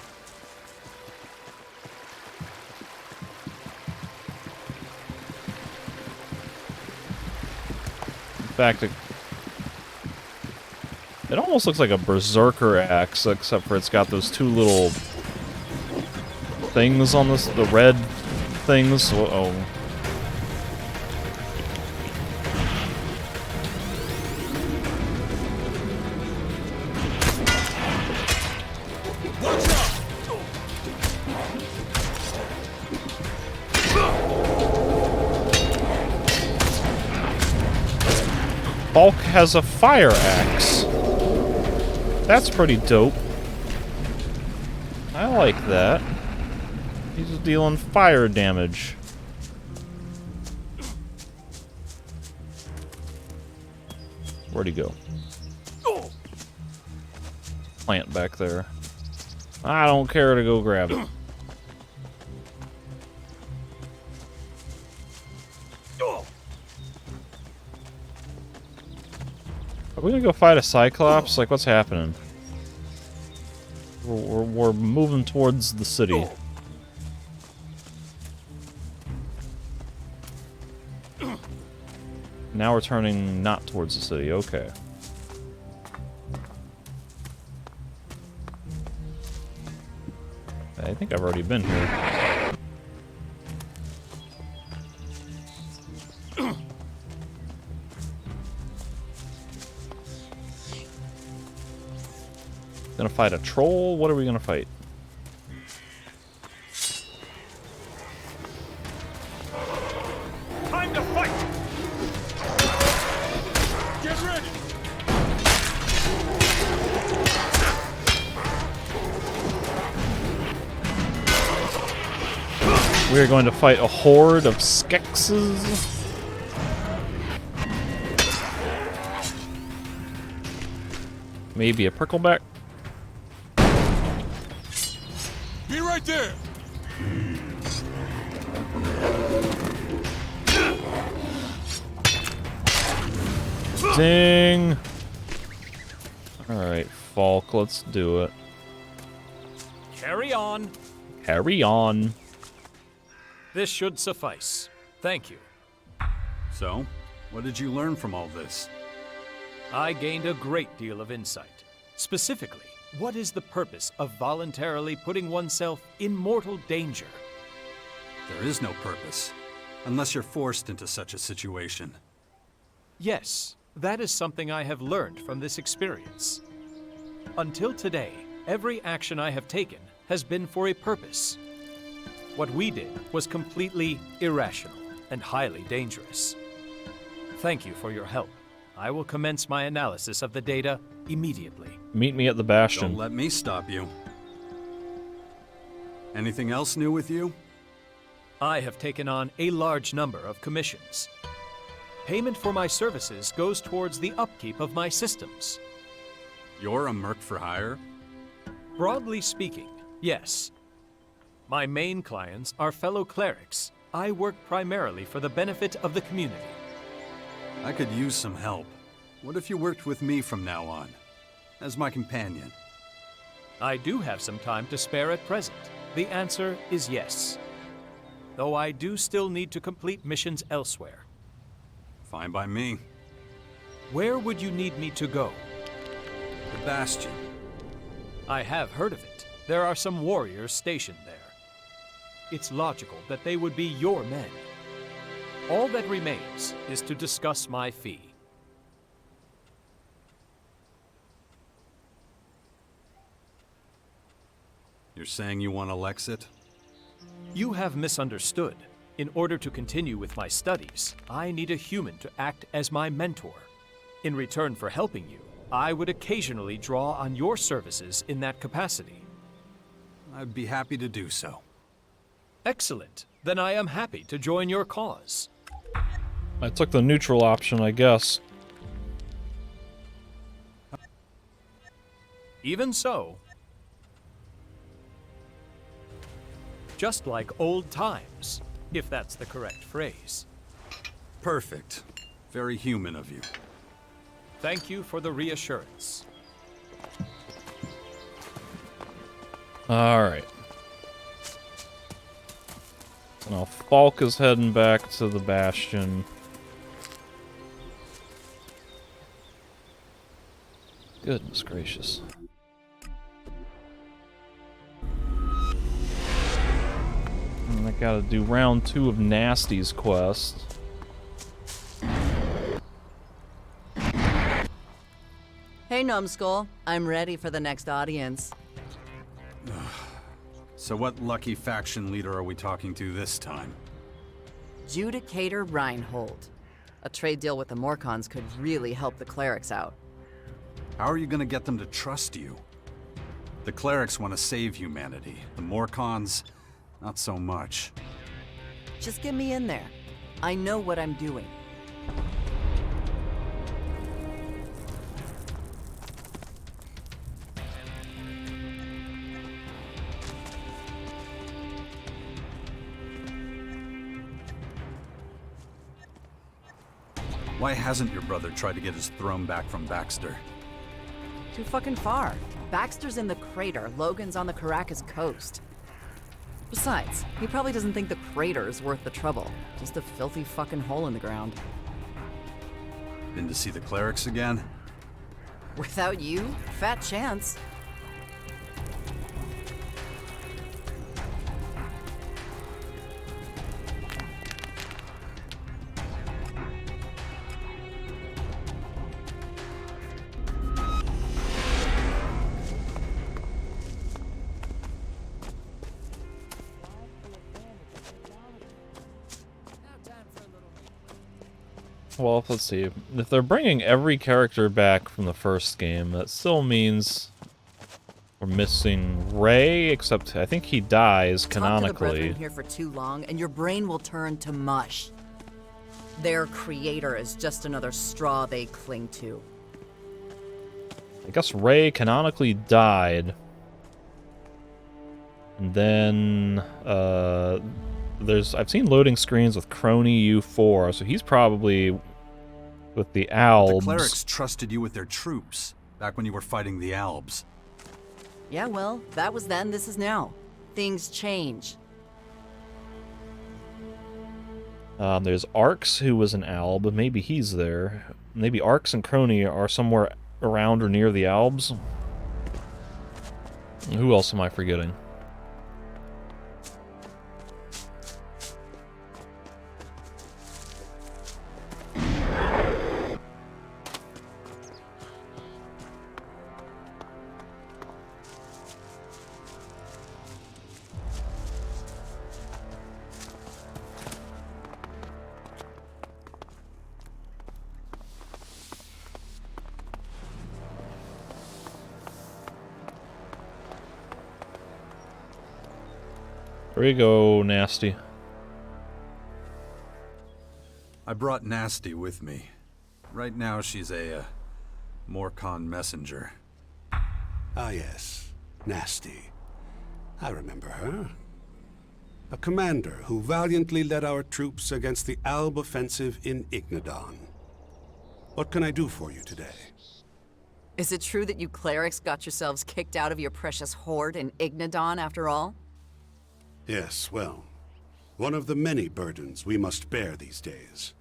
In fact, it almost looks like a berserker axe, except for it's got those two little things on this, the red things. Uh-oh. Bulk has a fire axe. That's pretty dope. I like that. He's dealing fire damage. Where'd he go? Plant back there. I don't care to go grab it. Are we gonna go fight a Cyclops? Like, what's happening? We're moving towards the city. Now we're turning not towards the city. Okay. I think I've already been here. Gonna fight a troll? What are we gonna fight? Time to fight! Get ready! We are going to fight a horde of Skeksis. Maybe a Prickleback. Be right there! Ding! Alright, Falk, let's do it. Carry on. Carry on. This should suffice. Thank you. So, what did you learn from all this? I gained a great deal of insight. Specifically, what is the purpose of voluntarily putting oneself in mortal danger? There is no purpose, unless you're forced into such a situation. Yes, that is something I have learned from this experience. Until today, every action I have taken has been for a purpose. What we did was completely irrational and highly dangerous. Thank you for your help. I will commence my analysis of the data immediately. Meet me at the Bastion. Don't let me stop you. Anything else new with you? I have taken on a large number of commissions. Payment for my services goes towards the upkeep of my systems. You're a merc for hire? Broadly speaking, yes. My main clients are fellow clerics. I work primarily for the benefit of the community. I could use some help. What if you worked with me from now on, as my companion? I do have some time to spare at present. The answer is yes. Though I do still need to complete missions elsewhere. Fine by me. Where would you need me to go? The Bastion. I have heard of it. There are some warriors stationed there. It's logical that they would be your men. All that remains is to discuss my fee. You're saying you want Alexit? You have misunderstood. In order to continue with my studies, I need a human to act as my mentor. In return for helping you, I would occasionally draw on your services in that capacity. I'd be happy to do so. Excellent. Then I am happy to join your cause. I took the neutral option, I guess. Even so, just like old times, if that's the correct phrase. Perfect. Very human of you. Thank you for the reassurance. Alright. Now, Falk is heading back to the Bastion. Goodness gracious. And I gotta do round 2 of Nasty's quest. Hey, Numbskull. I'm ready for the next audience. So what lucky faction leader are we talking to this time? Judicator Reinhold. A trade deal with the Morcons could really help the clerics out. How are you gonna get them to trust you? The clerics want to save humanity. The Morcons, Not so much. Just get me in there. I know what I'm doing. Why hasn't your brother tried to get his throne back from Baxter? Too fucking far. Baxter's in the crater, Logan's on the Caracas coast. Besides, he probably doesn't think the crater is worth the trouble. Just a filthy fucking hole in the ground. Been to see the clerics again? Without you, fat chance. Well, let's see. If they're bringing every character back from the first game, that still means we're missing Ray, except I think he dies canonically. Talk to the brethren here for too long, and your brain will turn to mush. Their creator is just another straw they cling to. I guess Ray canonically died. And then, I've seen loading screens with Crony U4, so he's probably with the Albs. The clerics trusted you with their troops, back when you were fighting the Albs. Yeah, well, that was then, this is now. Things change. There's Arx, who was an Alb. Maybe he's there. Maybe Arx and Crony are somewhere around or near the Albs. Who else am I forgetting? There you go, Nasty. I brought Nasty with me. Right now she's a, Morcon messenger. Ah yes, Nasty. I remember her. A commander who valiantly led our troops against the Alb offensive in Ignadon. What can I do for you today? Is it true that you clerics got yourselves kicked out of your precious horde in Ignadon after all? Yes, well, one of the many burdens we must bear these days.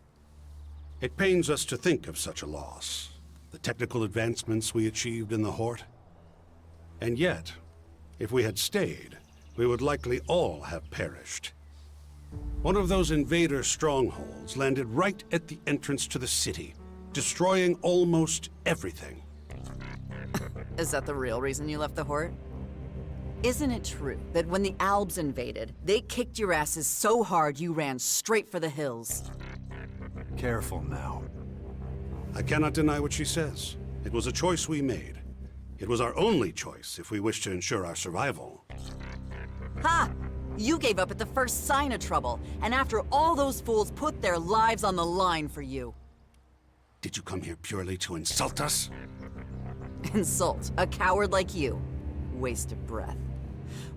It pains us to think of such a loss, the technical advancements we achieved in the Horde. And yet, if we had stayed, we would likely all have perished. One of those invader strongholds landed right at the entrance to the city, destroying almost everything. Is that the real reason you left the Horde? Isn't it true that when the Albs invaded, they kicked your asses so hard you ran straight for the hills? Careful now. I cannot deny what she says. It was a choice we made. It was our only choice if we wished to ensure our survival. Ha! You gave up at the first sign of trouble, and after all those fools put their lives on the line for you. Did you come here purely to insult us? Insult a coward like you. Waste of breath.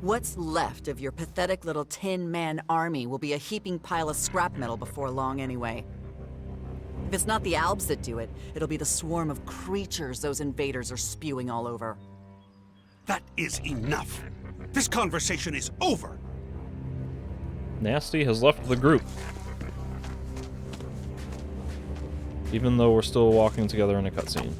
What's left of your pathetic little Tin Man army will be a heaping pile of scrap metal before long anyway. If it's not the Albs that do it, it'll be the swarm of creatures those invaders are spewing all over. That is enough. This conversation is over. Nasty has left the group. Even though we're still walking together in a cutscene.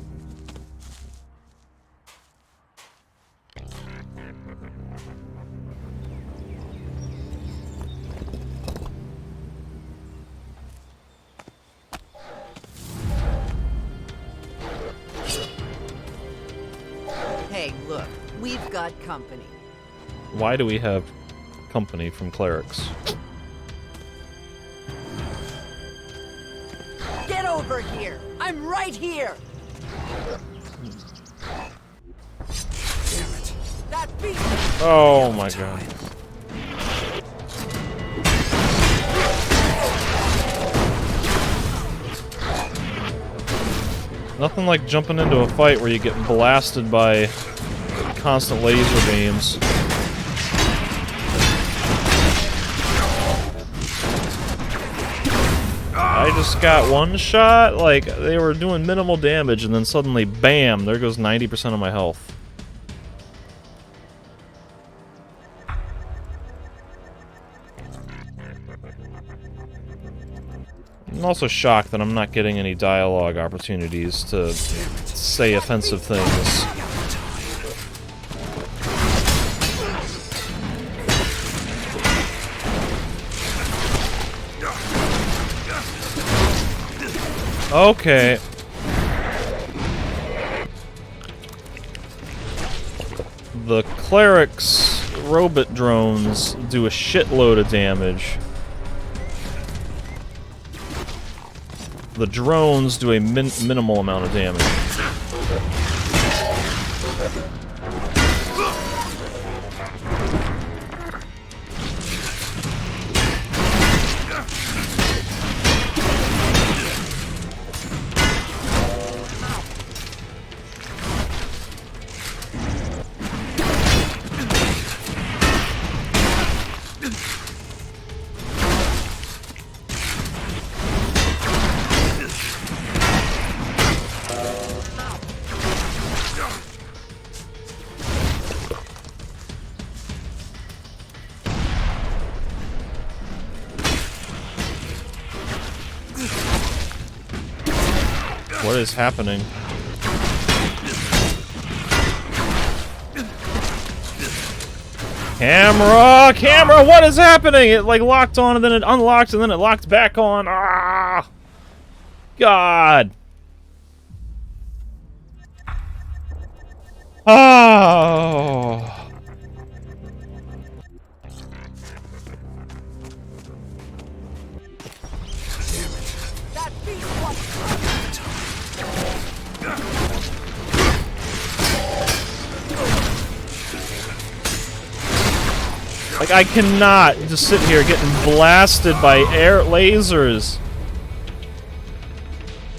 Hey, look, we've got company. Why do we have company from clerics? Get over here! I'm right here! Damn it. That beast! Oh my god. Nothing like jumping into a fight where you get blasted by constant laser beams. I just got one shot, like, they were doing minimal damage, and then suddenly, bam, there goes 90% of my health. I'm also shocked that I'm not getting any dialogue opportunities to say offensive things. Okay. The cleric's robot drones do a shitload of damage. The drones do a minimal amount of damage. What is happening? Camera, what is happening? It like locked on and then it unlocked and then it locked back on. Ah! God. Oh. Like, I cannot just sit here getting blasted by air lasers.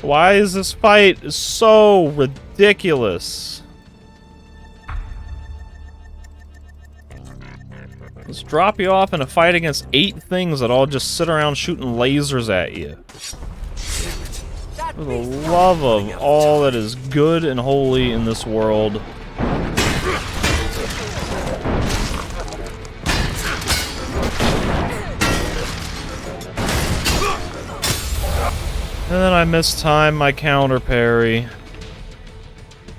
Why is this fight so ridiculous? Let's drop you off in a fight against 8 things that all just sit around shooting lasers at you. For the love of all that is good and holy in this world. And then I mistime my counter parry.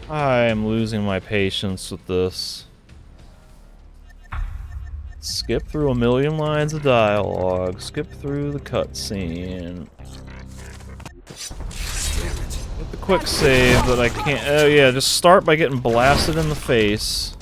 I am losing my patience with this. Skip through a million lines of dialogue. Skip through the cutscene. With the quick save that I can't... Oh yeah, just start by getting blasted in the face.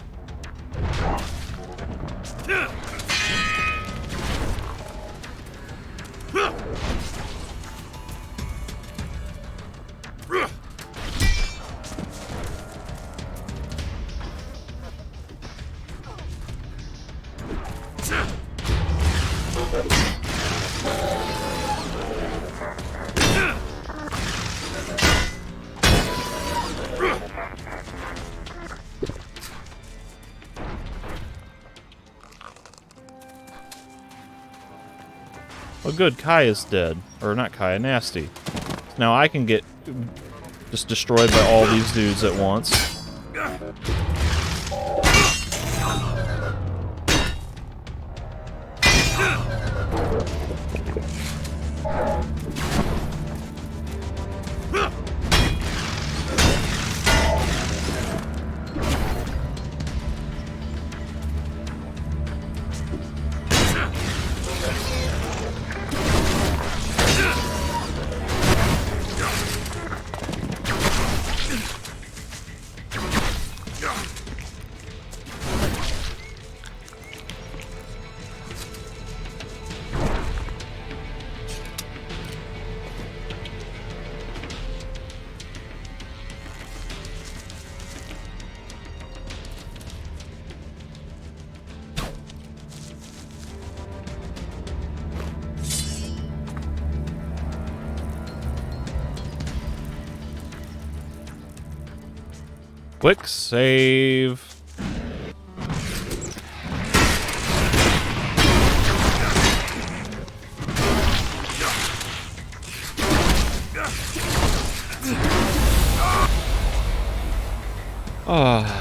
Oh good, Kai is dead. Or not Kai, Nasty. Now I can get just destroyed by all these dudes at once. Quick save. Ah.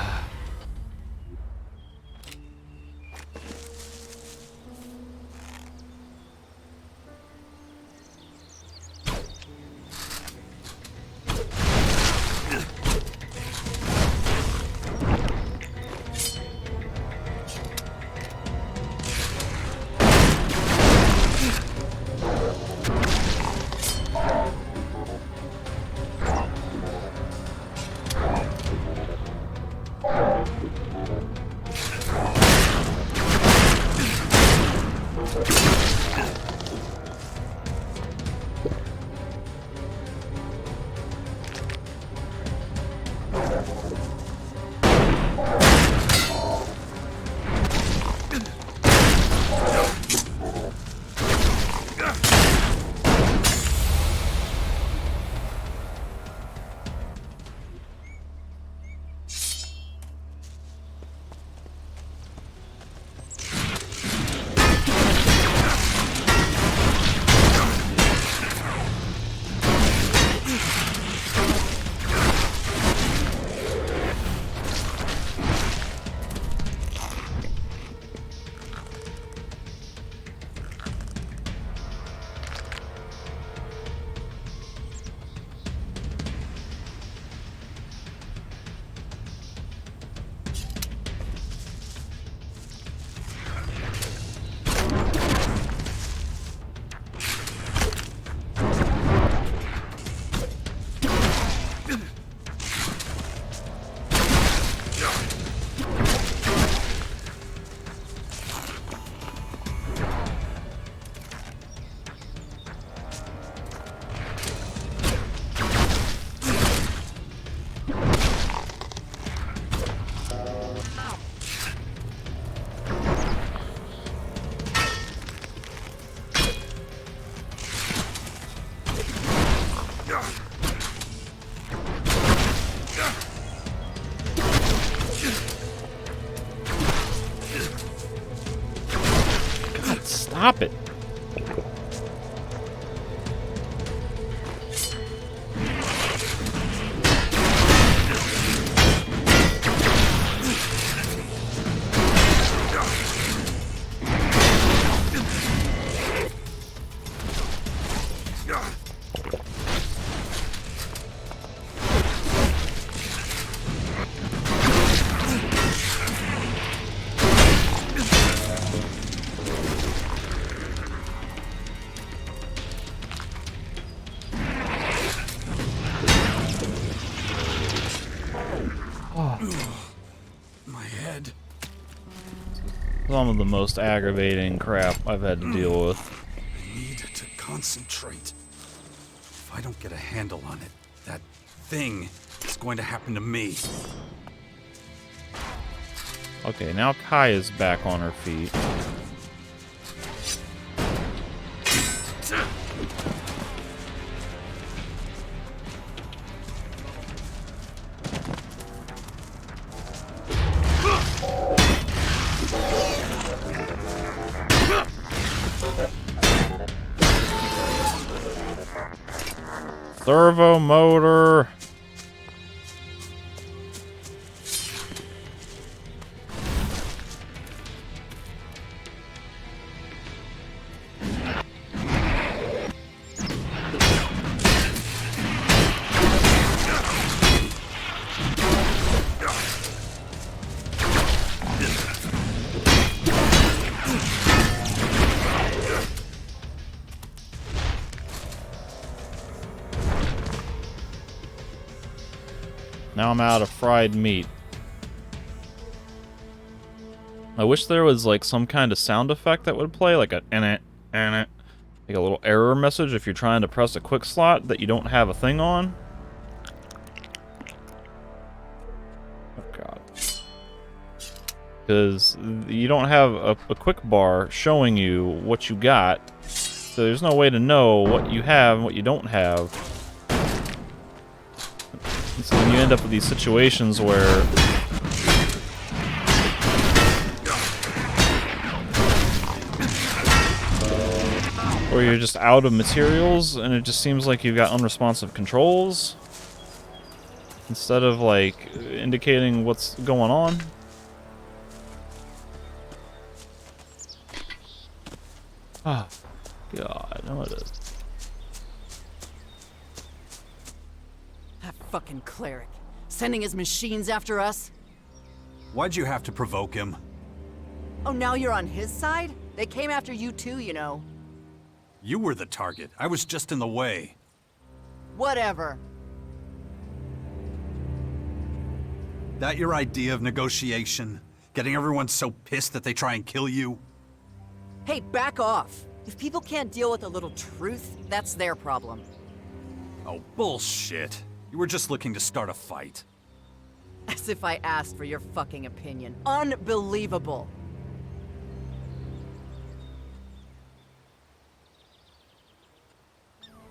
Stop it. My head. Some of the most aggravating crap I've had to deal with. I need to concentrate. If I don't get a handle on it, that thing is going to happen to me. Okay, now Kai is back on her feet. Servo motor. Now I'm out of fried meat. I wish there was like some kind of sound effect that would play, like a like a little error message if you're trying to press a quick slot that you don't have a thing on. Oh god. Because you don't have a quick bar showing you what you got, so there's no way to know what you have and what you don't have. And so then you end up with these situations where you're just out of materials, and it just seems like you've got unresponsive controls instead of like indicating what's going on. Oh, God, no it is. That fucking cleric. Sending his machines after us? Why'd you have to provoke him? Oh, now you're on his side? They came after you too, you know. You were the target. I was just in the way. Whatever. That your idea of negotiation? Getting everyone so pissed that they try and kill you? Hey, back off. If people can't deal with a little truth, that's their problem. Oh, bullshit. You were just looking to start a fight. As if I asked for your fucking opinion. Unbelievable.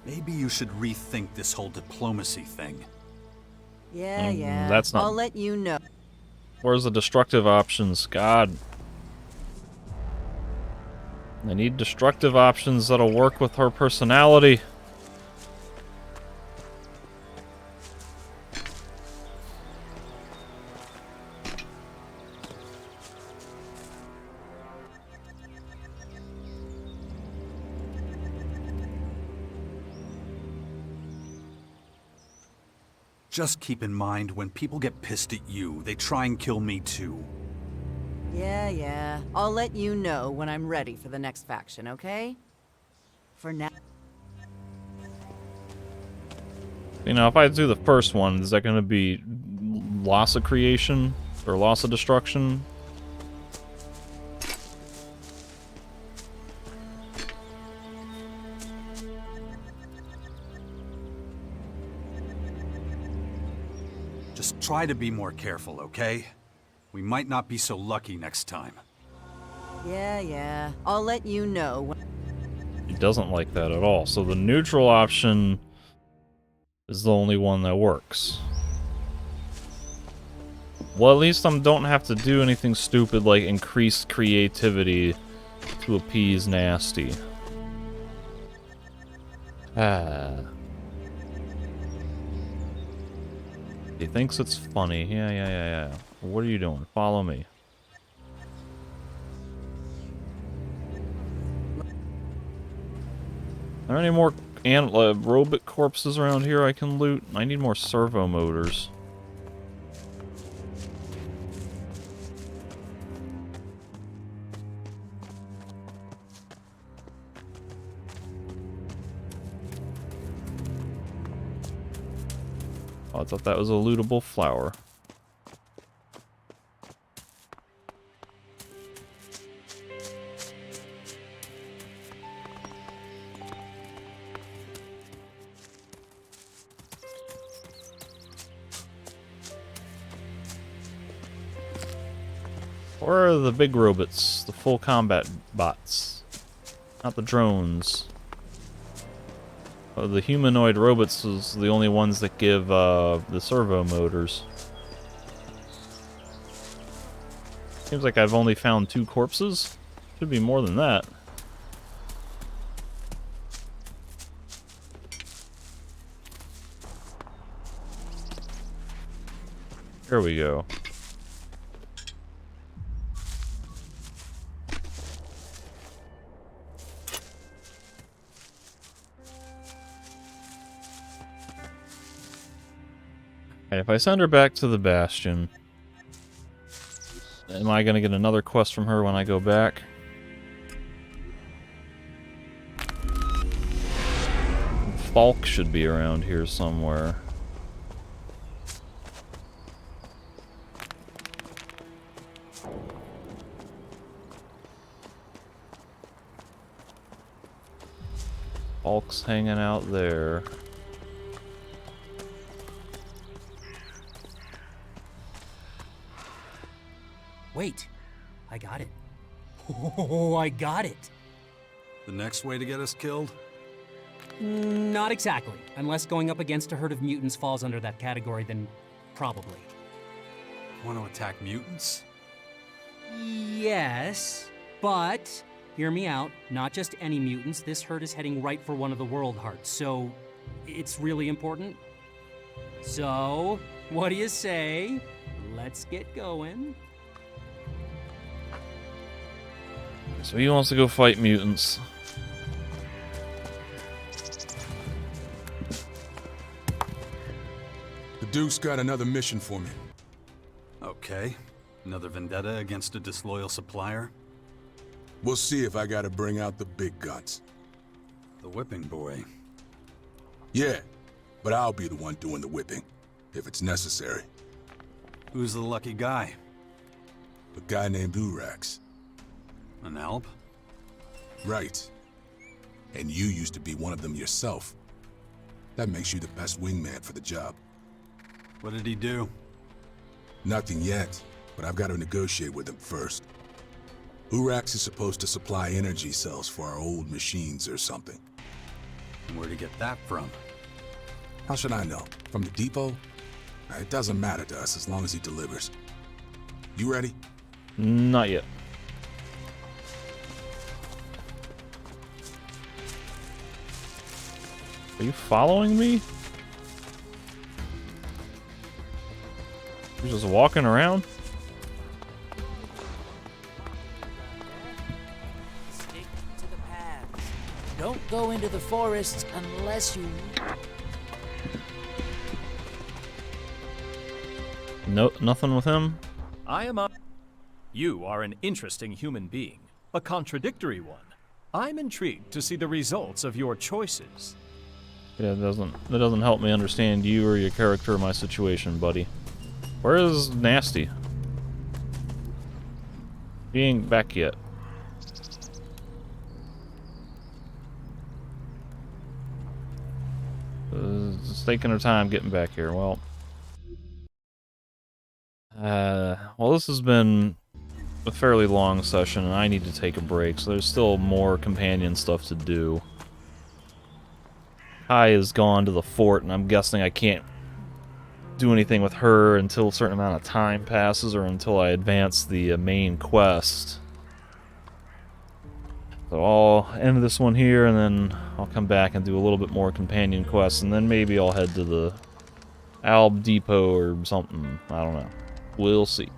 Maybe you should rethink this whole diplomacy thing. Yeah. That's not... I'll let you know. Where's the destructive options? God. I need destructive options that'll work with her personality. Just keep in mind, when people get pissed at you, they try and kill me too. Yeah. I'll let you know when I'm ready for the next faction, okay? For now... You know, if I do the first one, is that going to be loss of creation or loss of destruction? Just try to be more careful, okay? We might not be so lucky next time. Yeah. I'll let you know when... He doesn't like that at all. So the neutral option is the only one that works. Well, at least I don't have to do anything stupid like increase creativity to appease Nasty. He thinks it's funny. Yeah. What are you doing? Follow me. Are there any more robot corpses around here I can loot? I need more servo motors. Oh, I thought that was a lootable flower. Where are the big robots? The full combat bots. Not the drones. The humanoid robots is the only ones that give the servo motors. Seems like I've only found 2 corpses. Should be more than that. Here we go. If I send her back to the Bastion, am I going to get another quest from her when I go back? Falk should be around here somewhere. Falk's hanging out there. Wait, I got it. Oh, I got it. The next way to get us killed? Not exactly. Unless going up against a herd of mutants falls under that category, then probably. Want to attack mutants? Yes, but hear me out. Not just any mutants. This herd is heading right for one of the world hearts, so it's really important. So, what do you say? Let's get going. So he wants to go fight mutants. The Duke's got another mission for me. Okay. Another vendetta against a disloyal supplier? We'll see if I gotta bring out the big guns. The whipping boy. Yeah, but I'll be the one doing the whipping, if it's necessary. Who's the lucky guy? A guy named Urax. An Alp? Right. And you used to be one of them yourself. That makes you the best wingman for the job. What did he do? Nothing yet, but I've got to negotiate with him first. Urax is supposed to supply energy cells for our old machines or something. And where'd he get that from? How should I know? From the depot? It doesn't matter to us as long as he delivers. You ready? Not yet. Are you following me? You're just walking around? Stick to the paths. Don't go into the forests unless you... No, nothing with him? I am up. You are an interesting human being. A contradictory one. I'm intrigued to see the results of your choices. Yeah, that doesn't help me understand you or your character or my situation, buddy. Where is Nasty? He ain't back yet. It's taking her time getting back here. Well, this has been a fairly long session, and I need to take a break, so there's still more companion stuff to do. Kai is gone to the fort, and I'm guessing I can't do anything with her until a certain amount of time passes, or until I advance the main quest. So I'll end this one here, and then I'll come back and do a little bit more companion quests, and then maybe I'll head to the Alb Depot or something. I don't know. We'll see.